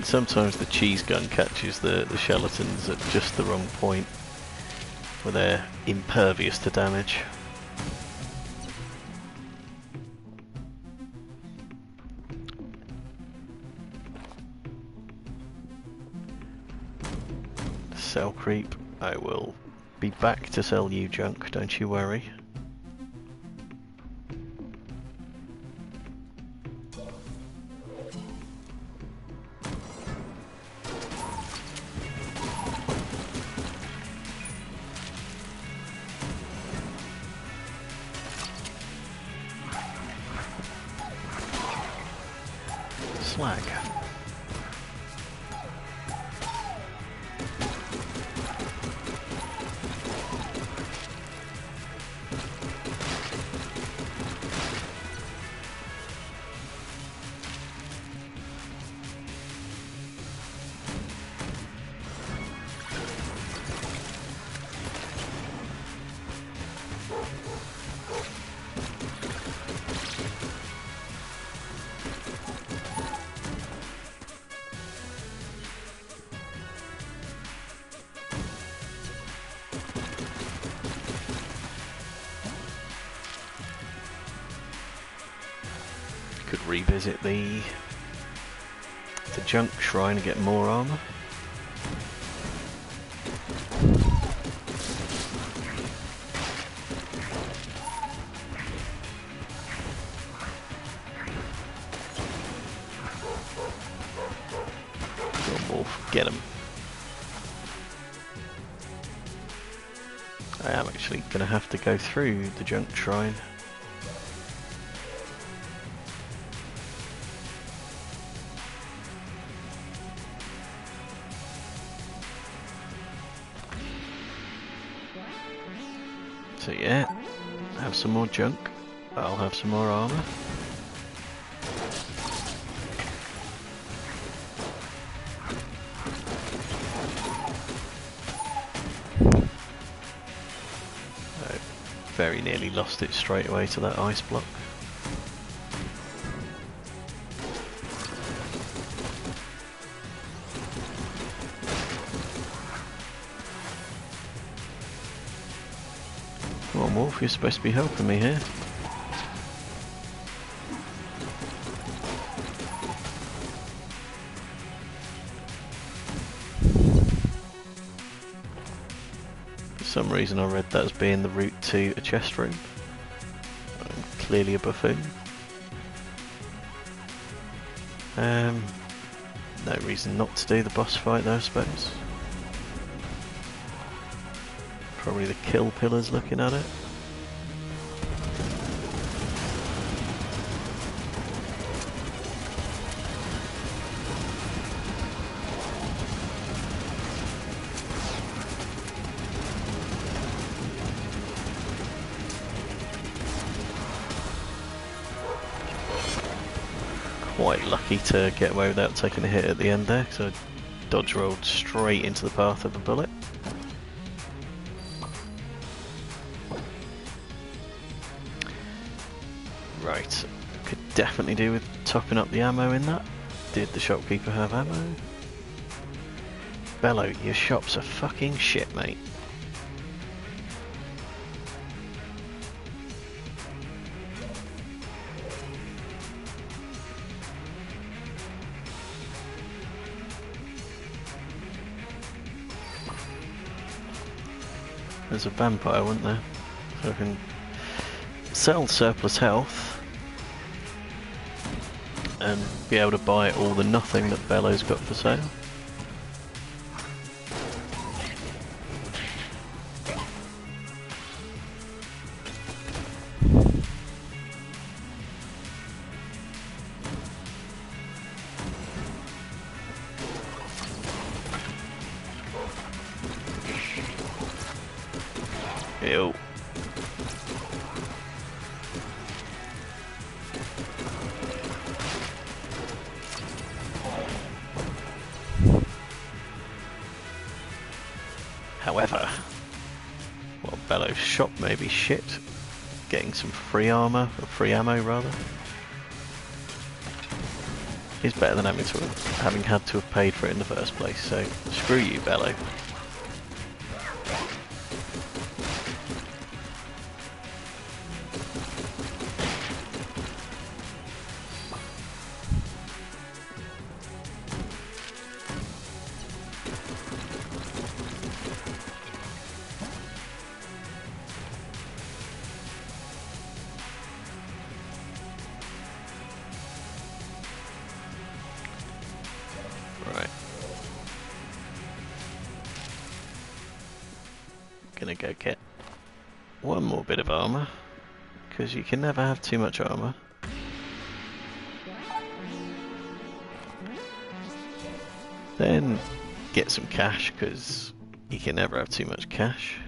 Sometimes the cheese gun catches the skeletons at just the wrong point, where they're impervious to damage. Sell creep. I will be back to sell you junk, don't you worry. Slag. Could revisit the junk shrine and get more armour. Go on, Wolf, get him. I am actually going to have to go through the junk shrine. So yeah, have some more junk, I'll have some more armour. I very nearly lost it straight away to that ice block. Come on, Wolf, you're supposed to be helping me here. some reason I read that as being the route to a chest room. I'm clearly a buffoon. No reason not to do the boss fight though, I suppose. Probably the kill pillars looking at it. Quite lucky to get away without taking a hit at the end there, because I dodge rolled straight into the path of a bullet. Right, could definitely do with topping up the ammo in that. Did the shopkeeper have ammo? Bello, your shop's a fucking shit, mate. There's a vampire, wasn't there? So I can sell surplus health and be able to buy all the nothing that Bello's got for sale. Ew. However, well, Bello's shop may be shit. Getting some free armor, or free ammo rather, is better than having had to have paid for it in the first place. So screw you, Bello. Right. Gonna go get one more bit of armor, because you can never have too much armor. Then get some cash, because you can never have too much cash.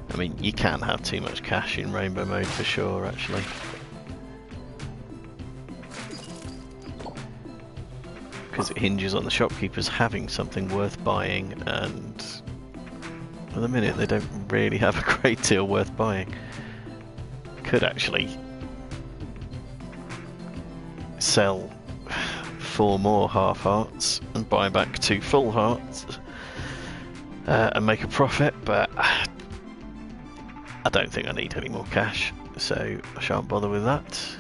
I mean, you can have too much cash in rainbow mode for sure, actually. Because it hinges on the shopkeepers having something worth buying, and at the minute they don't really have a great deal worth buying. Could actually sell 4 more half hearts and buy back 2 full hearts and make a profit, but I don't think I need any more cash, so I shan't bother with that.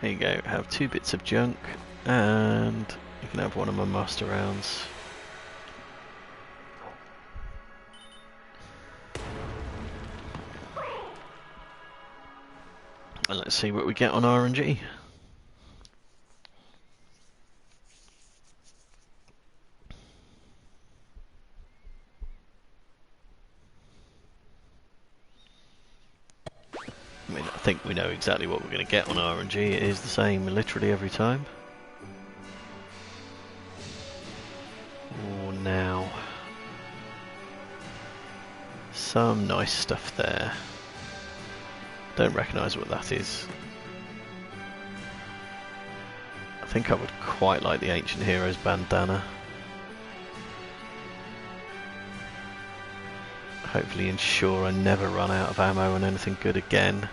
There you go, have 2 bits of junk, and you can have one of my master rounds. And let's see what we get on RNG. I mean, I think we know exactly what we're going to get on RNG. It is the same literally every time. Oh, now. Some nice stuff there. Don't recognise what that is. I think I would quite like the Ancient Heroes bandana. Hopefully ensure I never run out of ammo and anything good again.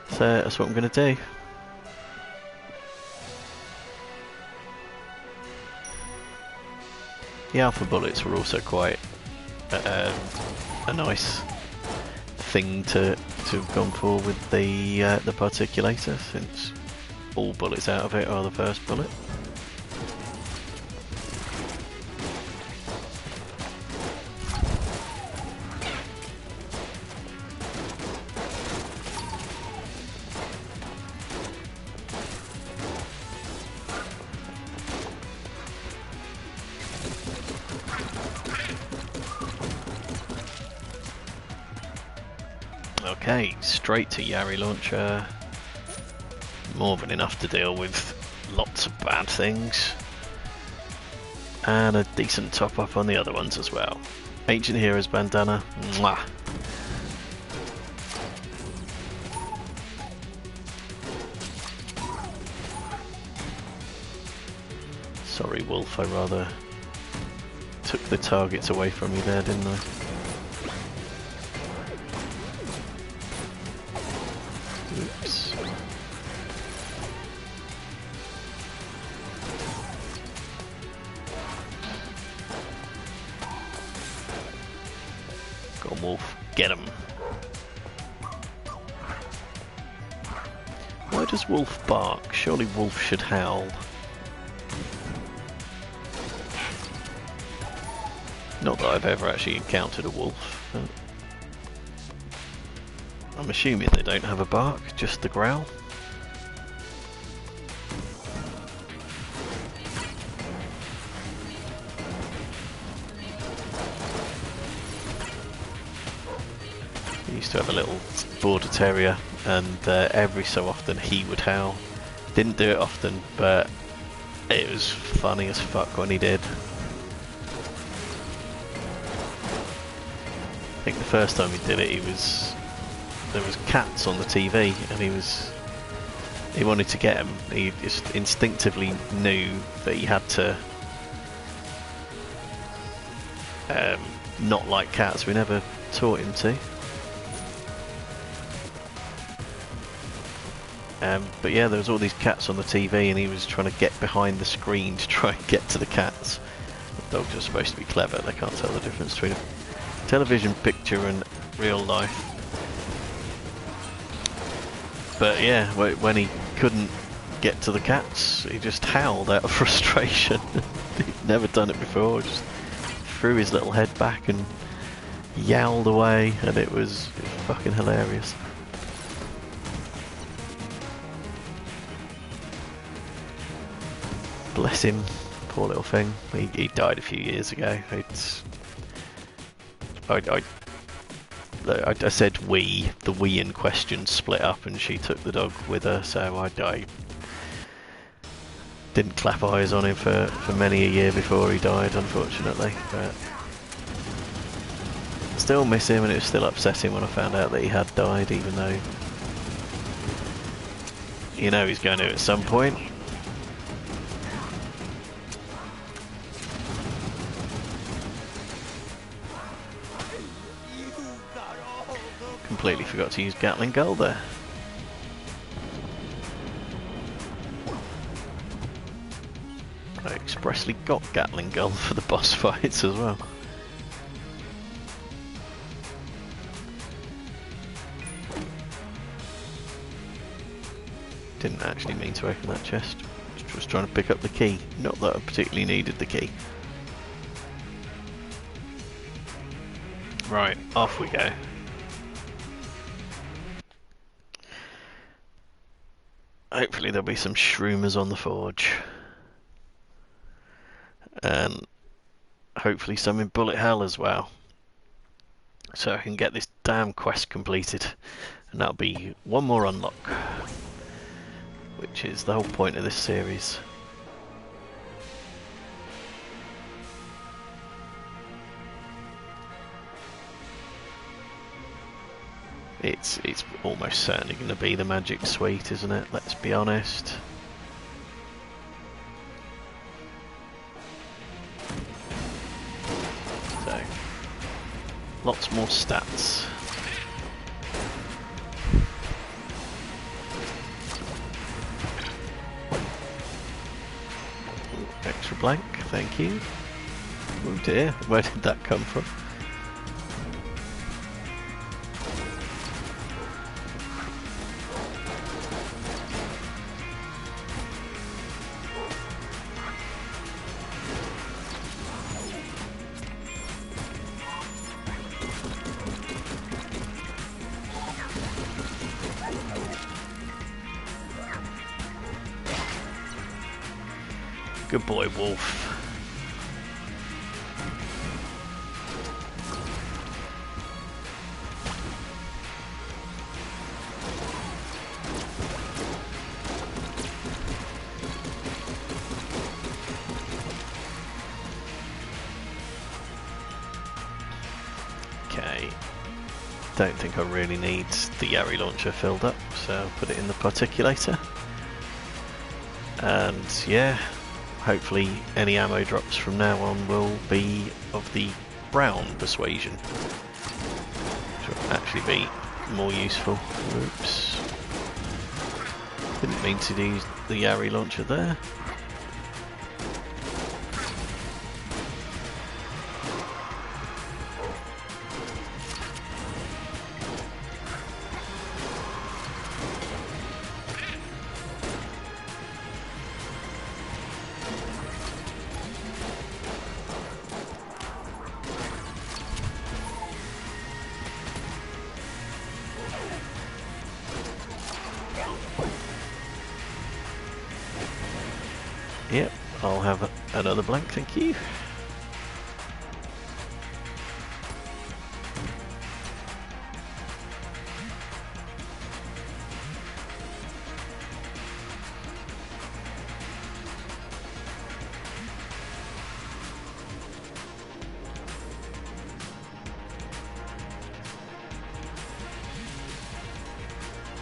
So that's what I'm going to do. The alpha bullets were also quite a nice thing to have gone for with the particulator, since all bullets out of it are the first bullet. Okay, straight to Yari launcher. More than enough to deal with lots of bad things. And a decent top up on the other ones as well. Ancient Heroes bandana. Mwah. Sorry, Wolf, I rather took the targets away from you there, didn't I? Oops. Go on, Wolf, get him. Why does Wolf bark? Surely Wolf should howl. Not that I've ever actually encountered a wolf, but I'm assuming they don't have a bark, just the growl. We used to have a little border terrier, and every so often he would howl. Didn't do it often, but it was funny as fuck when he did. I think the first time he did it, there was cats on the TV, and he wanted to get them. He just instinctively knew that he had to not like cats. We never taught him to. But yeah, there was all these cats on the TV, and he was trying to get behind the screen to try and get to the cats. The dogs are supposed to be clever; they can't tell the difference between a television picture and real life. But yeah, when he couldn't get to the cats, he just howled out of frustration. He'd never done it before, just threw his little head back and yowled away, and it was fucking hilarious. Bless him, poor little thing. He died a few years ago. I said we, the we in question split up and she took the dog with her, so I didn't clap eyes on him for many a year before he died, unfortunately. But still miss him, and it was still upsetting when I found out that he had died, even though you know he's going to at some point. Completely forgot to use Gatling Gun there. I expressly got Gatling Gun for the boss fights as well. Didn't actually mean to open that chest. Just was trying to pick up the key. Not that I particularly needed the key. Right, off we go. Hopefully there'll be some shroomers on the forge. And hopefully some in Bullet Hell as well. So I can get this damn quest completed. And that'll be one more unlock. Which is the whole point of this series. It's almost certainly going to be the magic suite, isn't it? Let's be honest. Lots more stats. Ooh, extra blank, thank you. Oh dear, where did that come from? Good boy, Wolf. Okay. Don't think I really need the Yari launcher filled up, so I'll put it in the particulator. And yeah, hopefully any ammo drops from now on will be of the brown persuasion, which will actually be more useful. Oops. Didn't mean to use the Yari launcher there. Yep, I'll have another blank, thank you.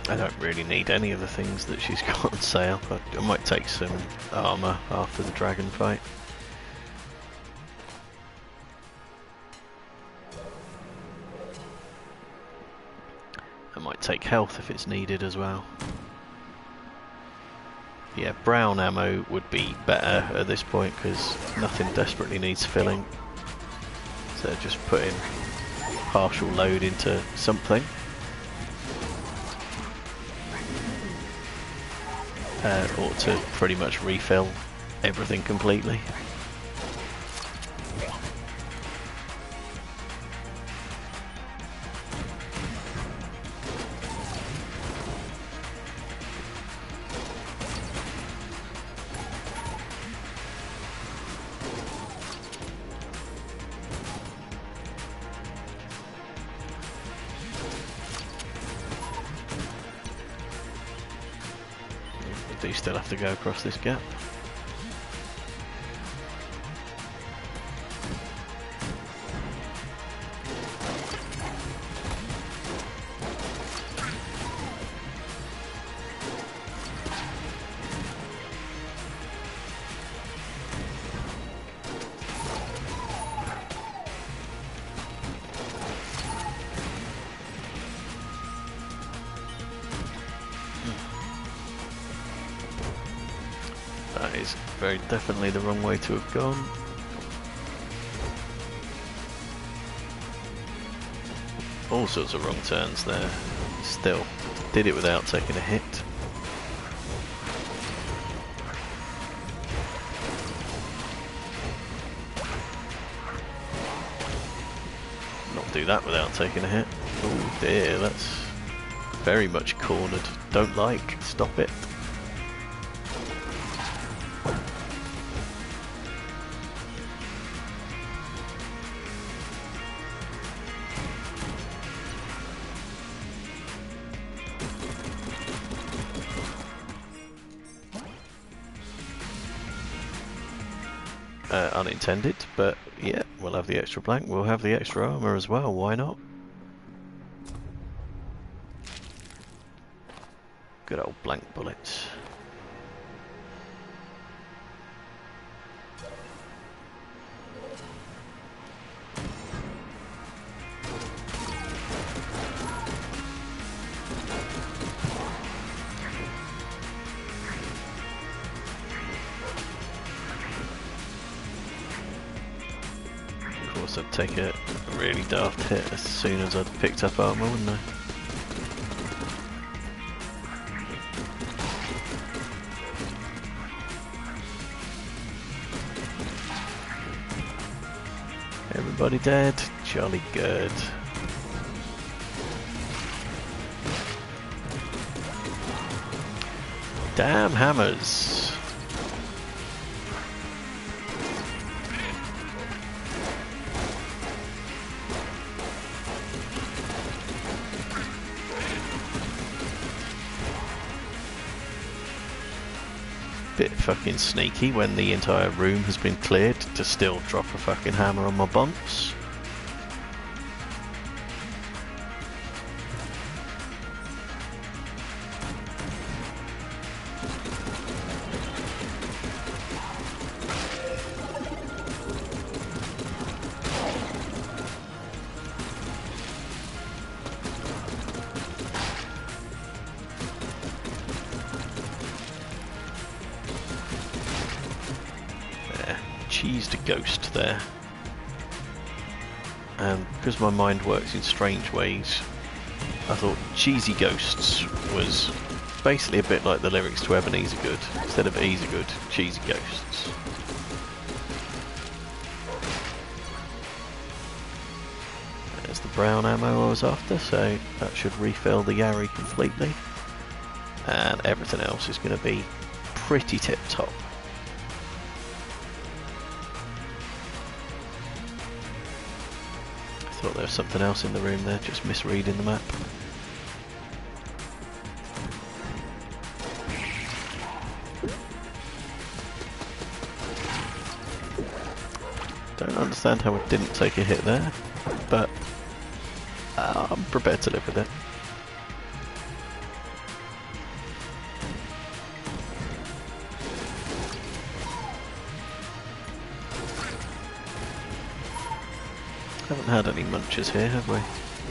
I don't really need any of the things that she's got on sale. I might take some armour after the dragon fight. I might take health if it's needed as well. Yeah, brown ammo would be better at this point because nothing desperately needs filling. So just putting partial load into something. Ought to pretty much refill everything completely. Do you still have to go across this gap? That is very definitely the wrong way to have gone. All sorts of wrong turns there. Still, did it without taking a hit. Not do that without taking a hit. Oh dear, that's very much cornered. Don't like, stop it. Unintended, but yeah, we'll have the extra blank, we'll have the extra armour as well, why not? Good old blank bullets. Otherwise I'd take a really daft hit as soon as I'd picked up armour, wouldn't I? Everybody dead? Jolly good. Damn hammers! Bit fucking sneaky when the entire room has been cleared to still drop a fucking hammer on my bumps. Cheesed a ghost there, and because my mind works in strange ways, I thought cheesy ghosts was basically a bit like the lyrics to Ebenezer Good. Instead of Easer Good, cheesy ghosts. There's the brown ammo I was after, so that should refill the Yari completely, and everything else is going to be pretty tip top. Thought there was something else in the room there, just misreading the map. Don't understand how I didn't take a hit there, but I'm prepared to live with it. Haven't had any munchers here, have we?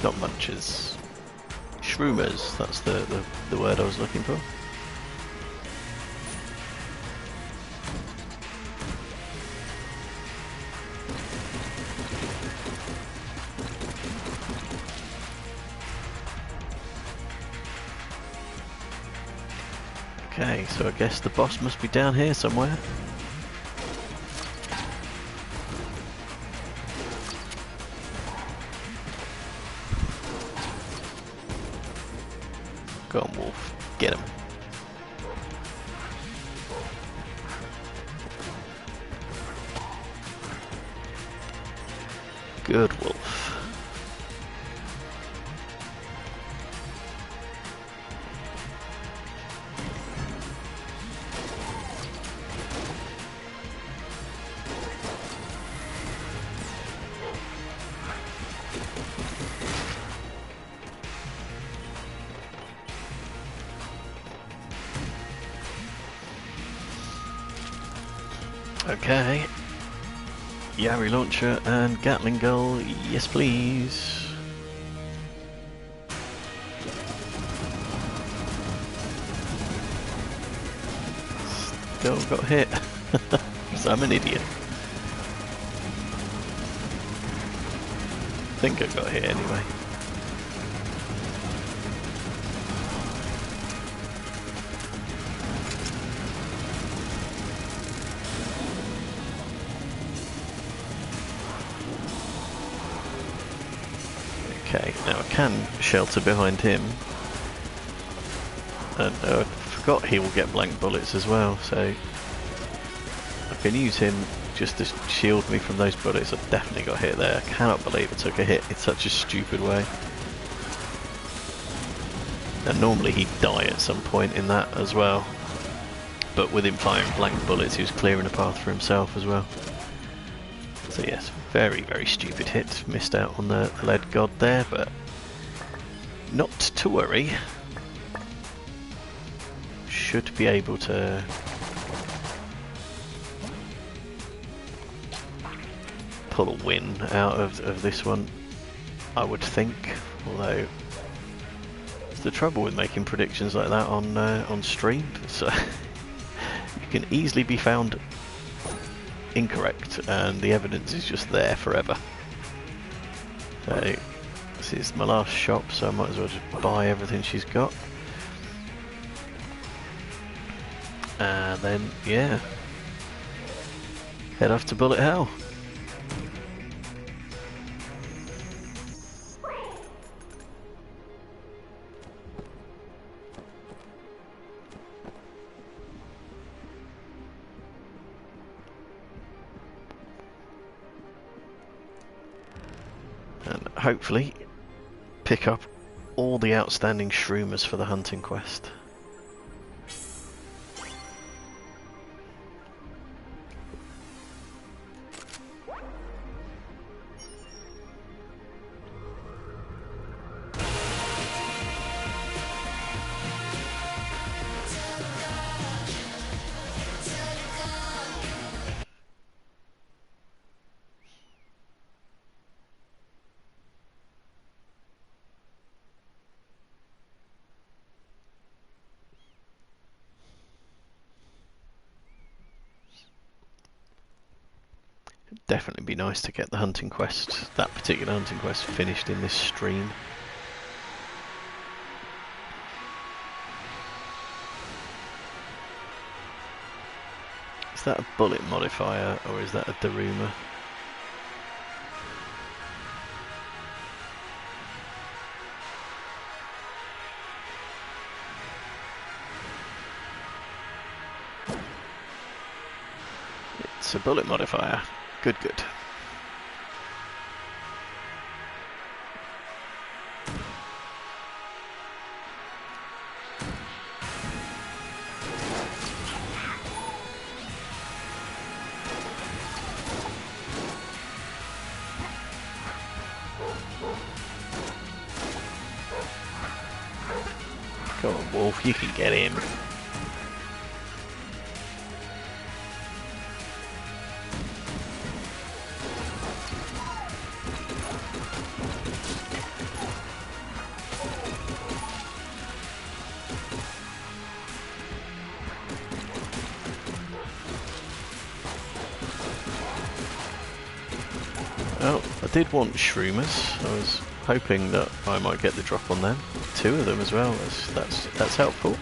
Not munchers. Shroomers, that's the word I was looking for. Okay, so I guess the boss must be down here somewhere. Go on, Wolf. Get him. Good Wolf. Okay. Yari launcher and Gatling gun, yes please. Still got hit. So I'm an idiot. I think I got hit anyway. Okay, now I can shelter behind him, and I forgot he will get blank bullets as well, so I can use him just to shield me from those bullets. I definitely got hit there. I cannot believe I took a hit in such a stupid way. And normally he'd die at some point in that as well, but with him firing blank bullets he was clearing a path for himself as well. So yes, very, very stupid hit. Missed out on the lead god there, but not to worry. Should be able to pull a win out of this one, I would think. Although, it's the trouble with making predictions like that on stream, so you can easily be found incorrect, and the evidence is just there forever. So this is my last shop, so I might as well just buy everything she's got. And then, yeah, head off to Bullet Hell. And hopefully pick up all the outstanding shroomers for the hunting quest. Definitely be nice to get the hunting quest, that particular hunting quest, finished in this stream. Is that a bullet modifier or is that a Daruma? It's a bullet modifier. Good, good. Go on, Wolf, you can get him. Oh, I did want shroomers. I was hoping that I might get the drop on them. 2 of them as well. That's helpful.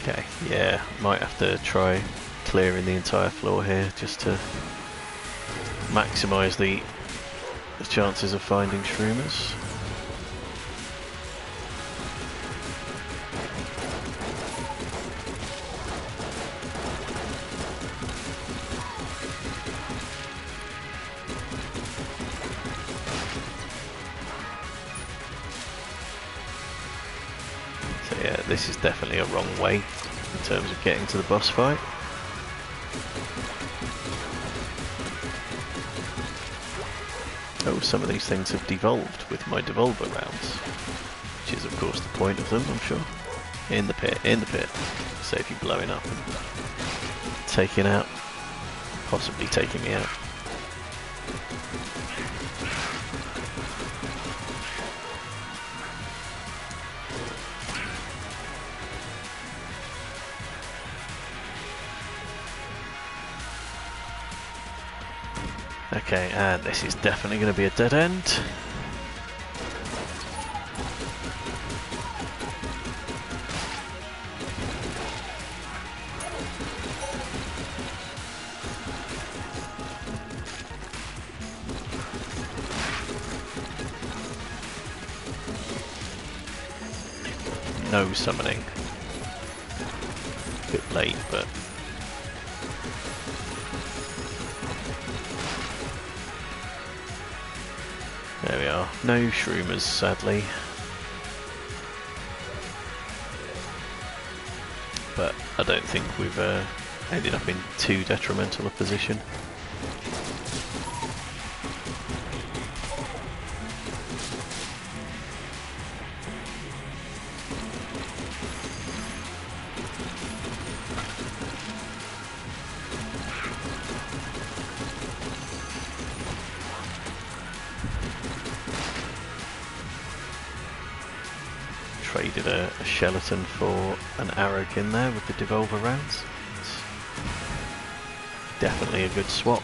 Okay, yeah, might have to try clearing the entire floor here just to maximise the chances of finding shroomers. Yeah, this is definitely a wrong way in terms of getting to the boss fight. Oh, some of these things have devolved with my devolver rounds, which is of course the point of them, I'm sure. In the pit, save you blowing up and taking out, possibly taking me out. Okay, and this is definitely going to be a dead end. No summoning. Bit late, but there we are. No shroomers, sadly. But I don't think we've ended up in too detrimental a position. traded a skeleton for an arrow in there with the devolver rounds. It's definitely a good swap.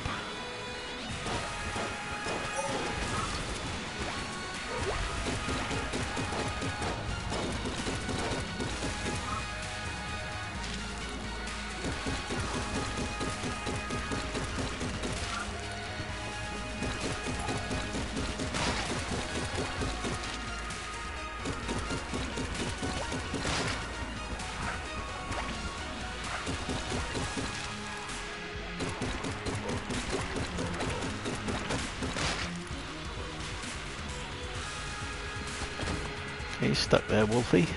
He's stuck there, Wolfie.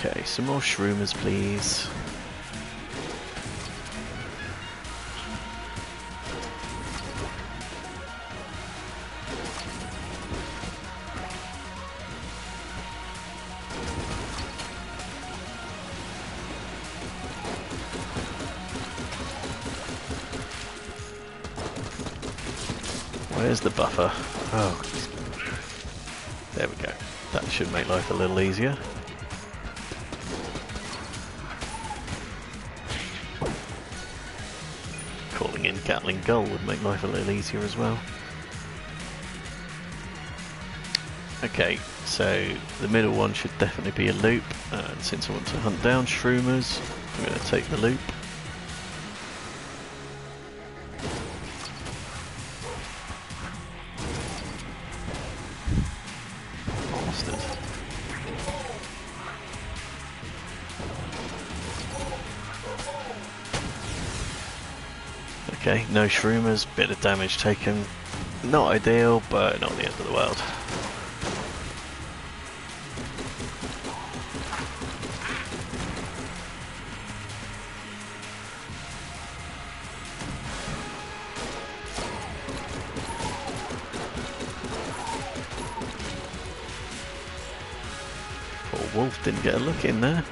Okay, some more shroomers, please. Where's the buffer? Oh, there we go. That should make life a little easier. Calling in Gatling Gull would make life a little easier as well. Okay, so the middle one should definitely be a loop, and since I want to hunt down shroomers, I'm going to take the loop. Bastard. Okay, no shroomers, bit of damage taken. Not ideal, but not the end of the world. Poor wolf didn't get a look in there.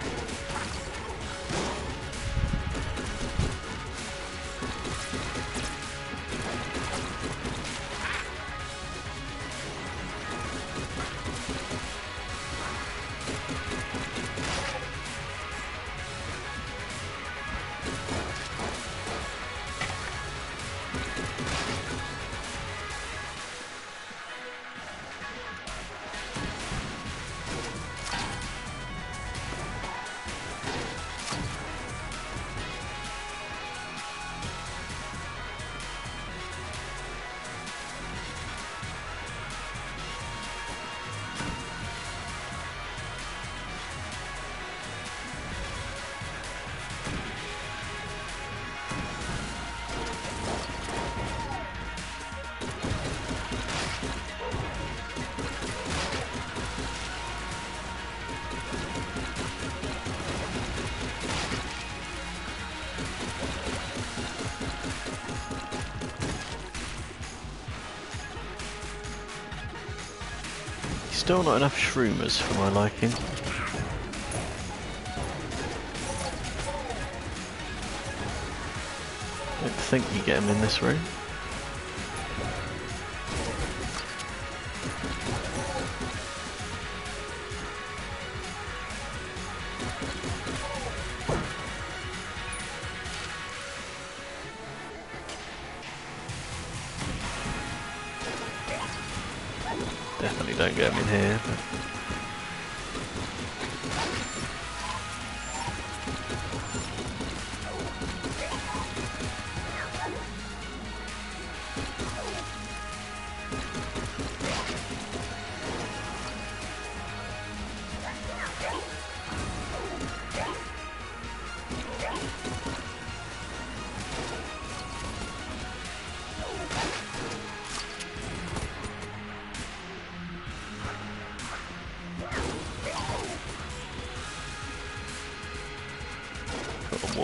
Still not enough shroomers for my liking. Don't think you get them in this room. Definitely don't get them in here. But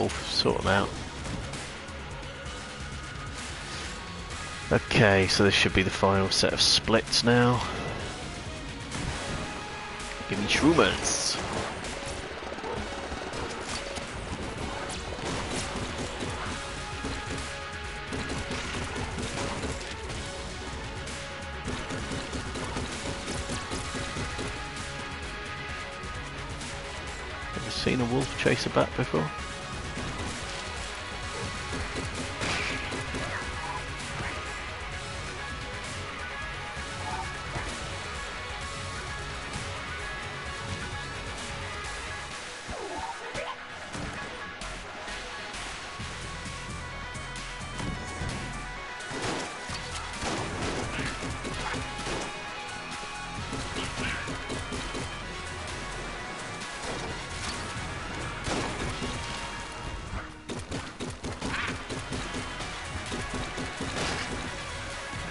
wolf, sort them out. Okay, so this should be the final set of splits now. Give me shroomers. Ever seen a wolf chase a bat before?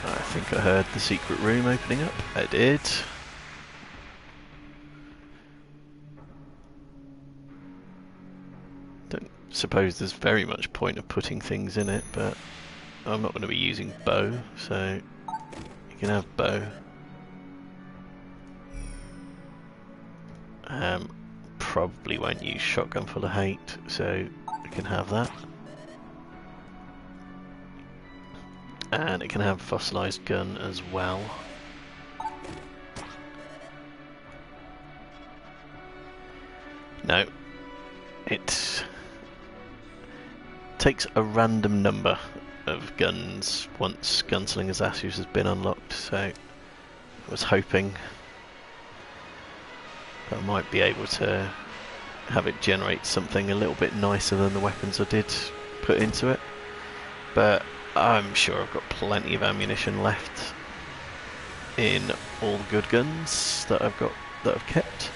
I think I heard the secret room opening up. I did. Don't suppose there's very much point of putting things in it, but I'm not going to be using bow, so you can have bow. Probably won't use shotgun full of hate, so I can have that. And it can have fossilized gun as well. No, it takes a random number of guns once Gunslinger's Ashes has been unlocked, so I was hoping I might be able to have it generate something a little bit nicer than the weapons I did put into it, but I'm sure I've got plenty of ammunition left in all the good guns that I've kept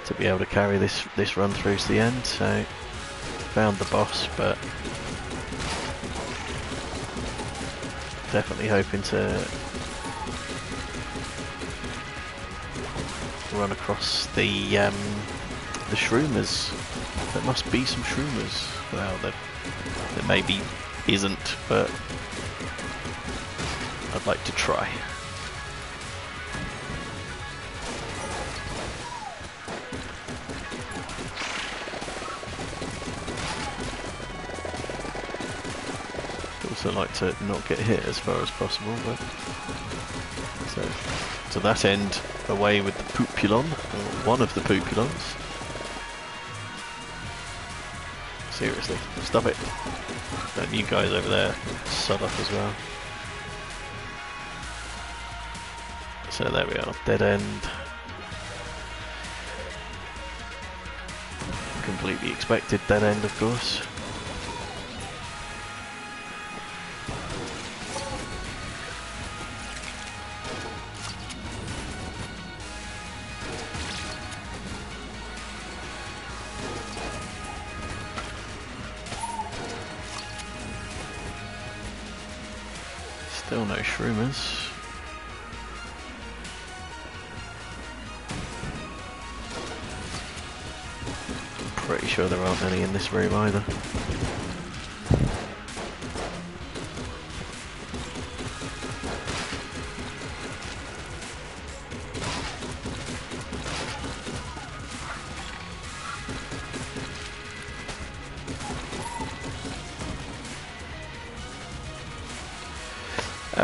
to be able to carry this run through to the end. So found the boss, but definitely hoping to run across the shroomers. There must be some shroomers. Well, there maybe isn't, but I'd like to try. I'd also like to not get hit as far as possible, but so to that end, away with the Poopulon, or one of the Poopulons. Seriously, stop it. And you guys over there sod off as well. So there we are, dead end. Completely expected dead end, of course. Still no shroomers. Pretty sure there aren't any in this room either.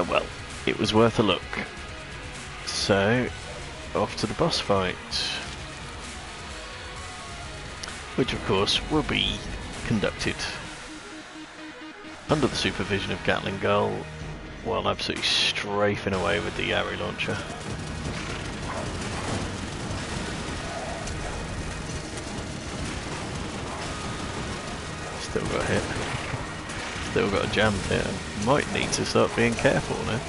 Well, it was worth a look. So, off to the boss fight. Which of course will be conducted under the supervision of Gatling Gull while absolutely strafing away with the arrow launcher. Still got hit. Still got a jammed hit. Might need to start being careful now.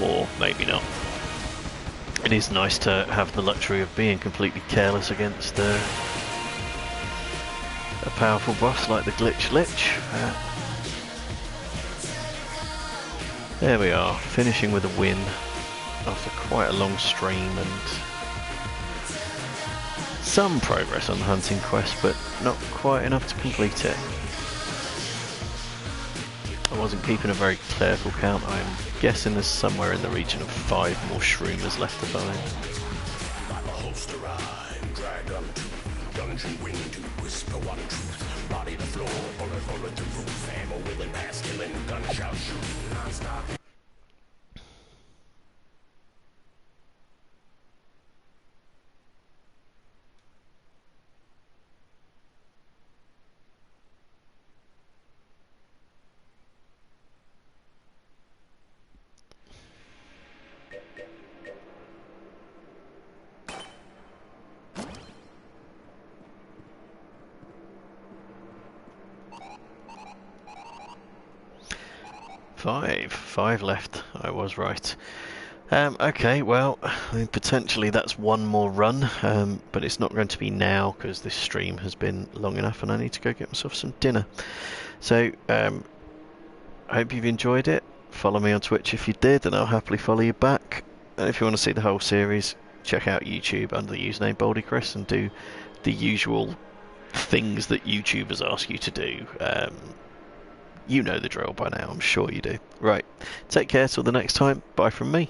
Or maybe not. It is nice to have the luxury of being completely careless against a powerful boss like the Glitch Lich. There we are, finishing with a win after quite a long stream and some progress on the hunting quest, but not quite enough to complete it. I wasn't keeping a very careful count. I'm guessing there's somewhere in the region of 5 more shroomers left to find. Gungeon wing to whisper one truth, body the floor, bullet the roof, ammo wheeling past, killing, gunshot shooting non-stop. Five left. I was right. Okay, well, I mean, potentially that's one more run, but it's not going to be now because this stream has been long enough and I need to go get myself some dinner. So, I hope you've enjoyed it. Follow me on Twitch if you did, and I'll happily follow you back. And if you want to see the whole series, check out YouTube under the username BaldyChris and do the usual things that YouTubers ask you to do. You know the drill by now, I'm sure you do. Right, take care till the next time. Bye from me.